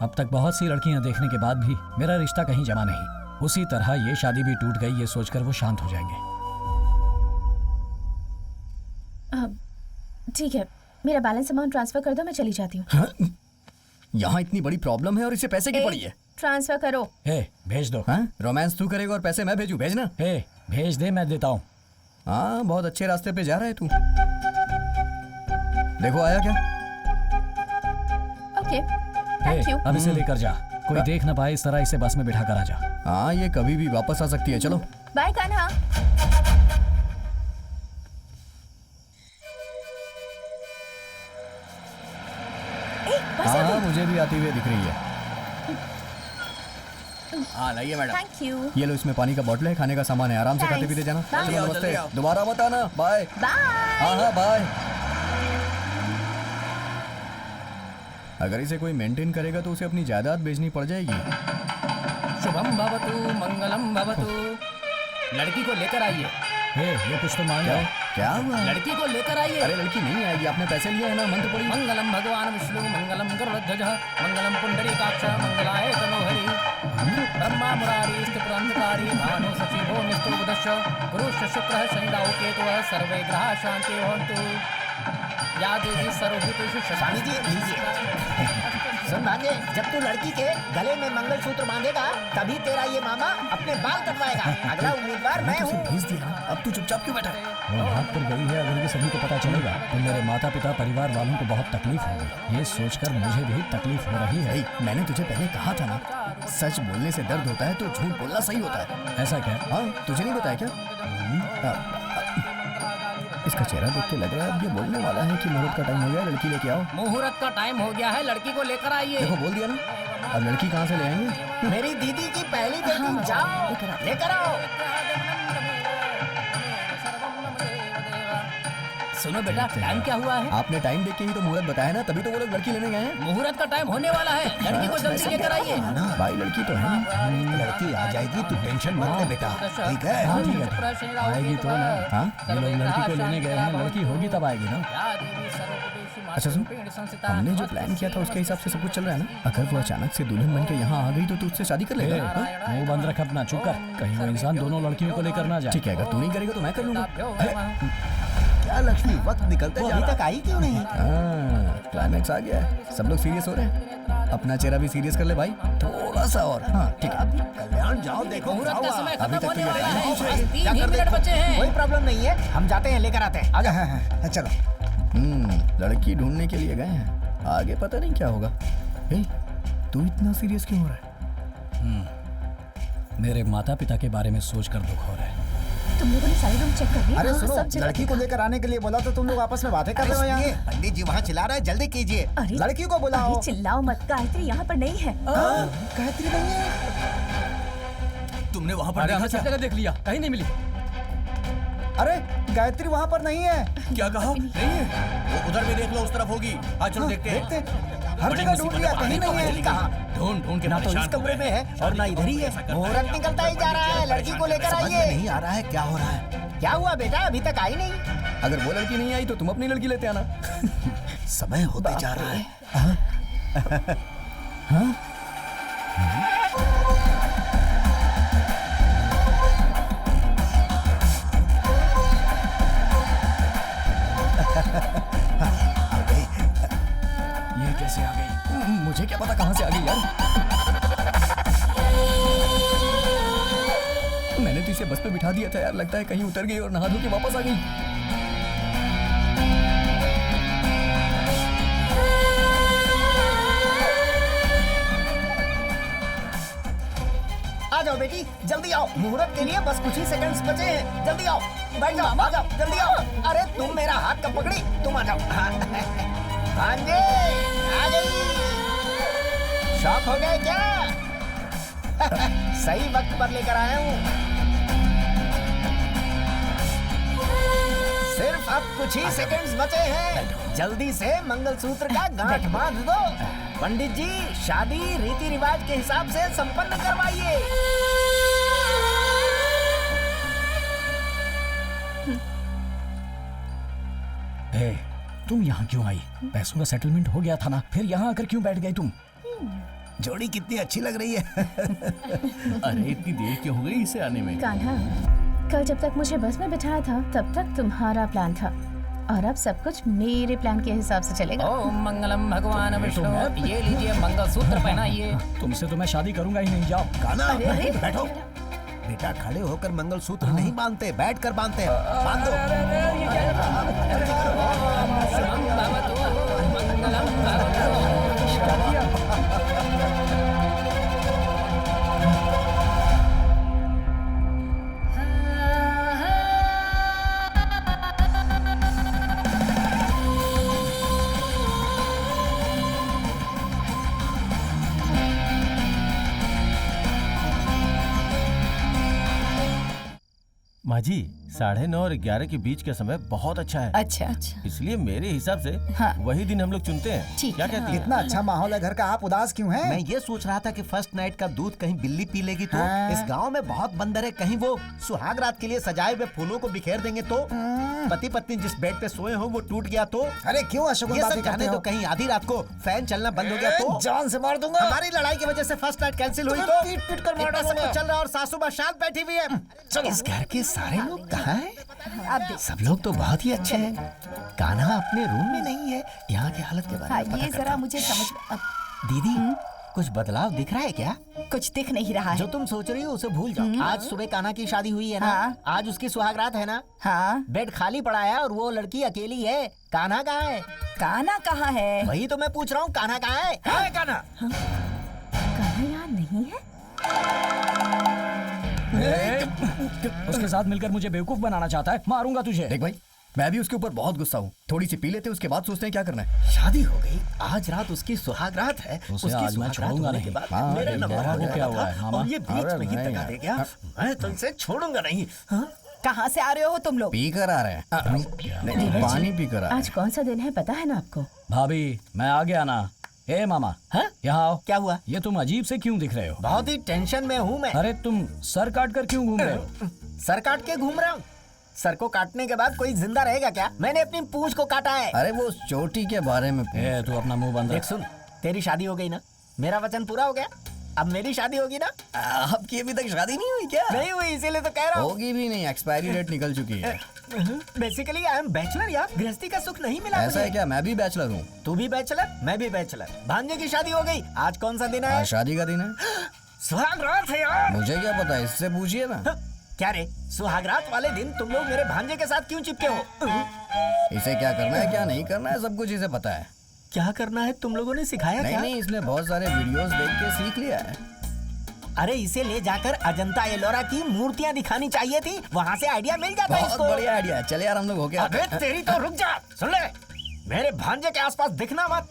अब तक बहुत सी लड़कियां देखने के बाद भी मेरा रिश्ता कहीं जमा नहीं। उसी तरह ये शादी भी टूट गई, ये सोचकर वो शांत हो जाएंगे। ठीक है, मेरा बैलेंस अमाउंट ट्रांसफर कर दो, मैं चली जाती हूँ। हाँ? यहाँ इतनी बड़ी प्रॉब्लम है और इसे पैसे की पड़ी है। ट्रांसफर करो। हे, भेज दो। हाँ? रोमांस तू करेगा और पैसे मैं भेजूं? भेजना। हे, भेज दे, मैं देता हूँ। हाँ, बहुत अच्छे रास्ते पे जा रहा है तू। देखो आया क्या? Okay, thank you. अब इसे लेकर जा, कोई देख ना पाए, इस तरह इसे बस में बिठा कर आ जा। हाँ, ये कभी भी वापस आ सकती है। चलो बाय कान्हा। हाँ, मुझे भी आती हुई दिख रही है। हाँ, लाइए मैडम। Thank you. ये लो, इसमें पानी का बोतल है, खाने का सामान है, आराम से खाते पीते जाना। Bye. चलो, नमस्ते। दोबारा मत आना। Bye bye. हाँ, बाय। अगर इसे कोई मेंटेन करेगा तो उसे अपनी जायदाद बेचनी पड़ जाएगी। शुभम भवतु मंगलम भवतु। लड़की को लेकर आइए। ये कुछ तो मांग रहा है। क्या हुआ? लड़की को लेकर आइए। अरे लड़की नहीं आएगी, आपने पैसे लिए है ना, मंत्र पड़ी। मंगलम भगवान विष्णु मंगलम गरुड़ध्वज मंगलम पुंडरीकाक्ष मंगलाय तनोहरि ब्रह्मा मुरारी स्थिपुरंधकारी भानु सचिवो निस्तुर्वदश गुरुश्च शुक्रः शनिराहु केतुः सर्वे ग्रहाः शान्ति भवन्तु। या देवी सर्वभूतेषु स्वामी जी लीजिए। सुन भांजे, जब तू लड़की के गले में मंगलसूत्र बांधेगा तभी तेरा ये मामा अपने बाल कटवाएगा। अगला उम्मीदवार मैं हूँ। भेज दिया, अब तू चुपचाप क्यों बैठा है? वो भाग कर गई है, अगर ये सभी को पता चलेगा तो मेरे माता पिता परिवार वालों को बहुत तकलीफ होगी। ये सोचकर मुझे भी तकलीफ हो रही है। मैंने तुझे पहले कहा था ना, सच बोलने से दर्द होता है तो झूठ बोलना सही होता है। ऐसा क्या? हाँ, तुझे नहीं बताया क्या? इसका चेहरा देख के लग रहा है अब ये बोलने वाला है कि मुहूर्त का टाइम हो गया, लड़की लेके आओ। मुहूर्त का टाइम हो गया है, लड़की को लेकर आइए। देखो, बोल दिया ना। अब लड़की कहाँ से ले आएंगे? मेरी दीदी की पहली बेटी, जाओ लेकर आओ। सुनो बेटा, टाइम क्या हुआ है? आपने टाइम देख के ही तो मुहूर्त बताया ना, तभी तो वो लोग लड़की लेने गए हैं। मुहूर्त का टाइम होने वाला है, लड़की को जल्दी लेकर आइए। भाई लड़की तो है, लड़की आ जाएगी, तू टेंशन मत ले बेटा, ठीक है? हाँ, ठीक है, आएगी तो ना। हाँ, ये लोग लड़की को लेने गए हैं, लड़की होगी तब आएगी ना। अच्छा सुन, हमने जो प्लान किया था उसके हिसाब से सब कुछ चल रहा है ना? अगर वो अचानक से दुल्हन बन के यहाँ आ गई तो तू उससे शादी कर लेगा? मुंह बंद रख अपना, चुप कर, कहीं वो इंसान दोनों लड़कियों को लेकर ना जाए। ठीक है, अगर तू नहीं करेगा तो मैं कर लूंगा। क्या लक्ष्मी, वक्त निकलते जा रहा है। अभी तक आई क्यों नहीं? क्लाइमैक्स आ गया है, सब लोग सीरियस हो रहे हैं। अपना चेहरा भी सीरियस कर ले भाई, थोड़ा सा और। हाँ ठीक है, कल्याण जाओ, देखो मुहूर्त का समय अभी खत्म तक तो होने ये वाला टाइम है, पूछ रही है। बस 3 ही मिनट बचे हैं। कोई प्रॉब्लम नहीं है, हम जाते हैं, लेकर आते हैं। आ जाओ। चलो। लड़की ढूंढने के लिए गए हैं, आगे पता नहीं क्या होगा। हे, तू इतना सीरियस क्यों हो रहा है? मेरे माता पिता के बारे में सोचकर दुख हो रहा है। तुम लोगों ने सारे रूम चेक कर लिए? अरे हाँ, सुनो, सब जगह लड़की को लेकर आने के लिए बोला तो तुम लोग आपस में बातें कर रहे हो यहाँ। पंडित जी वहाँ चिल्ला रहे हैं, जल्दी कीजिए। अरे लड़की को बुलाओ। अरे चिल्लाओ मत, गायत्री यहाँ पर नहीं है। गायत्री नहीं है? तुमने वहाँ पर हमने सब जगह देख लिया, कहीं नहीं मिली। अरे गायत्री वहाँ पर नहीं है। क्या कहा? नहीं है, वो उधर भी देख लो, उस तरफ होगी। हाँ चलो देखते हैं। हर जगह ढूंढ लिया, कहीं नहीं है। कहा ढूंढ के ना तो इस कमरे में है और ना इधर ही है। मुहूर्त निकलता ही जा रहा है, लड़की को लेकर समझ में आइए। नहीं आ रहा है क्या हो रहा है। क्या हुआ बेटा, अभी तक आई नहीं? अगर वो लड़की नहीं आई तो तुम अपनी लड़की लेते आना। समय होते जा रहा है। हाँ? ये कैसे आ गई? मुझे क्या पता कहाँ से आ गई यार। मैंने तो इसे बस पे बिठा दिया था यार, लगता है कहीं उतर गई और नहा धो के वापस आ गई। आ जाओ बेटी, जल्दी आओ, मुहूर्त के लिए बस कुछ ही सेकंड्स बचे हैं। जल्दी आओ, बैठ जाओ, आ जाओ, जल्दी आओ। अरे तुम मेरा हाथ कब पकड़ी, तुम आ जाओ। भांजे आ गई। शौक हो गए क्या? सही वक्त पर लेकर आया हूँ। सिर्फ अब कुछ ही सेकंड्स बचे हैं। जल्दी से मंगलसूत्र का गांठ बांध दो। पंडित जी, शादी रीति रिवाज के हिसाब से संपन्न करवाइए। तुम यहाँ क्यों आई? पैसों का सेटलमेंट हो गया था ना, फिर यहाँ आकर क्यों बैठ गई तुम? जोड़ी कितनी अच्छी लग रही है। अरे इतनी देर क्यों हो गई इसे आने में? कान्हा, कल जब तक मुझे बस में बिठाया था तब तक तुम्हारा प्लान था, और अब सब कुछ मेरे प्लान के हिसाब से चलेगा। ओम मंगलम भगवान विष्णु। ये लीजिए मंगलसूत्र पहनाइए। तुमसे तो मैं शादी करूंगा ही नहीं, जाओ। कान्हा, बैठो। बेटा, खड़े होकर मंगलसूत्र नहीं बांधते, बैठ कर बांधते हैं। बांध दो। माँ जी, 9:30 और 11 के बीच का समय बहुत अच्छा है। अच्छा। इसलिए मेरे हिसाब से हाँ। वही दिन हम लोग चुनते हैं। ठीक क्या कहती हैं? इतना अच्छा माहौल है घर का, आप उदास क्यों हैं? मैं ये सोच रहा था कि फर्स्ट नाइट का दूध कहीं बिल्ली पी लेगी तो। हाँ। इस गांव में बहुत बंदर है, कहीं वो सुहाग रात के लिए सजाए हुए फूलों को बिखेर देंगे तो। पति पत्नी जिस बेड पे सोए हो वो टूट गया तो। अरे क्यों अशोक ये बातें सब करते जाने हो? तो कहीं आधी रात को फैन चलना बंद हो गया तो। जान से मार दूंगा। हमारी लड़ाई की वजह से फर्स्ट नाइट कैंसिल हुई तुम्हें तो। पीट पीट कर मार इतना सब डालूंगा। कुछ चल रहा है और सासू माँ शांत बैठी हुई है। इस घर के सारे लोग कहाँ हैं? अब देख। सब लोग तो बहुत ही अच्छे हैं। कान्हा अपने रूम में नहीं है। यहाँ की हालत के बारे हाँ, में पता ये करता जरा हूँ। मुझे समझ दीदी, कुछ बदलाव दिख रहा है क्या? कुछ दिख नहीं रहा है। जो तुम सोच रही हो उसे भूल जाओ। आज सुबह कान्हा की शादी हुई है ना? हाँ। आज उसकी सुहागरात है ना? हाँ। बेड खाली पड़ा है और वो लड़की अकेली है। कान्हा कहाँ है? कान्हा कहाँ है? वही तो मैं पूछ रहा हूँ, कान्हा कहाँ है? कहाँ है कान्हा? कान्हा यहाँ नहीं है। उसके साथ मिलकर मुझे बेवकूफ बनाना चाहता है, मारूंगा तुझे। देख भाई, मैं भी उसके ऊपर बहुत गुस्सा हूँ। थोड़ी सी पी लेते, उसके बाद सोचते हैं क्या करना है। शादी हो गई, आज रात उसकी सुहागरात है। उसे उसकी आज मैं सुहागरात छोड़ूंगा होने नहीं। के बाद हाँ, मेरा ठीक नंबर है। आने क्या वाला हुआ है, था मामा? और ये बीच अरे में ही नहीं दगा यार। दे गया। मैं तुमसे छोड़ूंगा नहीं। हाँ? कहाँ से आ रहे हो तुम लोग? पी कर आ रहे हैं। नहीं, पानी पी कर आ रहे आज कौन सा दिन है पता है ना आपको? भाभी, मैं आ गया ना। ए मामा, हाँ? यहाँ आओ। क्या हुआ? ये तुम अजीब से क्यों दिख रहे हो? बहुत ही टेंशन में हूँ मैं। अरे तुम सर काट कर क्यों घूम रहे हो? सर काट के घूम रहा हूँ। सर को काटने के बाद कोई जिंदा रहेगा क्या? मैंने अपनी पूंछ को काटा है। अरे वो चोटी के बारे में ए, तू अपना मुंह बंद देख रख। सुन, तेरी शादी हो गई ना? मेरा वचन पूरा हो गया। अब मेरी शादी होगी ना? आपकी अभी तक शादी नहीं हुई क्या? नहीं हुई, इसीलिए तो कह रहा हूँ। होगी भी नहीं, एक्सपायरी डेट निकल चुकी है। बेसिकली आई एम बैचलर यार। गृहस्थी का सुख नहीं मिला ऐसा है मुझे। क्या? मैं भी बैचलर हूँ। तू भी बैचलर, मैं भी बैचलर। भांजे की शादी हो गई। आज कौन सा दिन है? आज शादी का दिन है। सुहागरात है यार। मुझे क्या पता, इससे पूछिए ना। क्या रे, सुहागरात वाले दिन तुम लोग मेरे भांजे के साथ क्यों चिपके हो? इसे क्या करना है क्या नहीं करना है सब कुछ इसे पता है। क्या करना है तुम लोगों ने सिखाया नहीं क्या? नहीं, इसने बहुत सारे वीडियोस देख के सीख लिया है। अरे इसे ले जाकर अजंता एलोरा की मूर्तियां दिखानी चाहिए थी, वहाँ से आइडिया मिल जाता बहुत इसको। बढ़िया आइडिया है। चले यार हम लोग हो गया। अबे तेरी तो रुक जा, सुन ले, मेरे भांजे के आसपास दिखना मत।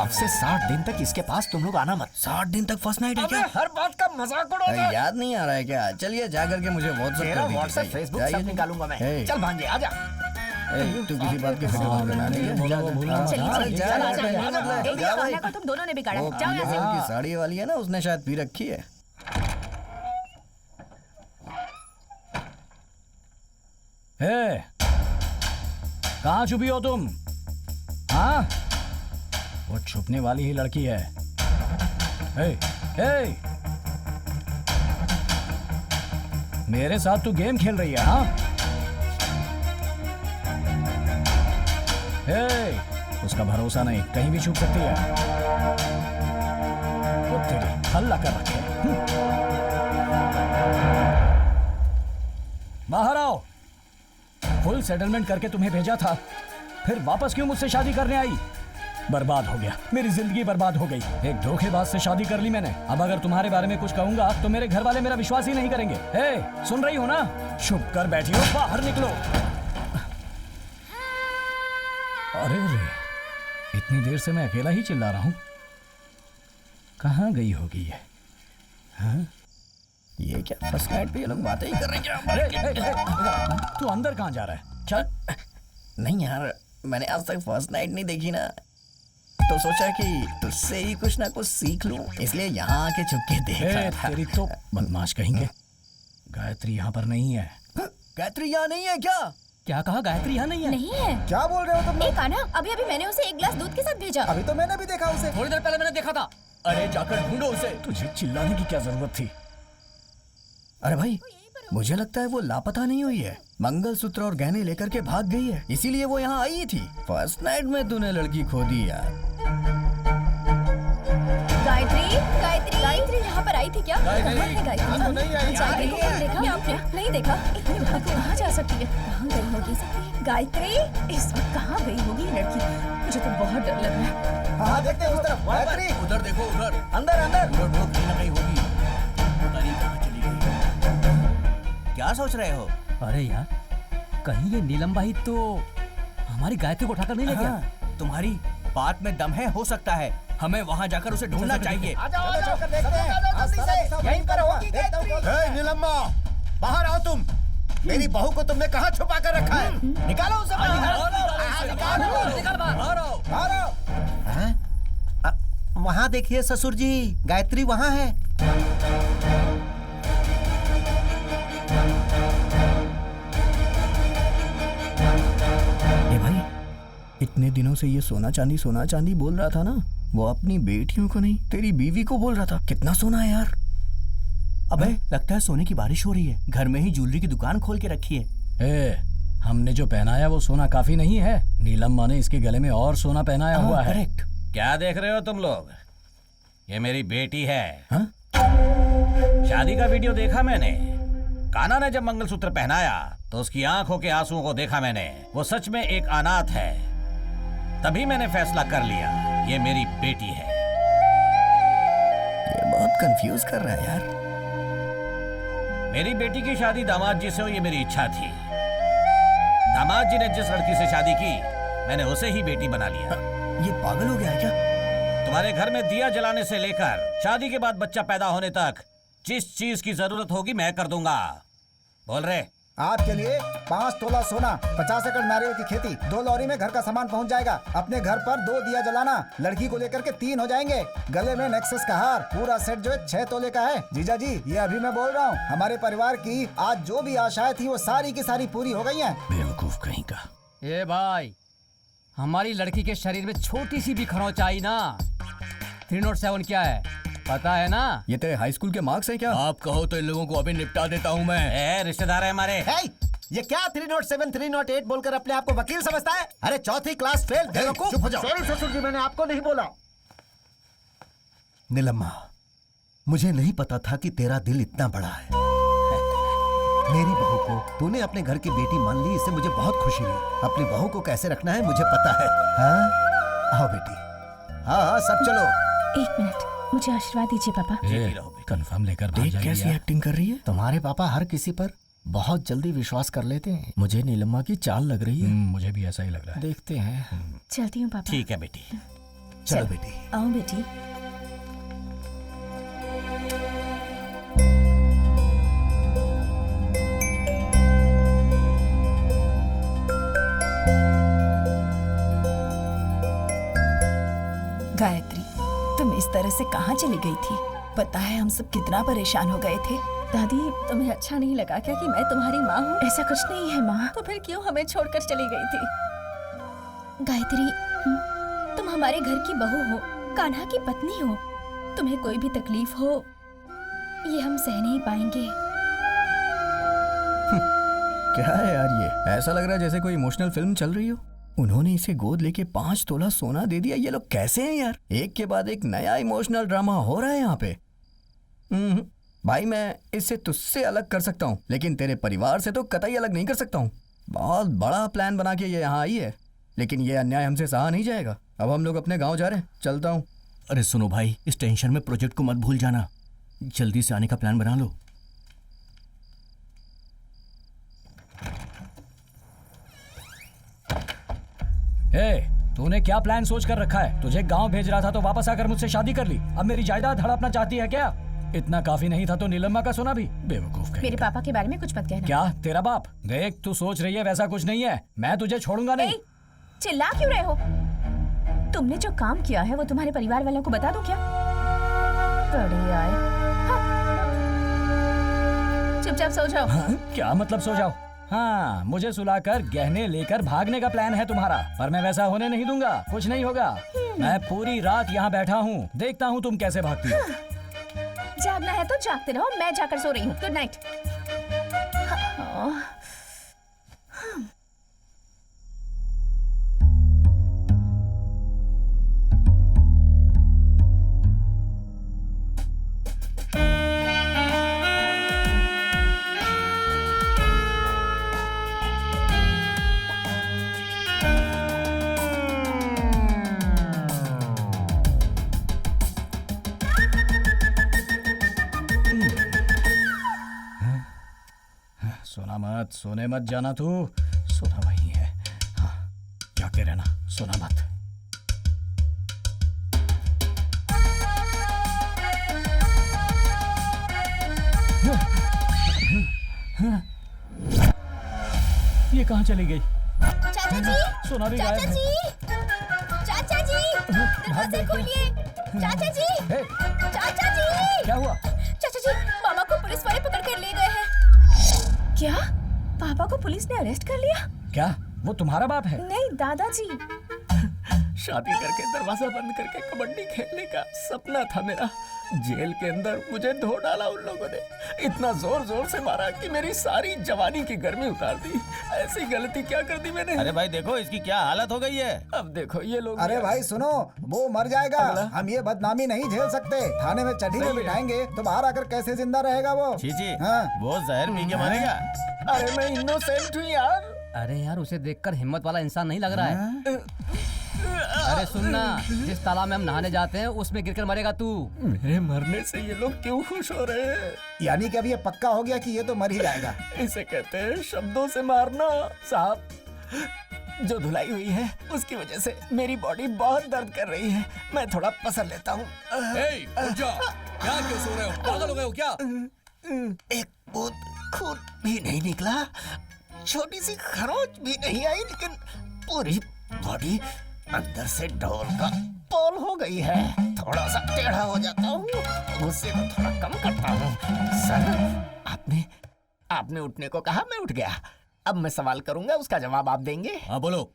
अब से 60 दिन तक इसके पास तुम लोग आना मत। 60 दिन तक फर्स्ट नाइट है अबे क्या? हर बात का मजाक उड़ाना। याद नहीं आ रहा है क्या? चलिए जा करके मुझे व्हाट्सएप तेरा कर दीजिए। व्हाट्सएप फेसबुक जाइए। सब निकालूंगा मैं। हे। चल भांजे आजा। तू किसी बात की फिक्र मत करना, ठीक है? बोला वो भूला मत। चलिए, अरे चलिए, जा, चलो, जा, चलो, जा, चलो। जा, एक जा भाई। कान्हा को तुम दोनों ने बिगाड़ा वो है। जाओ यहाँ पीले से। रंग की साड़ी वाली है ना, उसने शायद पी रखी है। ए, कहाँ छुपी हो तुम? हाँ, वो छुपने वाली ही लड़की है। ए, ए, मेरे साथ तू गेम खेल रही है? हाँ, ए, उसका भरोसा नहीं, कहीं भी छुप सकती है। वो तेरी हल्ला कर रखे। बाहर आओ। फुल सेटलमेंट करके तुम्हें भेजा था, फिर वापस क्यों मुझसे शादी करने आई? बर्बाद हो गया, मेरी जिंदगी बर्बाद हो गई। एक धोखेबाज से शादी कर ली मैंने। अब अगर तुम्हारे बारे में कुछ कहूंगा तो मेरे घर वाले मेरा विश्वास ही नहीं करेंगे। ए, सुन रही हो ना? चुप कर बैठी हो, बाहर निकलो। अरे रे, इतनी देर से मैं अकेला ही चिल्ला रहा हूँ। कहाँ गई होगी ये? हाँ? ये क्या फर्स्ट नाइट पे ये लोग बातें ही कर रहे हैं अरे, तू अंदर कहाँ जा रहा है? चल। नहीं यार, मैंने आज तक फर्स्ट नाइट नहीं देखी ना, तो सोचा कि तुझसे ही कुछ ना कुछ सीख लूं, इसलिए यहाँ आके छुप के देख रहा था। तेरी तो बदमाश कहेंगे। गायत्री यहाँ पर नहीं है। गायत्री यहाँ नहीं है क्या? क्या कहा? गायत्री यहाँ नहीं है? नहीं है। क्या बोल रहे हो तुम लोग? एक आना, अभी अभी मैंने उसे एक गिलास दूध के साथ भेजा। अभी तो मैंने भी देखा उसे। थोड़ी देर पहले मैंने देखा था। अरे जाकर ढूंढो उसे। तुझे चिल्लाने की क्या जरूरत थी? अरे भाई, मुझे लगता है वो लापता नहीं हुई है, मंगलसूत्र और गहने लेकर के भाग गई है, इसीलिए वो यहाँ आई थी। फर्स्ट नाइट में तूने लड़की खो दी यार। गायत्री, गायत्री, गायत्री यहाँ पर आई थी क्या? गायत्री, कहाँ है गायत्री? यहाँ तो नहीं आई। गायत्री को कहीं देखा आपने? नहीं देखा। इतनी रात को कहाँ जा सकती है? कहाँ गई होगी गायत्री? इस वक्त कहाँ गई होगी लड़की? मुझे तो बहुत डर लग रहा है। हाँ देखते हैं उस तरफ। गायत्री, उधर देखो, उधर अंदर अंदर। कहीं ना कहीं होगी। पता नहीं कहाँ चली गई। क्या सोच रहे हो? अरे यार, कहीं ये नीलम भाई तो हमारी गायत्री को उठाकर नहीं ले गया? तुम्हारी बात में दम है, हो सकता है। हमें वहाँ जाकर उसे ढूंढना चाहिए। आ जाओ, चलकर देखते हैं। यहीं पर होगी गायत्री। नीलम्मा, बाहर आओ तुम। मेरी बहू को तुमने कहाँ छुपा कर रखा है? निकालो उसे वहाँ देखिए ससुर जी, गायत्री वहाँ है। ये भाई, इतने दिनों से ये सोना चांदी बोल रहा था ना, वो अपनी बेटियों को नहीं, तेरी बीवी को बोल रहा था। कितना सोना है यार। अबे, लगता है सोने की बारिश हो रही है। घर में ही ज्वेलरी की दुकान खोल के रखी है। हमने जो पहनाया वो सोना काफी नहीं है। नीलम माँ ने इसके गले में और सोना पहनाया हुआ है। करेक्ट। क्या देख रहे हो तुम लोग? ये मेरी बेटी है। हाँ? शादी का वीडियो देखा मैंने। कान्हा ने जब मंगलसूत्र पहनाया तो उसकी आंखों के आंसुओं को देखा मैंने। वो सच में एक अनाथ है। तभी मैंने फैसला कर लिया, ये मेरी बेटी है। ये बहुत कंफ्यूज कर रहा है यार। मेरी बेटी की शादी दामाद जी से हो, ये मेरी इच्छा थी। दामाद जी ने जिस लड़की से शादी की, मैंने उसे ही बेटी बना लिया। ये पागल हो गया है क्या? तुम्हारे घर में दिया जलाने से लेकर शादी के बाद बच्चा पैदा होने तक जिस चीज की जरूरत होगी मैं कर दूंगा। बोल रहे? आपके लिए 5 तोला सोना, 50 एकड़ नारियल की खेती, 2 लॉरी में घर का सामान पहुंच जाएगा। अपने घर पर 2 दिया जलाना, लड़की को लेकर के 3 हो जाएंगे। गले में नेक्सस का हार, पूरा सेट जो है 6 तोले का है। जीजा जी, ये अभी मैं बोल रहा हूँ, हमारे परिवार की आज जो भी आशाएं थी वो सारी की सारी पूरी हो गई हैं। बेवकूफ कहीं का। ए भाई, हमारी लड़की के शरीर में छोटी सी भी खरोंच आई ना, 307 क्या है पता है ना? ये तेरे हाई स्कूल के मार्क्स हैं क्या? आप कहो तो इन लोगों को अभी निपटा देता हूँ मैं। रिश्तेदार है हमारे। ये क्या 307 308 बोलकर अपने आप को वकील समझता है? अरे चौथी क्लास फेल। चुप हो जाओ। सॉरी ससुर जी, मैंने आपको नहीं बोला। नीलम्मा, मुझे नहीं पता था कि तेरा दिल इतना बड़ा है। मेरी बहू को तूने अपने घर की बेटी मान ली, इससे मुझे बहुत खुशी हुई। अपनी बहू को कैसे रखना है मुझे पता है। हाँ आओ बेटी। हाँ सब चलो। 1 मिनट, मुझे आशीर्वाद दीजिए पापा। कंफर्म लेकर देख कैसी एक्टिंग कर रही है। तुम्हारे पापा हर किसी पर बहुत जल्दी विश्वास कर लेते हैं। मुझे नीलम्मा की चाल लग रही है। मुझे भी ऐसा ही लग रहा है। देखते हैं। चलती हूँ पापा। ठीक है बेटी। चलो बेटी। आओ बेटी। गायत्री, तुम इस तरह से कहाँ चली गई थी? पता है हम सब कितना परेशान हो गए थे। दादी, तुम्हें अच्छा नहीं लगा क्या कि मैं तुम्हारी माँ हूँ? ऐसा कुछ नहीं है माँ। तो फिर क्यों हमें छोड़कर चली गई थी? गायत्री, तुम हमारे घर की बहू हो, कान्हा की पत्नी हो। तुम्हें कोई भी तकलीफ हो, ये हम सह नहीं पाएंगे। क्या है यार ये? ऐसा लग रहा है जैसे कोई इमोशनल फिल्म चल रही हो। उन्होंने इसे गोद लेके 5 तोला सोना दे दिया। ये लोग कैसे हैं यार? एक के बाद एक नया इमोशनल ड्रामा हो रहा है यहाँ पे। भाई, मैं इससे तुझसे अलग कर सकता हूँ, लेकिन तेरे परिवार से तो कतई अलग नहीं कर सकता हूँ। बहुत बड़ा प्लान बना के ये यहाँ आई है, लेकिन ये अन्याय हमसे सहा नहीं जाएगा। अब हम लोग अपने गाँव जा रहे हैं, चलता हूँ। अरे सुनो भाई, इस टेंशन में प्रोजेक्ट को मत भूल जाना। जल्दी से आने का प्लान बना लो। तूने क्या प्लान सोच कर रखा है? तुझे गांव भेज रहा था तो वापस आकर मुझसे शादी कर ली। अब मेरी जायदाद हड़पना चाहती है क्या? इतना काफी नहीं था तो नीलम्मा का सोना भी? बेवकूफ कहीं। मेरे पापा के बारे में कुछ मत कहना। क्या तेरा बाप? देख तू सोच रही है वैसा कुछ नहीं है। मैं तुझे छोड़ूंगा नहीं। चिल्ला क्यों रहे हो? तुमने जो काम किया है वो तुम्हारे परिवार वालों को बता दो क्या? बड़े आए। चुपचाप सो जाओ। क्या मतलब सो जाओ? हाँ, मुझे सुलाकर गहने लेकर भागने का प्लान है तुम्हारा, पर मैं वैसा होने नहीं दूंगा। कुछ नहीं होगा। मैं पूरी रात यहाँ बैठा हूँ, देखता हूँ तुम कैसे भागती हो। जागना है तो जागते रहो, मैं जाकर सो रही हूँ। Good night. सोने मत जाना तू। सोना वही है। हाँ, जागते रहना, सोना मत। ये कहाँ चली गई? चाचा जी, सोना भी गायब है। चाचा जी, दरवाजा खोलिए। चाचा जी, चाचा जी। क्या हुआ? चाचा जी, मामा को पुलिस वाले पकड़ कर ले गए हैं। क्या? पापा को पुलिस ने अरेस्ट कर लिया? क्या वो तुम्हारा बाप है? नहीं दादाजी। शादी करके दरवाजा बंद करके कबड्डी खेलने का सपना था मेरा। जेल के अंदर मुझे धो डाला उन लोगों ने। इतना जोर जोर से मारा कि मेरी सारी जवानी की गर्मी उतार दी। ऐसी गलती क्या कर दी मैंने? अरे भाई देखो इसकी क्या हालत हो गई है। अब देखो ये लोग। अरे भाई सुनो, वो मर जाएगा। हम ये बदनामी नहीं झेल सकते। थाने में चढ़ी में बिठाएंगे तो बाहर आकर कैसे जिंदा रहेगा वो? चीची, हाँ। वो जहर पी के मरेगा। अरे मैं इनोसेंट हूँ यार। अरे यार उसे देखकर हिम्मत वाला इंसान नहीं लग रहा है। अरे सुनना, जिस तालाब में हम नहाने जाते हैं उसमें गिरकर मरेगा तू। मेरे मरने से ये लोग क्यों खुश हो रहे हैं? यानी कि अब ये पक्का हो गया कि ये तो मर ही जाएगा। इसे कहते हैं शब्दों से मारना। साहब, जो धुलाई हुई है उसकी वजह से मेरी बॉडी बहुत दर्द कर रही है। मैं थोड़ा पसर लेता हूँ। उठ जा। क्या क्यों सो रहे हो? पागल हो गए हो क्या? एक बूंद खून भी नहीं निकला, छोटी सी खरोच भी नहीं आई, लेकिन पूरी बॉडी अंदर से ढोल का पोल हो गई है। थोड़ा सा टेढ़ा हो जाता हूँ, गुस्से को थोड़ा कम करता हूँ। सर, आपने उठने को कहा, मैं उठ गया। अब मैं सवाल करूंगा, उसका जवाब आप देंगे। हाँ बोलो।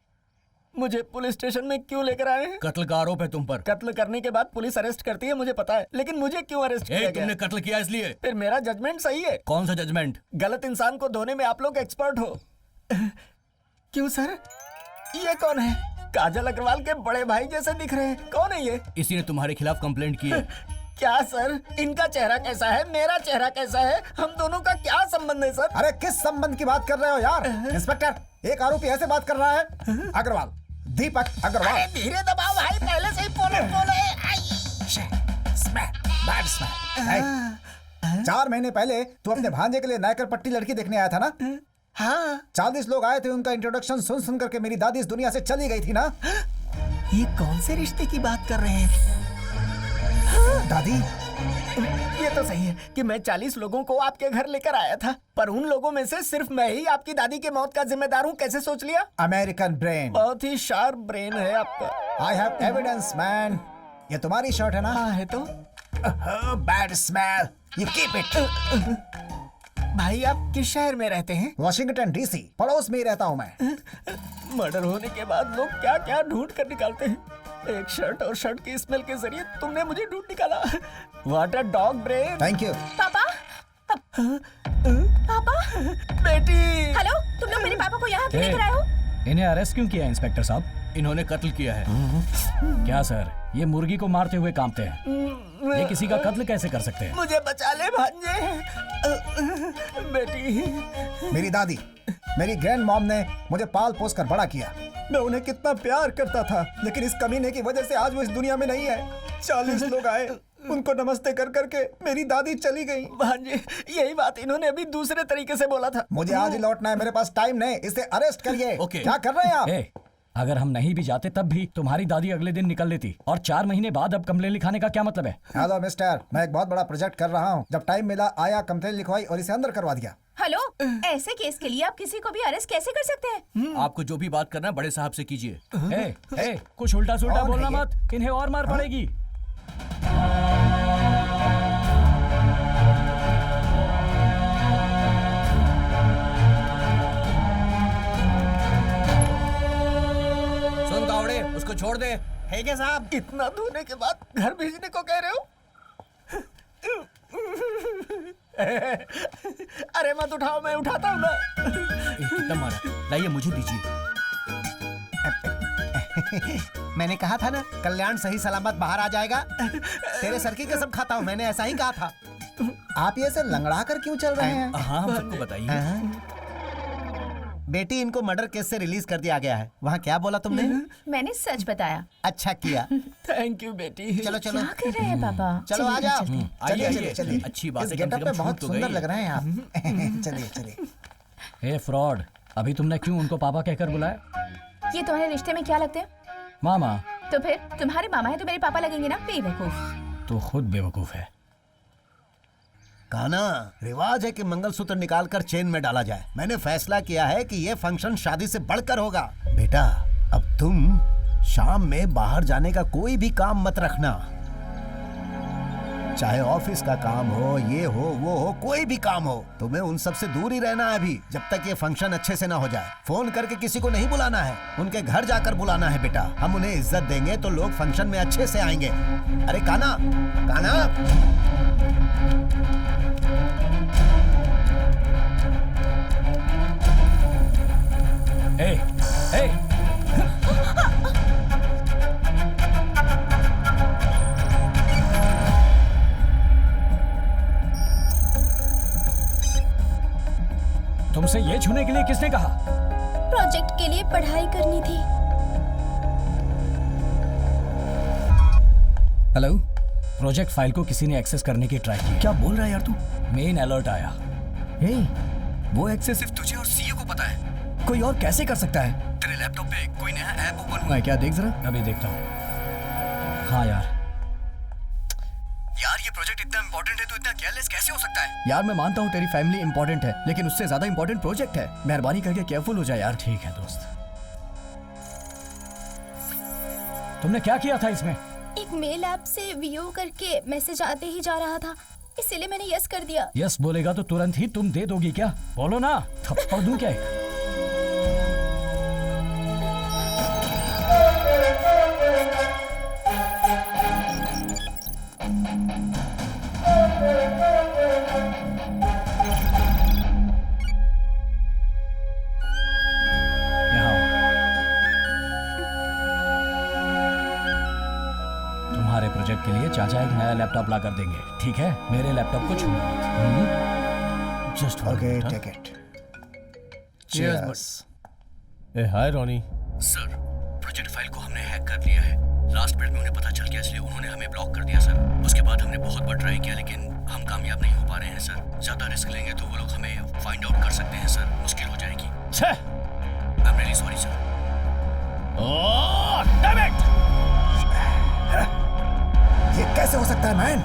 मुझे पुलिस स्टेशन में क्यों लेकर आए हैं? कत्ल का आरोप है तुम पर। कत्ल करने के बाद पुलिस अरेस्ट करती है, मुझे पता है, लेकिन मुझे क्यों अरेस्ट किया गया? तुमने कत्ल किया इसलिए। फिर मेरा जजमेंट सही है। कौन सा जजमेंट? गलत इंसान को धोने में आप लोग एक्सपर्ट हो। क्यों सर? ये कौन है? काजल अग्रवाल के बड़े भाई जैसे दिख रहे हैं। कौन है ये? इसी ने तुम्हारे खिलाफ कंप्लेंट की है। क्या सर? इनका चेहरा कैसा है, मेरा चेहरा कैसा है? हम दोनों का क्या संबंध है सर? अरे किस संबंध की बात कर रहे हो यार? इंस्पेक्टर, एक आरोपी ऐसे बात कर रहा है। अग्रवाल, दीपक अग्रवाल। अरे धीरे दबाओ भाई, पहले से ही पोले। 4 महीने पहले तू अपने भांजे के लिए नायकर पट्टी लड़की देखने आया था ना? हाँ। 40 लोग आए थे, उनका इंट्रोडक्शन सुन सुन करके मेरी दादी इस दुनिया से चली गई थी ना? ये कौन से रिश्ते की बात कर रहे हैं? दादी, ये तो सही है कि मैं 40 लोगों को आपके घर लेकर आया था, पर उन लोगों में से सिर्फ मैं ही आपकी दादी के मौत का जिम्मेदार हूँ। कैसे सोच लिया? American brain. बहुत ही शार्प ब्रेन है आपका। I have evidence man. ये तुम्हारी शर्ट है ना? हाँ है तो। Bad smell, you keep it. भाई आप किस शहर में रहते हैं? वॉशिंगटन डीसी, पड़ोस में ही रहता हूँ मैं। मर्डर होने के बाद लोग क्या क्या ढूंढ कर निकालते हैं। एक शर्ट और शर्ट की स्मेल के जरिए तुमने मुझे ढूंढ निकाला। What a dog brain। Thank you. पापा, पापा, बेटी। हेलो, तुम लोग मेरे पापा को यहाँ क्यों लेकर आए हो? इन्हें अरेस्ट क्यों किया इंस्पेक्टर साहब? इन्होंने कत्ल किया है। क्या सर, ये मुर्गी को मारते हुए कांपते हैं। ये किसी का कत्ल कैसे कर सकते हैं? मुझे बचा ले भांजे। बेटी। मेरी दादी, मेरी ग्रैंड मॉम ने मुझे पाल पोस कर बड़ा किया। मैं उन्हें कितना प्यार करता था, लेकिन इस कमीने की वजह से आज वो इस दुनिया में नहीं है। 40 लोग आए, उनको नमस्ते कर करके मेरी दादी चली गई। भांजे, यही बात इन्होंने अभी दूसरे तरीके से बोला था। मुझे आज ही लौटना है, मेरे पास टाइम नहीं। इसे अरेस्ट करिए। ओके। क्या कर रहे हैं आप? अगर हम नहीं भी जाते तब भी तुम्हारी दादी अगले दिन निकल लेती, और 4 महीने बाद अब कंप्लेन लिखाने का क्या मतलब है? हेलो मिस्टर, मैं एक बहुत बड़ा प्रोजेक्ट कर रहा हूँ। जब टाइम मिला आया, कंप्लेन लिखवाई और इसे अंदर करवा दिया। हेलो, ऐसे केस के लिए आप किसी को भी अरेस्ट कैसे कर सकते हैं? आपको जो भी बात करना है बड़े साहब से कीजिए। कुछ उल्टा सुल्टा कौन है बोलना ये? मत, इन्हें और मार पड़ेगी। सुन कावड़े, उसको छोड़ दे। है क्या साहब? इतना धोने के बाद घर भेजने को कह रहे हो? अरे मत उठाओ, मैं उठाता हूँ ना। कितना मारा? लाइए मुझे दीजिए। मैंने कहा था ना, कल्याण सही सलामत बाहर आ जाएगा। तेरे सर की कसम खाता हूँ, मैंने ऐसा ही कहा था। आप ये ऐसे लंगड़ा कर क्यों चल रहे हैं? हाँ, हम सबको बताइए। बेटी, इनको मर्डर केस से रिलीज कर दिया गया है। वहाँ क्या बोला तुमने? मैंने सच बताया। अच्छा किया। थैंक यू बेटी। चलो चलो। क्या कर रहे हैं पापा? चलो आ जाओ। चलिए चलिए। अच्छी बात इस है, कम से गेटअप कम पे छूट बहुत तो सुंदर गई। लग रहे हैं आप। चलिए चलिए। ए फ्रॉड, अभी तुमने क्यों उनको पापा कहकर बुलाया? ये तुम्हारे रिश्ते में क्या लगते हैं? मामा। तो फिर तुम्हारे मामा है तो मेरे पापा लगेंगे ना, बेवकूफ। तो खुद बेवकूफ है। काना, रिवाज है कि मंगलसूत्र निकालकर चेन में डाला जाए। मैंने फैसला किया है कि ये फंक्शन शादी से बढ़कर होगा। बेटा, अब तुम शाम में बाहर जाने का कोई भी काम मत रखना। चाहे ऑफिस का काम हो, ये हो, वो हो, कोई भी काम हो, तुम्हें उन सब से दूर ही रहना है अभी, जब तक ये फंक्शन अच्छे से ना हो जाए। फोन करके किसी को नहीं बुलाना है, उनके घर जाकर बुलाना है बेटा। हम उन्हें इज्जत देंगे तो लोग फंक्शन में अच्छे से आएंगे। अरे काना, काना। ए, ए, तुमसे ये छूने के लिए किसने कहा? प्रोजेक्ट के लिए पढ़ाई करनी थी। हेलो, प्रोजेक्ट फाइल को किसी ने एक्सेस करने की ट्राई की। क्या बोल रहा है यार तू? मेन अलर्ट आया। हे, वो एक्सेस सिर्फ तुझे और सीईओ को पता है। कोई और कैसे कर सकता है? तेरे लैपटॉप पे कोई नया ऐप ओपन हुआ है क्या? देख जरा। अभी देखता हूँ। हाँ यार ये प्रोजेक्ट इतना इंपॉर्टेंट है तो इतना केयरलेस कैसे हो सकता है? यार मैं मानता हूँ तेरी फैमिली इंपॉर्टेंट है, लेकिन उससे ज्यादा इंपॉर्टेंट प्रोजेक्ट है। मेहरबानी करके केयरफुल हो जाए यार। ठीक है दोस्त। तुमने क्या किया था इसमें? एक मेल ऐप से व्यू करके मैसेज आते ही जा रहा था, इसीलिए मैंने यस कर दिया। यस बोलेगा तो तुरंत ही तुम दे दोगी क्या? बोलो ना, थप्पड़ दूं क्या? तुम्हारे प्रोजेक्ट के लिए चाचा एक नया लैपटॉप ला कर देंगे, ठीक है? मेरे लैपटॉप को छूना। Just okay, take it. Cheers. ए hi Ronnie. Sir, project file को हमने हैक कर लिया है। लास्ट मिनट में उन्हें पता चल गया, इसलिए उन्होंने हमें ब्लॉक कर दिया सर। उसके बाद हमने बहुत बार ट्राई किया, लेकिन हम कामयाब नहीं हो पा रहे हैं सर। ज्यादा रिस्क लेंगे तो वो लोग हमें फाइंड आउट कर सकते हैं सर। मुश्किल हो जाएगी। I am really sorry sir. Oh damn it! ये कैसे हो सकता है मैन?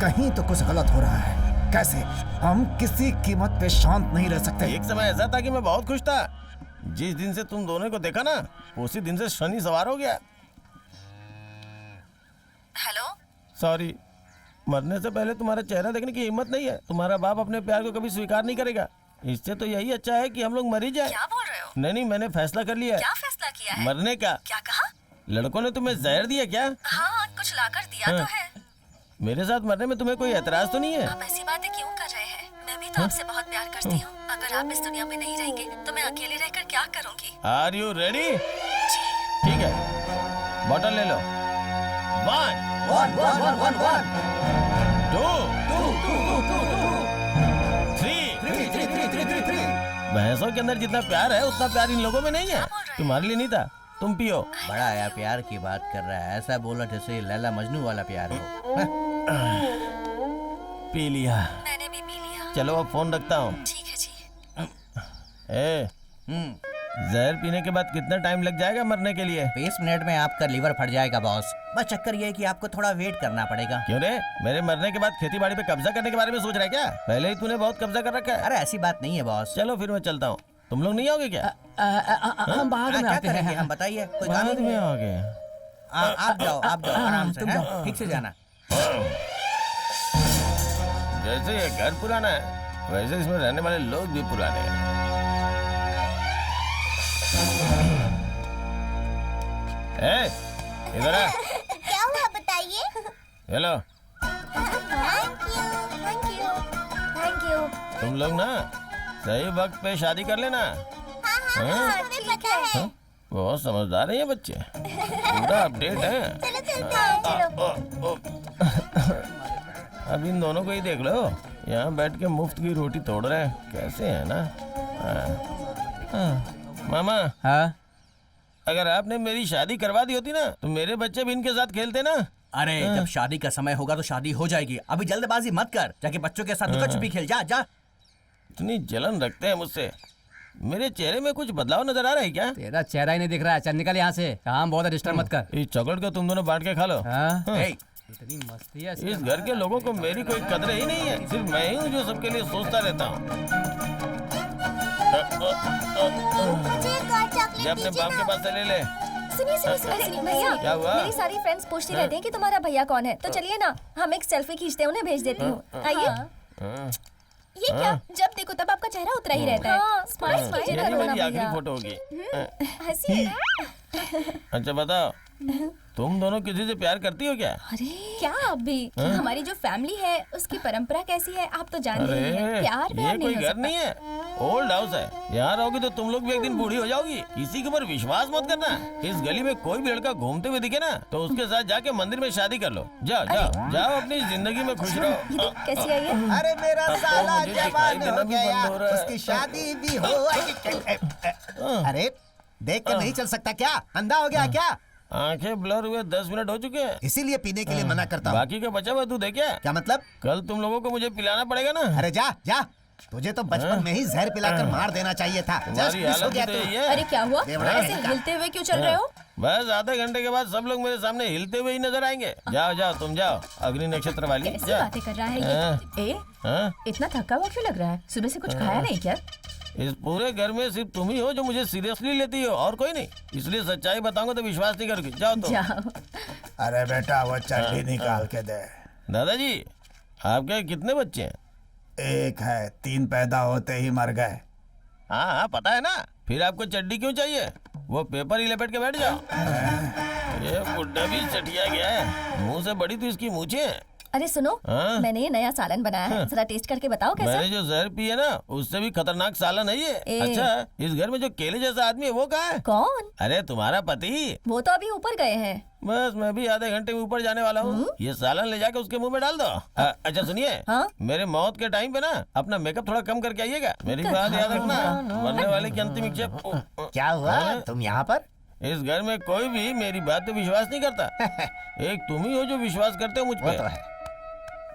कहीं तो कुछ गलत हो रहा है। कैसे? हम किसी कीमत पे शांत नहीं रह सकते। एक समय ऐसा था कि मैं बहुत खुश था। जिस दिन से तुम दोनों को देखा ना, उसी दिन से शनि सवार हो गया। हेलो, सॉरी, मरने से पहले तुम्हारा चेहरा देखने की हिम्मत नहीं है। तुम्हारा बाप अपने प्यार को कभी स्वीकार नहीं करेगा। इससे तो यही अच्छा है कि हम लोग मर ही जाए। क्या बोल रहे हो? नहीं, मैंने फैसला कर लिया है। क्या फैसला किया है? मरने का। क्या कहा? लड़कों ने तुम्हें जहर दिया क्या? हाँ, कुछ लाकर दिया तो है। मेरे साथ मरने में तुम्हें कोई एतराज तो नहीं है? आप ऐसी बातें क्यों कर रहे हैं? मैं भी तो आपसे बहुत प्यार करती हूँ। अगर आप इस दुनिया में नहीं रहेंगे तो मैं अकेले रहकर क्या करूँगी? Are you ready? ठीक है, बॉटल ले लो। 1 1 1 1 1 1 2 3 भैंसों के अंदर जितना प्यार है उतना प्यार इन लोगों में नहीं है। तुम्हारे लिए नहीं था, तुम पियो। बड़ा आया प्यार की बात कर रहा है, ऐसा बोला जैसे लैला मजनू वाला प्यार हो। पी लिया। मैंने भी पी लिया। चलो अब फोन रखता हूँ। ठीक है जी। ए, जहर पीने के बाद कितना टाइम लग जाएगा मरने के लिए? 20 मिनट में आपका लीवर फट जाएगा बॉस। बस चक्कर ये है कि आपको थोड़ा वेट करना पड़ेगा। क्यों रे? मेरे मरने के बाद खेती बाड़ी पे कब्जा करने के बारे में सोच रहा है क्या? पहले ही तूने बहुत कब्जा कर रखा है। अरे ऐसी बात नहीं है बॉस। चलो फिर मैं चलता हूँ, तुम लोग नहीं आओगे क्या? हम बाद में क्या आते करेंगे हैं। हम बताइए। कोई काम बाद नहीं में है। आओगे? आप जाओ आराम से, तुम हैं? जाओ। ठीक से जाना। जैसे ये घर पुराना है वैसे इसमें रहने वाले लोग भी पुराने हैं। इधर आ। क्या हुआ बताइए? Hello, thank you. तुम लोग ना सही वक्त पे शादी कर लेना। हाँ? हमें पता है। बहुत समझदार है ये बच्चे, पूरा अपडेट है। चलो। अब इन दोनों को ही देख लो, यहाँ बैठ के मुफ्त की रोटी तोड़ रहे हैं, कैसे है ना? मामा, हाँ? अगर आपने मेरी शादी करवा दी होती ना तो मेरे बच्चे भी इनके साथ खेलते ना। अरे जब शादी का समय होगा तो शादी हो जाएगी, अभी जल्दबाजी मत कर, जाके बच्चों के साथ लुका छुपी खेल। जा जा। इतनी जलन रखते हैं मुझसे। मेरे चेहरे में कुछ बदलाव नजर आ रहा है क्या? तेरा चेहरा ही नहीं दिख रहा है, चल निकल यहाँ से। काम बहुत है, डिस्टर्ब मत कर। इस चॉकलेट को तुम दोनों बांट के खा लो। इतनी मस्ती है इस घर के लोगों को मेरी कोई कदर ही नहीं है, सिर्फ मैं ही हूँ जो सबके लिए सोचता रहता हूँ। ये अपने बाप के पास से ले ले। सुनिए भैया, क्या हुआ? मेरी सारी फ्रेंड्स पूछती रहती हैं कि तुम्हारा भैया कौन है, तो चलिए ना हम एक सेल्फी खींचते हैं, उन्हें भेज देती हूँ। आइए। ये क्या? जब देखो तब आपका चेहरा उतरा ही रहता है। स्माइल स्माइल यही मेरी आखिरी फोटो होगी। हंसी। अच्छा बताओ, तुम दोनों किसी से प्यार करती हो क्या? अरे क्या आप भी? हमारी जो फैमिली है उसकी परंपरा कैसी है आप तो जानते ही हैं। प्यार ये प्यार कोई नहीं हो घर सकता। नहीं है, ओल्ड हाउस है। यहाँ रहोगी तो तुम लोग भी एक दिन बूढ़ी हो जाओगी। किसी के ऊपर विश्वास मत करना। इस गली में कोई भी लड़का घूमते हुए दिखे ना तो उसके साथ जाके मंदिर में शादी कर लो। जाओ जाओ जाओ, अपनी जिंदगी में खुश रहो। कैसी आई है? अरे मेरा साला मुझे दिखाई जवान देना हो भी गया, बंद हो रहा है। उसकी शादी भी हो। अरे देख कर नहीं चल सकता क्या? अंधा हो गया क्या? आंखें ब्लर हुए 10 मिनट हो चुके हैं, इसीलिए पीने के लिए मना करता हूँ। बाकी का बचा हुआ तू दे क्या? क्या मतलब? कल तुम लोगों को मुझे पिलाना पड़ेगा ना। अरे जा जा, तुझे तो बचपन में ही जहर पिलाकर मार देना चाहिए था। तुम्हारी Just miss हो हालत गया तो तू। यही है। अरे क्या हुआ? देवड़ा ऐसे है। हिलते हुए क्यों चल रहे हो? बस आधे घंटे के बाद सब लोग मेरे सामने हिलते हुए ही नजर आएंगे। जाओ जाओ तुम जाओ, अग्नि नक्षत्र वाली कैसी जा। बातें कर रहा है ये? इतना थका हुआ क्यों लग रहा है? सुबह से कुछ खाया नहीं क्या? इस पूरे घर में सिर्फ तुम ही हो जो मुझे सीरियसली लेती हो, और कोई नहीं। इसलिए सच्चाई बताऊंगा तो विश्वास नहीं करोगी। जाओ तुम। अरे बेटा वो चड्डी निकाल के दे। दादाजी, आपके कितने बच्चे हैं? एक है, 3 पैदा होते ही मर गए। हाँ हाँ पता है ना। फिर आपको चड्डी क्यों चाहिए? वो पेपर ही लपेट के बैठ जाओ। ये बुड्ढा भी चटिया गया है, मुंह से बड़ी तो इसकी मूछें हैं। अरे सुनो, हाँ? मैंने ये नया सालन बनाया है, जरा टेस्ट करके बताओ कैसा? मैंने जो जहर पी है ना उससे भी खतरनाक सालन है ये। ए। अच्छा, इस घर में जो केले जैसा आदमी है वो कहाँ है? कौन? अरे तुम्हारा पति। वो तो अभी ऊपर गए हैं। बस मैं भी आधे घंटे में ऊपर जाने वाला हूँ। ये सालन ले जाके उसके मुंह में डाल दो। अच्छा सुनिए, मेरे मौत के टाइम पे ना अपना मेकअप थोड़ा कम करके आइएगा। मेरी बात याद रखना, मरने वाले की अंतिम इच्छा। क्या हुआ? तुम यहाँ पर? इस घर में कोई भी मेरी बात पे विश्वास नहीं करता। एक तुम ही हो जो विश्वास करते हो मुझ पे। तो है।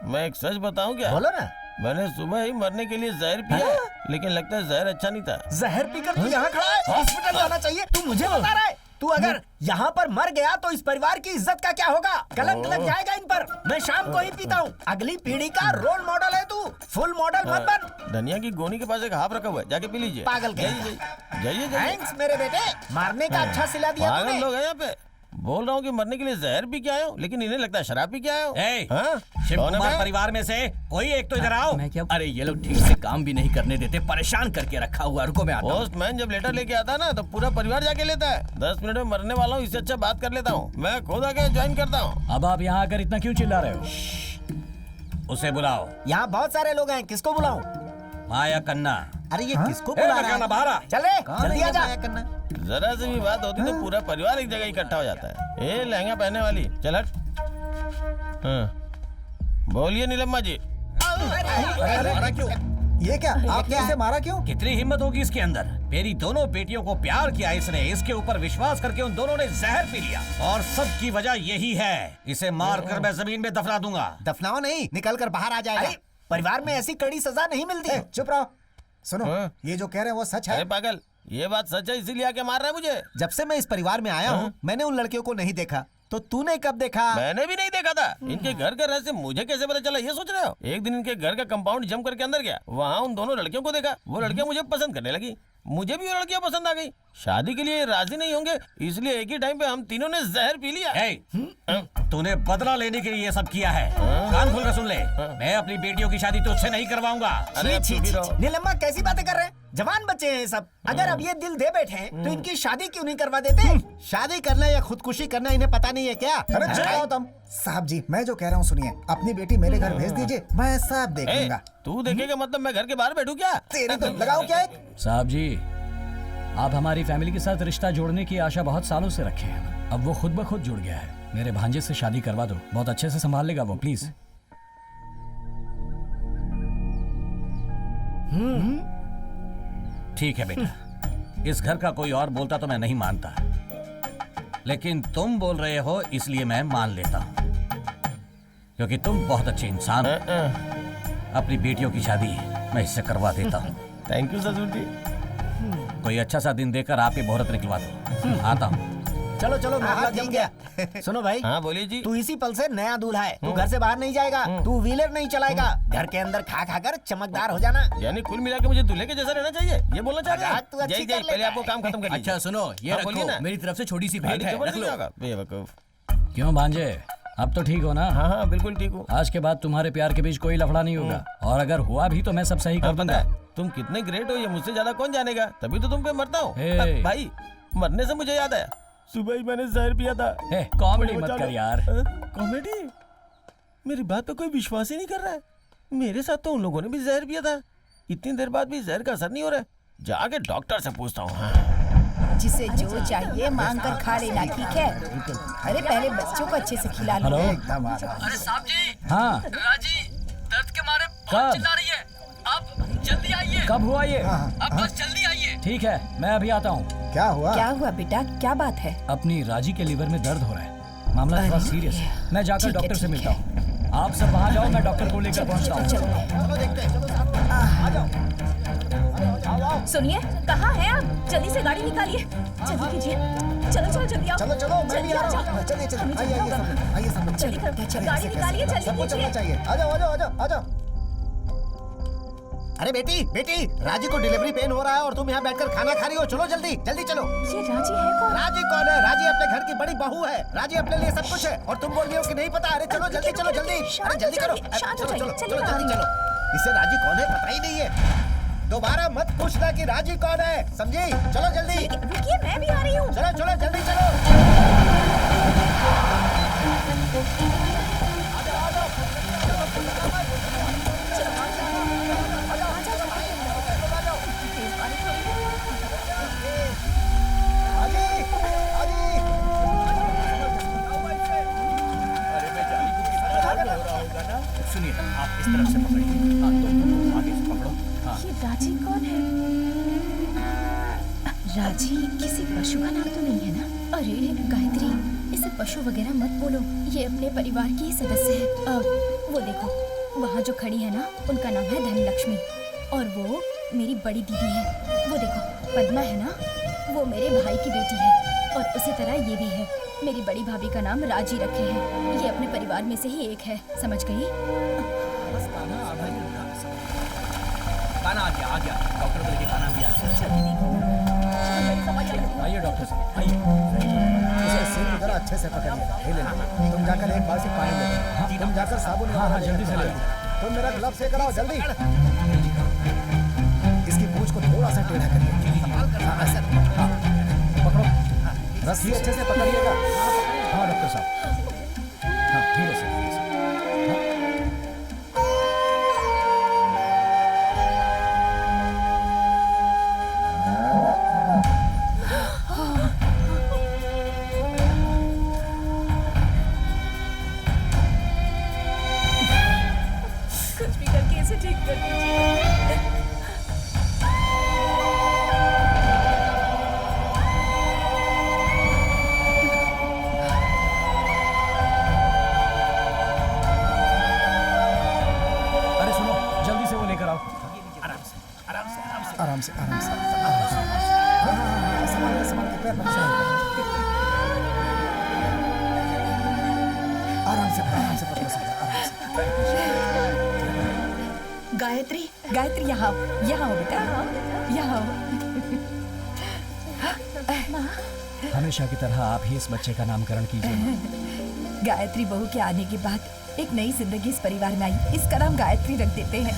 मैं एक सच बताऊं क्या? बोलो ना। मैंने सुबह ही मरने के लिए जहर पिया, लेकिन लगता है जहर अच्छा नहीं था। जहर पीकर तू यहाँ खड़ा है? हॉस्पिटल जाना चाहिए। तू मुझे बता रहा है? तू अगर यहाँ पर मर गया तो इस परिवार की इज्जत का क्या होगा? कलंक लग जाएगा इन पर। मैं शाम को ही पीता हूँ। अगली पीढ़ी का रोल मॉडल है तू। फुल मॉडल मत बन। धनिया की गोनी के पास एक हाफ रखा हुआ है, जाके पी लीजिए। पागल के। जाइए। थैंक्स मेरे बेटे, मारने का अच्छा सिला दिया पागल तूने। लोग हैं यहाँ पे। बोल रहा हूँ कि मरने के लिए जहर पी के आया हूँ, लेकिन इन्हें लगता है शराब पी के आया हूँ। शिव कुमार परिवार में से कोई एक तो इधर आओ। अरे ये लोग ठीक से काम भी नहीं करने देते, परेशान करके रखा हुआ। रुको मैं आता हूँ। पोस्टमैन जब लेटर लेके आता है ना तो पूरा परिवार जाके लेता है। 10 मिनट में मरने वाला हूँ, इससे अच्छा बात कर लेता हूँ। मैं खुद आके ज्वाइन करता हूँ। अब आप यहाँ आकर इतना क्यों चिल्ला रहे हो? उसे बुलाओ। यहाँ बहुत सारे लोग हैं, किसको बुलाऊं? माया कन्ना। अरे ये किसको बुला रहा है? बाहर आ। चल रे, जल्दी आ जा। जरा से भी बात होती तो पूरा परिवार एक जगह इकट्ठा हो जाता है। ए लहंगा पहनने वाली, चल हट। बोलिए नीलम्मा जी। ये क्या? आपने इसे मारा क्यों? कितनी हिम्मत होगी इसके अंदर? मेरी दोनों बेटियों को प्यार किया इसने, इसके ऊपर विश्वास करके उन दोनों ने जहर पी लिया, और सब की वजह यही है। इसे मार कर मैं जमीन में दफना दूंगा। दफनाओ नहीं, निकल कर बाहर आ जाएगा। परिवार में ऐसी कड़ी सजा नहीं मिलती। चुप रहो। सुनो, ये जो कह रहे हैं वो सच है? अरे पागल, ये बात सच है, इसीलिए आके मार रहा है मुझे। जब से मैं इस परिवार में आया हूँ मैंने उन लड़कियों को नहीं देखा, तो तूने कब देखा? मैंने भी नहीं देखा था। इनके घर का रहस्य मुझे कैसे पता चला, ये सोच रहे हो? एक दिन इनके घर का कंपाउंड जम करके अंदर गया, वहाँ उन दोनों लड़कियों को देखा। वो लड़कियां मुझे पसंद करने लगी, मुझे भी वो लड़कियां पसंद आ गई। शादी के लिए राजी नहीं होंगे, इसलिए एक ही टाइम पे हम तीनों ने जहर पी लिया। तूने बदला लेने के लिए ये सब किया है। कान खोल कर सुन ले, मैं अपनी बेटियों की शादी तुझसे नहीं करवाऊंगा। नीलम्मा कैसी बातें कर रहे हैं? जवान बच्चे हैं सब। अगर अब ये दिल दे बैठे हैं तो इनकी शादी क्यों नहीं करवा देते? शादी करना या खुदकुशी करना इन्हें पता नहीं है क्या? अरे चुप तुम। साहब जी मैं जो कह रहा हूँ सुनिए, अपनी बेटी मेरे घर भेज दीजिए, मैं सब देख लूंगा। तू देखेगा मतलब मैं घर के बाहर बैठू क्या? तेरी तो लगाओ क्या एक? साहब जी, आप हमारी फैमिली के साथ रिश्ता जोड़ने की आशा बहुत सालों से रखे हैं। अब वो खुद ब खुद जुड़ गया है। मेरे भांजे से शादी करवा दो, बहुत अच्छे से संभाल लेगा वो, प्लीज। ठीक है बेटा, इस घर का कोई और बोलता तो मैं नहीं मानता, लेकिन तुम बोल रहे हो इसलिए मैं मान लेता हूँ, क्योंकि तुम बहुत अच्छे इंसान हो। अपनी बेटियों की शादी मैं इससे करवा देता हूँ। थैंक यू ससुर जी। कोई अच्छा सा दिन देकर आप ही मुहूर्त निकलवा दो। आता हूँ। चलो चलो मामला जम गया। सुनो भाई, हाँ बोलिए जी। तू इसी पल से नया दूल्हा है। तू घर से बाहर नहीं जाएगा, तू व्हीलर नहीं चलाएगा, घर के अंदर खा खा कर चमकदार हो जाना। यानी कुल मिला के मुझे दूल्हे के जैसा रहना चाहिए, ये बोलना चाह रहे तू अच्छी हैं? कर पहले आपको काम खत्म कर अच्छा सुनो, ये रखो, मेरी तरफ से छोटी सी भेंट है, रख लो। बेवकूफ। क्यों भांजे, अब तो ठीक हो ना? हाँ हाँ बिल्कुल ठीक हूँ। आज के बाद तुम्हारे प्यार के बीच कोई लफड़ा नहीं होगा, और अगर हुआ भी तो मैं सब सही कर दूंगा। तुम कितने ग्रेट हो ये मुझसे ज्यादा कौन जानेगा, तभी तो तुम पे मरता हूँ। भाई मरने से मुझे याद आया, सुबह ही मैंने जहर पिया था। कॉमेडी मत कर यार। कॉमेडी? मेरी बात पे कोई विश्वास ही नहीं कर रहा है। मेरे साथ तो उन लोगों ने भी जहर पिया था, इतनी देर बाद भी जहर का असर नहीं हो रहा है। जाके डॉक्टर से पूछता हूँ। जिसे जो चाहिए मांग कर खा लेना, ठीक है? अरे पहले बच्चों को अच्छे से खिला लो। हेलो। अरे साहब जी। हाँ। राजी दर्द के मारे कब? चिल्ला रही है, आप जल्दी आइए। कब हुआ ये? आप बस जल्दी आइए। ठीक है, मैं अभी आता हूँ। क्या हुआ? क्या हुआ बेटा, क्या बात है? अपनी राजी के लीवर में दर्द हो रहा है, मामला थोड़ा सीरियस है। मैं जाकर डॉक्टर से मिलता हूँ। आप सब वहाँ जाओ, मैं डॉक्टर को लेकर पहुँचता हूँ। सुनिए, कहाँ हैं आप? जल्दी से गाड़ी निकालिए, जल्दी कीजिए। चलो चलो जल्दी आओ। चलो चलो मैं भी आ रहा हूँ। चलिए चलिए आइए सब लोग। जल्दी करो, गाड़ी निकालिए, जल्दी सबको चलना कीजिए। चाहिए। आ जाओ आ जाओ आ जाओ आ जाओ। अरे बेटी बेटी, राजी को डिलीवरी पेन हो रहा है और तुम यहाँ बैठकर खाना खा रही हो। चलो जल्दी जल्दी चलो। ये राजी है कौन? राजी कौन है? राजी अपने घर की बड़ी बहू है। राजी अपने लिए सब कुछ है और तुम बोल रही हो कि नहीं पता। अरे चलो जल्दी चलो जल्दी, अरे जल्दी करो। चलो चलो चलो जल्दी चलो। इससे राजी कौन है पता ही नहीं है। दोबारा मत पूछना कि राजी कौन है, समझी? चलो जल्दी। रुकिए, मैं भी आ रही हूँ। चलो चलो जल्दी चलो। सुनिए, आप इस तरफ से पकड़िए। हाँ, तुम आगे से पकड़ो। हाँ। ये राजी कौन है? राजी किसी पशु का नाम तो नहीं है ना? अरे गायत्री, इसे पशु वगैरह मत बोलो, ये अपने परिवार की ही सदस्य है। वो देखो, वहाँ जो खड़ी है ना, उनका नाम है धनलक्ष्मी, और वो मेरी बड़ी दीदी है। वो देखो पद्मा है ना, वो मेरे भाई की बेटी है, और उसी तरह ये भी है। मेरी बड़ी भाभी का नाम राजी रखे हैं, ये अपने परिवार में से ही एक है, समझ गई? खाना आ गया, डॉक्टर को लेके खाना भी आ गया। आइए डॉक्टर साहब, आइए। इसे सीट की तरह अच्छे से पकड़िए। ले तुम जाकर एक बाल्टी पानी ले। तुम जाकर साबुन। हाँ जल्दी से ले। तुम मेरा ग्लव्स लेकर आओ जल्दी। इसकी पूंछ को थोड़ा सा टेढ़ा करिए। पकड़ो, रस्सी अच्छे से पकड़िएगा। हाँ डॉक्टर साहब, हाँ धीरे से धीरे से। कुछ भी करके इसे ठीक कर दीजिए। अरे सुनो, जल्दी से वो लेकर आओ। आराम से आराम से आराम से। संभाल के पैर मत फिसल। आराम से पकड़ सकते, आराम से। गायत्री, गायत्री यहाँ हो बेटा, यहाँ हो। हमेशा की तरह आप ही इस बच्चे का नामकरण कीजिए। गायत्री बहू के आने के बाद एक नई जिंदगी इस परिवार में आई, इसका नाम गायत्री रख देते हैं।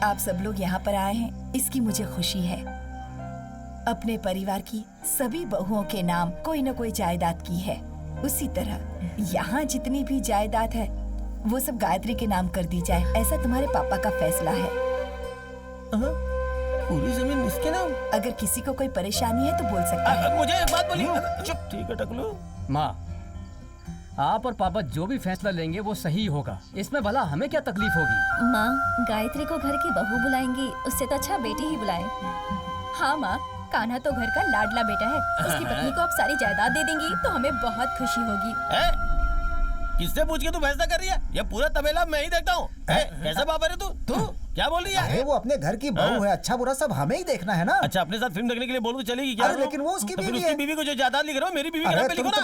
आप सब लोग यहाँ पर आए हैं, इसकी मुझे खुशी है। अपने परिवार की सभी बहुओं के नाम कोई न कोई जायदाद की है। उसी तरह यहाँ जितनी भी जायदाद है वो सब गायत्री के नाम कर दी जाए, ऐसा तुम्हारे पापा का फैसला है। पूरी जमीन इसके नाम? अगर किसी को कोई परेशानी है तो बोल सकता है। मुझे एक बात बोलिए। चुप, ठीक है टकलू। माँ, आप और पापा जो भी फैसला लेंगे वो सही होगा, इसमें भला हमें क्या तकलीफ होगी। माँ, गायत्री को घर की बहू बुलाएंगी, उससे तो अच्छा बेटी ही बुलाए। हाँ माँ, कान्हा तो घर का लाडला बेटा है, उसकी पत्नी को आप सारी जायदाद दे देंगी तो हमें बहुत खुशी होगी। किससे पूछ के तू फैसला कर रही है? ये पूरा तबेला मैं ही देखता हूँ। कैसे बाबर है तू क्या बोल रही है? अरे वो अपने घर की बहू है, अच्छा बुरा सब हमें ही देखना है ना। अच्छा, अपने साथ फिल्म देखने के लिए बोलूं तो चलेगी क्या? अरे लेकिन वो उसकी बीवी है। उसकी बीवी को जो जायदाद लिख रहे हो, मेरी बीवी के नाम पे लिखो ना।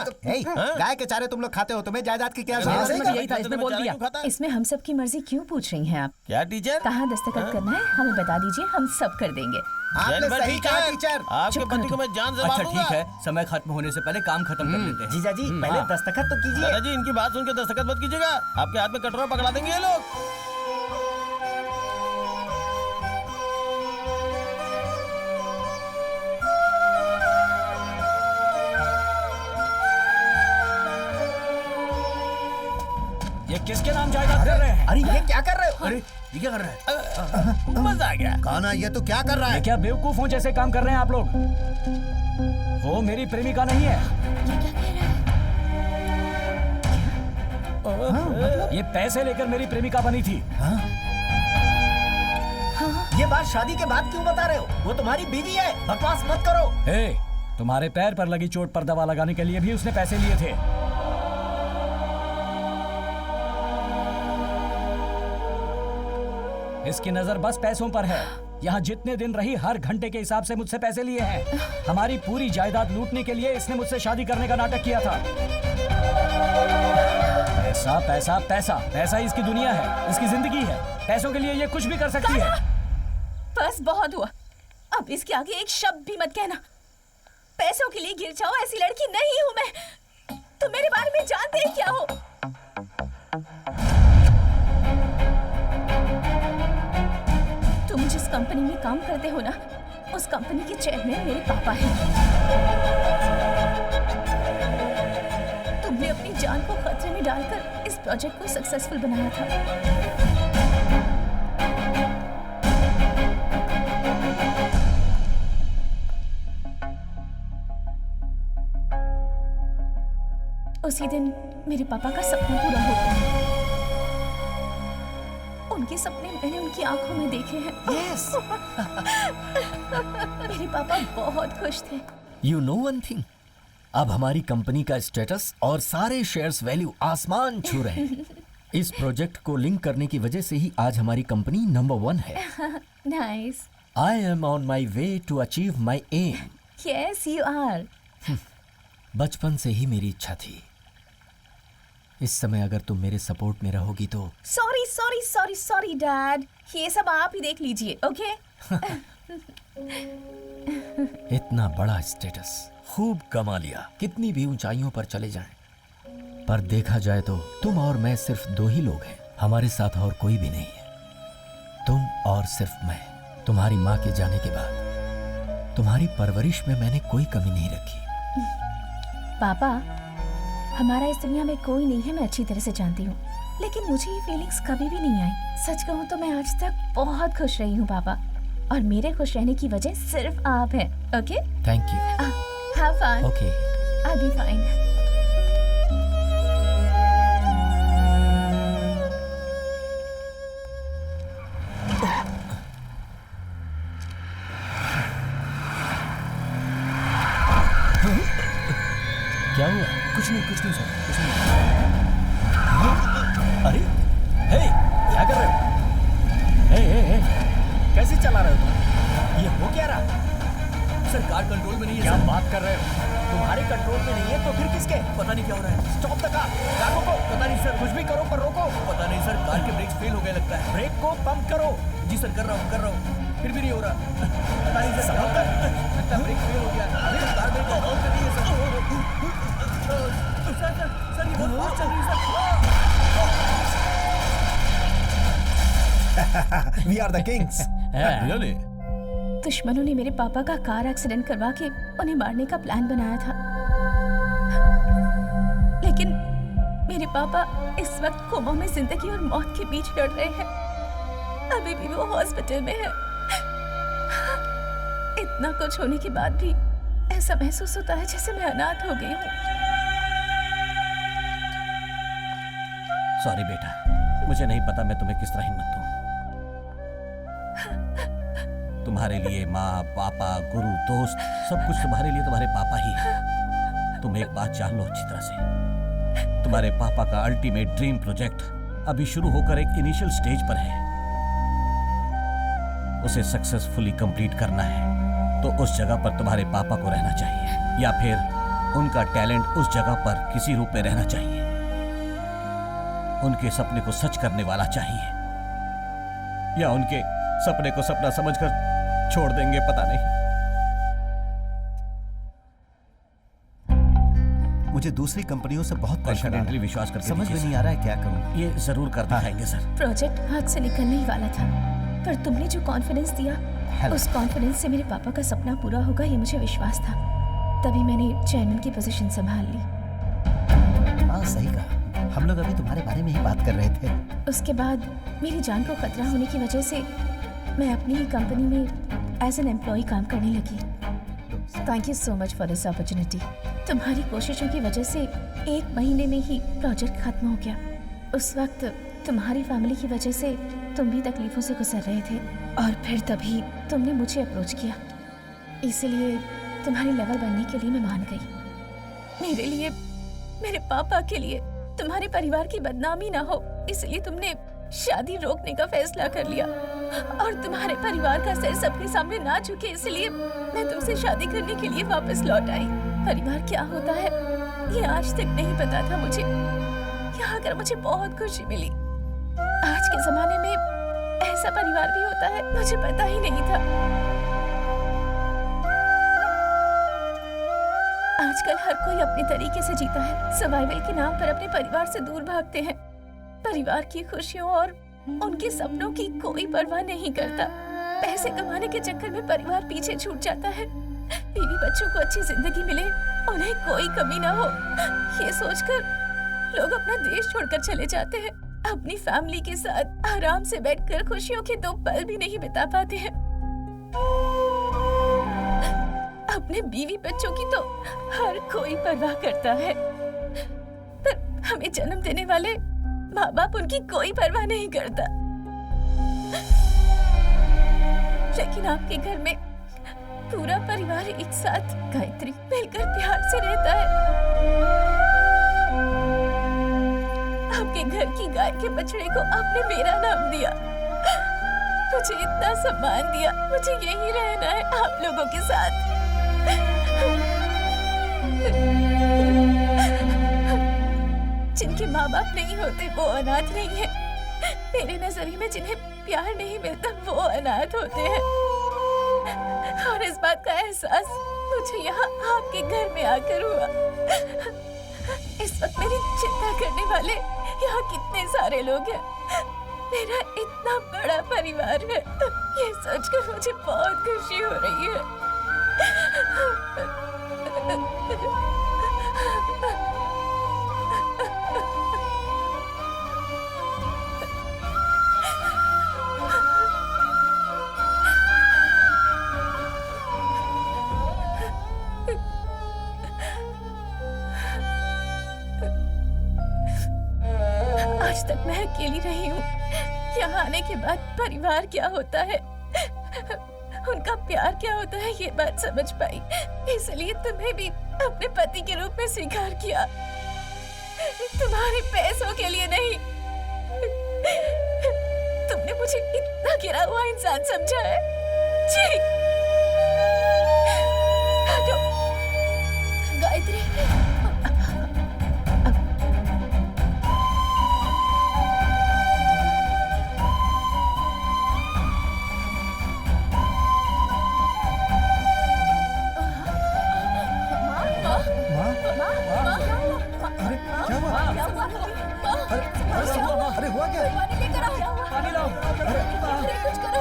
गाय के चारे तुम लोग खाते हो, तुम्हें जायदाद की क्या यही था, इसने बोल दिया। इसमें हम सब की मर्जी क्यों पूछ रही हैं आप? क्या टीचर? कहाँ दस्तखत करना है हमें बता दीजिए, हम सब कर देंगे। आपने सही कहा टीचर। आपके पति को मैं जान से अच्छा मारूंगा। ठीक है, समय खत्म होने से पहले काम खत्म कर लेते हैं। जीजा जी पहले दस्तखत तो कीजिए। दादाजी, इनकी बात सुन के दस्तखत मत कीजिएगा, आपके हाथ में कटोरा पकड़ा देंगे ये लोग। ये किसके नाम जायदाद कर रहे हैं? अरे ये क्या कर रहे हो? अरे ये क्या कर रहा है? मजा आ गया। कान्हा, ये तो क्या कर रहा है? क्या बेवकूफों जैसे काम कर रहे हैं आप लोग? वो मेरी प्रेमिका नहीं है। ये पैसे लेकर मेरी प्रेमिका बनी थी। ये बात शादी के बाद क्यों बता रहे हो? वो तुम्हारी बीवी है, बकवास मत करो। ए, तुम्हारे पैर पर लगी चोट पर दवा लगाने के लिए भी उसने पैसे लिए थे। इसकी नजर बस पैसों पर है। यहाँ जितने दिन रही हर घंटे के हिसाब से मुझसे पैसे लिए हैं। हमारी पूरी जायदाद लूटने के लिए इसने मुझसे शादी करने का नाटक किया था। पैसा पैसा पैसा पैसा ही इसकी दुनिया है, इसकी जिंदगी है। पैसों के लिए ये कुछ भी कर सकती है। बस बहुत हुआ, अब इसके आगे एक शब्द भी मत कहना। पैसों के लिए गिर जाओ ऐसी लड़की नहीं हूँ मैं। तुम मेरे बारे में जानते ही क्या हो? तुम जिस कंपनी में काम करते हो ना, उस कंपनी के चेयरमैन मेरे पापा हैं। तुमने अपनी जान को खतरे में डालकर इस प्रोजेक्ट को सक्सेसफुल बनाया था। उसी दिन मेरे पापा का सपना पूरा होता है। उनके सपने मैंने उनकी आंखों में देखे हैं। Yes. मेरे पापा बहुत खुश थे। You know one thing? अब हमारी कंपनी का स्टेटस और सारे शेयर्स वैल्यू आसमान छू रहे हैं। इस प्रोजेक्ट को लिंक करने की वजह से ही आज हमारी कंपनी नंबर 1 है। Nice. I am on my way to achieve my aim. Yes, you are. बचपन से ही मेरी इच्छा थी। इस समय अगर तुम मेरे सपोर्ट में रहोगी तो। Sorry sorry sorry sorry dad, ये सब आप ही देख लीजिए, ओके? इतना बड़ा स्टेटस खूब कमा लिया, कितनी भी ऊंचाइयों पर चले जाएं, पर देखा जाए तो तुम और मैं सिर्फ 2 ही लोग हैं। हमारे साथ और कोई भी नहीं है। तुम और सिर्फ मैं। तुम्हारी माँ के जाने के बाद तुम्हारी परवरिश में मैंने कोई कमी नहीं रखी। पापा, हमारा इस दुनिया में कोई नहीं है, मैं अच्छी तरह से जानती हूँ, लेकिन मुझे ये फीलिंग्स कभी भी नहीं आई। सच कहूँ तो मैं आज तक बहुत खुश रही हूँ पापा, और मेरे खुश रहने की वजह सिर्फ आप हैं, okay? Thank you. Have fun. Okay. I'll be fine. क्या हुआ? कुछ नहीं सर, कुछ नहीं। अरे हे, क्या कर रहे हो? हे, कैसे चला रहे हो तुम? ये हो क्या रहा? सर कार कंट्रोल में नहीं है। क्या सर। बात कर रहे हो? तुम्हारे कंट्रोल में नहीं है तो फिर किसके? पता नहीं क्या हो रहा है। स्टॉप द कार, कार रोको। पता नहीं सर, कुछ भी करो पर रोको। पता नहीं सर, कार के ब्रेक्स फेल हो गए लगता है। ब्रेक को पंप करो। जी सर, कर रहा हूँ, फिर भी नहीं हो रहा। पता नहीं सर, लगता है ब्रेक फेल हो गया। अरे कार ब्रेक को ऑन कर रही है सर। सर ये बहुत फास्ट चल रही है sir. We are the kings. Really? दुश्मनों ने मेरे पापा का कार एक्सीडेंट करवा के उन्हें मारने का प्लान बनाया था, लेकिन मेरे पापा इस वक्त कोमा में जिंदगी और मौत के बीच लड़ रहे हैं। अभी भी वो हॉस्पिटल में है। इतना कुछ होने के बाद भी ऐसा महसूस होता है जैसे मैं अनाथ हो गई हूँ। सॉरी बेटा, मुझे नहीं पता मैं तुम्हें किस तरह हिम्मत दूं। तुम्हारे लिए माँ, पापा, गुरु, दोस्त, सब कुछ तुम्हारे लिए तुम्हारे पापा ही है। तुम एक बात जान लो अच्छी तरह से, तुम्हारे पापा का अल्टीमेट ड्रीम प्रोजेक्ट अभी शुरू होकर एक इनिशियल स्टेज पर है। उसे सक्सेसफुली कंप्लीट करना है तो उस जगह पर तुम्हारे पापा को रहना चाहिए, या फिर उनका टैलेंट उस जगह पर किसी रूप में रहना चाहिए। उनके सपने को सच करने वाला चाहिए, या उनके सपने को सपना समझकर छोड़ देंगे, पता नहीं। मुझे दूसरी कंपनियों से बहुत प्रेशर आ रहा कॉन्फिडेंटली है। विश्वास करके समझ में देखिए नहीं आ रहा है क्या करूं। ये जरूर कर दिखाएंगे सर। प्रोजेक्ट हाथ से निकलने ही वाला था, पर तुमने जो कॉन्फिडेंस दिया, उस कॉन्फिडेंस से मेरे पापा का सपना पूरा होगा ये मुझे विश्वास था। तभी मैंने चेयरमैन की पोजीशन संभाल ली। हाँ सही कहा, हम लोग अभी तुम्हारे बारे में ही बात कर रहे थे। उसके बाद मेरी जान को खतरा होने की वजह से मैं अपनी ही कंपनी में एज एन एम्प्लॉय काम करने लगी। Thank you so much for this opportunity. तुम्हारी कोशिशों की वजह से 1 महीने में ही प्रोजेक्ट खत्म हो गया। उस वक्त तुम्हारी फैमिली की वजह से तुम भी तकलीफों से गुजर रहे थे, और फिर तभी तुमने मुझे अप्रोच किया। इसीलिए तुम्हारी लेवल बनने के लिए मैं मान गई। मेरे लिए, मेरे पापा के लिए, तुम्हारे परिवार की बदनामी ना हो, इसलिए तुमने शादी रोकने का फैसला कर लिया, और तुम्हारे परिवार का सिर सबके सामने ना झुके, इसलिए मैं तुमसे शादी करने के लिए वापस लौट आई। परिवार क्या होता है ये आज तक नहीं पता था मुझे। यहाँ आकर मुझे बहुत खुशी मिली। आज के जमाने में ऐसा परिवार भी होता है, मुझे पता ही नहीं था। आजकल हर कोई अपने तरीके से जीता है। सर्वाइवल के नाम पर अपने परिवार से दूर भागते हैं। परिवार की खुशियों और उनके सपनों की कोई परवाह नहीं करता। पैसे कमाने के चक्कर में परिवार पीछे छूट जाता है। बीवी बच्चों को अच्छी जिंदगी मिले, उन्हें कोई कमी ना हो, ये सोचकर लोग अपना देश छोड़कर चले जाते हैं। अपनी फैमिली के साथ आराम से बैठकर खुशियों के 2 पल भी नहीं बिता पाते हैं। अपने बीवी बच्चों की तो हर कोई परवाह करता है, पर हमें जन्म देने वाले माँ बाप उनकी कोई परवाह नहीं करता। लेकिन आपके घर में पूरा परिवार एक साथ गायत्री मिलकर प्यार से रहता है। आपके घर की गाय के बछड़े को आपने मेरा नाम दिया, मुझे इतना सम्मान दिया। मुझे यही रहना है आप लोगों के साथ। जिनके माँ बाप नहीं होते वो अनाथ नहीं है। मेरे नजरिए में जिन्हें प्यार नहीं मिलता वो अनाथ होते हैं, और इस बात का एहसास मुझे यहाँ आपके घर में आकर हुआ। इस वक्त मेरी चिंता करने वाले यहाँ कितने सारे लोग हैं। मेरा इतना बड़ा परिवार है, ये सोचकर मुझे बहुत खुशी हो रही है। आज तक मैं अकेली रही हूँ। यहाँ आने के बाद परिवार क्या होता है, उनका प्यार क्या होता है ये बात समझ पाई, इसलिए तुम्हें भी अपने पति के रूप में स्वीकार किया, तुम्हारे पैसों के लिए नहीं। तुमने मुझे इतना गिरा हुआ इंसान समझा है। जी हटो। गायत्री, अरे हुआ क्या? पानी लेकर आओ, पानी लाओ। अरे कुछ करो।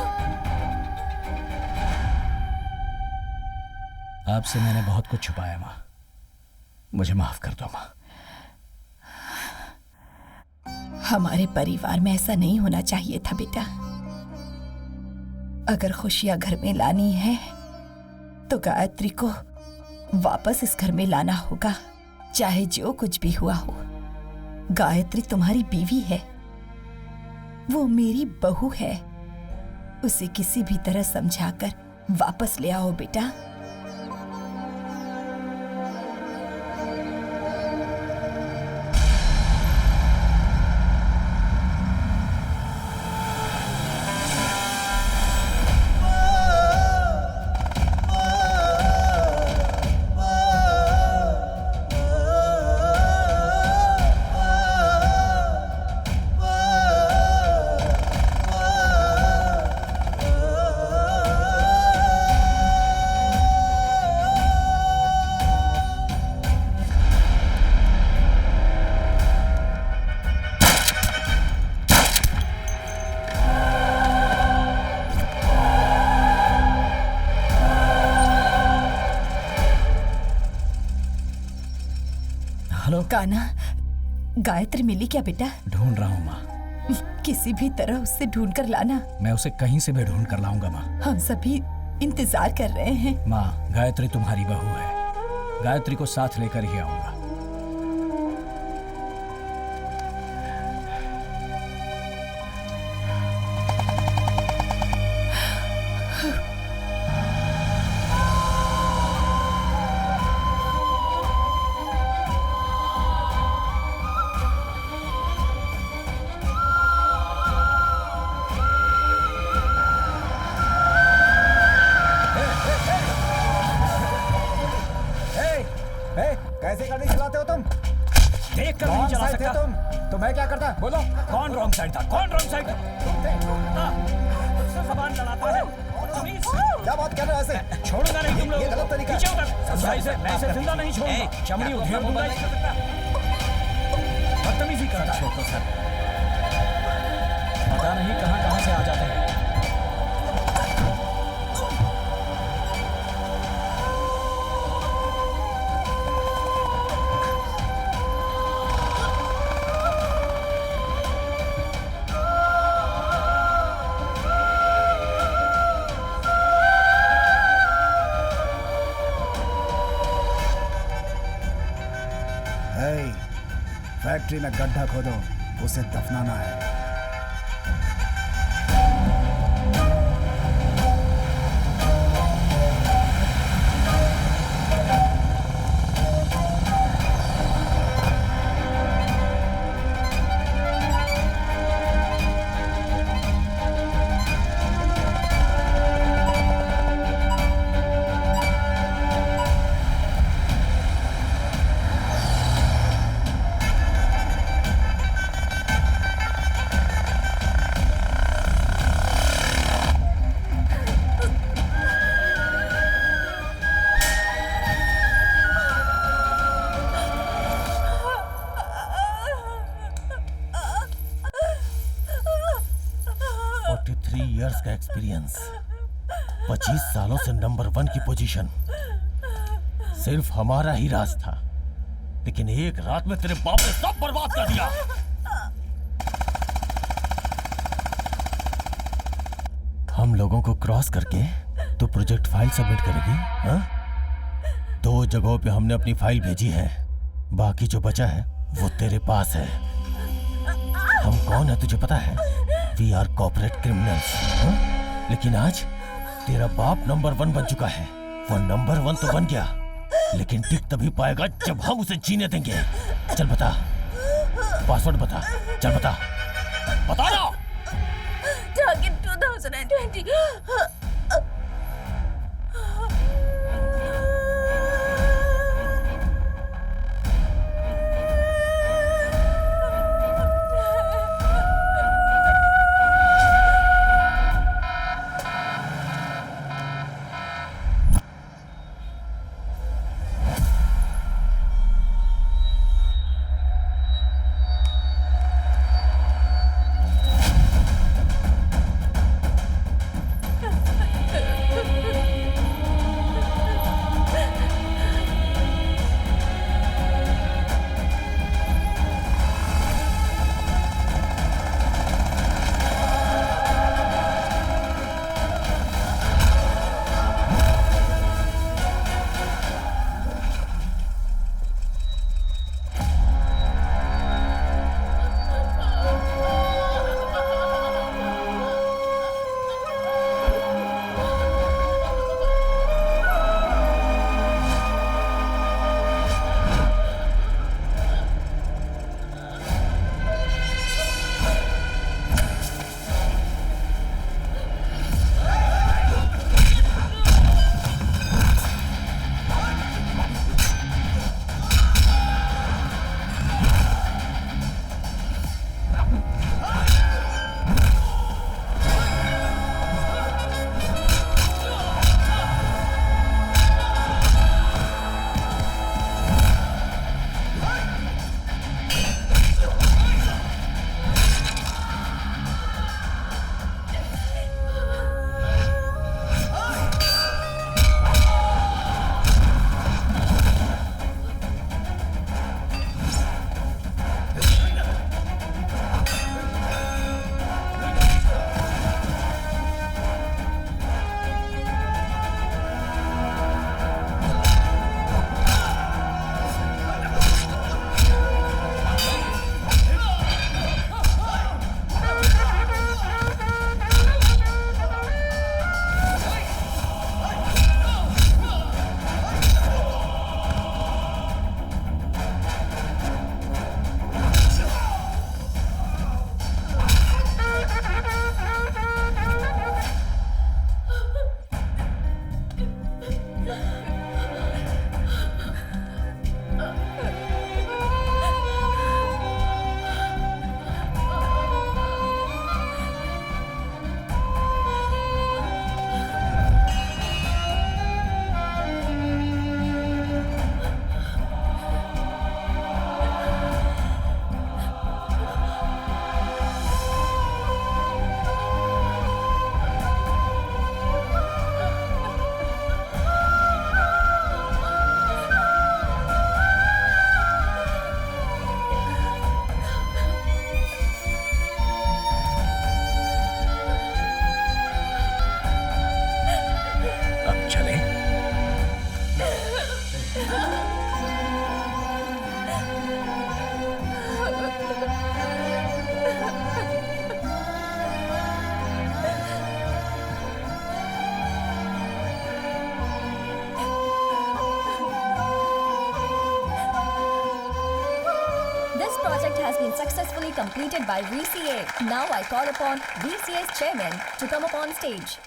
आपसे मैंने बहुत कुछ छुपाया माँ, मुझे माफ कर दो माँ। हमारे परिवार में ऐसा नहीं होना चाहिए था बेटा। अगर खुशियां घर में लानी है तो गायत्री को वापस इस घर में लाना होगा, चाहे जो कुछ भी हुआ हो। गायत्री तुम्हारी बीवी है, वो मेरी बहू है, उसे किसी भी तरह समझाकर वापस ले आओ बेटा। कान्हा, गायत्री मिली क्या बेटा? ढूंढ रहा हूँ माँ। किसी भी तरह उससे ढूंढ कर लाना। मैं उसे कहीं से भी ढूंढ कर लाऊंगा माँ। हम सभी इंतजार कर रहे हैं। माँ, गायत्री तुम्हारी बहू है, गायत्री को साथ लेकर ही आऊंगा। कैसे गाड़ी चलाते हो तुम? देख कर नहीं चला सकता तुम तो मैं क्या करता? बोलो कौन रॉन्ग साइड था? कौन रॉन्ग साइड था? ज़बान लड़ाता है। क्या बात कर रहे हो ऐसे? छोड़ूंगा नहीं तुम लोग। ये गलत तरीका है। मैं इसे जिंदा नहीं छोड़ूंगा। चमड़ी उधेड़ दूंगा। बदतमीजी करता है। छोड़ो सर। पता नहीं कहां से आ जाते हैं। फैक्ट्री में गड्ढा खोदो, उसे दफनाना है। इयर्स का एक्सपीरियंस, 25 सालों से नंबर 1 की पोजीशन, सिर्फ हमारा ही राज था, लेकिन एक रात में तेरे बाप ने सब बर्बाद कर दिया। हम लोगों को क्रॉस करके तो प्रोजेक्ट फाइल सबमिट करेगी? हाँ? 2 जगहों पे हमने अपनी फाइल भेजी है, बाकी जो बचा है वो तेरे पास है। हम कौन है तुझे पता है? We are corporate criminals. लेकिन आज तेरा बाप नंबर 1 बन चुका है। वो नंबर 1 तो बन गया, लेकिन टिक तभी पाएगा जब हम उसे जीने देंगे। चल बता, पासवर्ड बता, चल बता, बता ना। Target 2020. Successfully completed by VCA. Now I call upon VCA's chairman to come up on stage.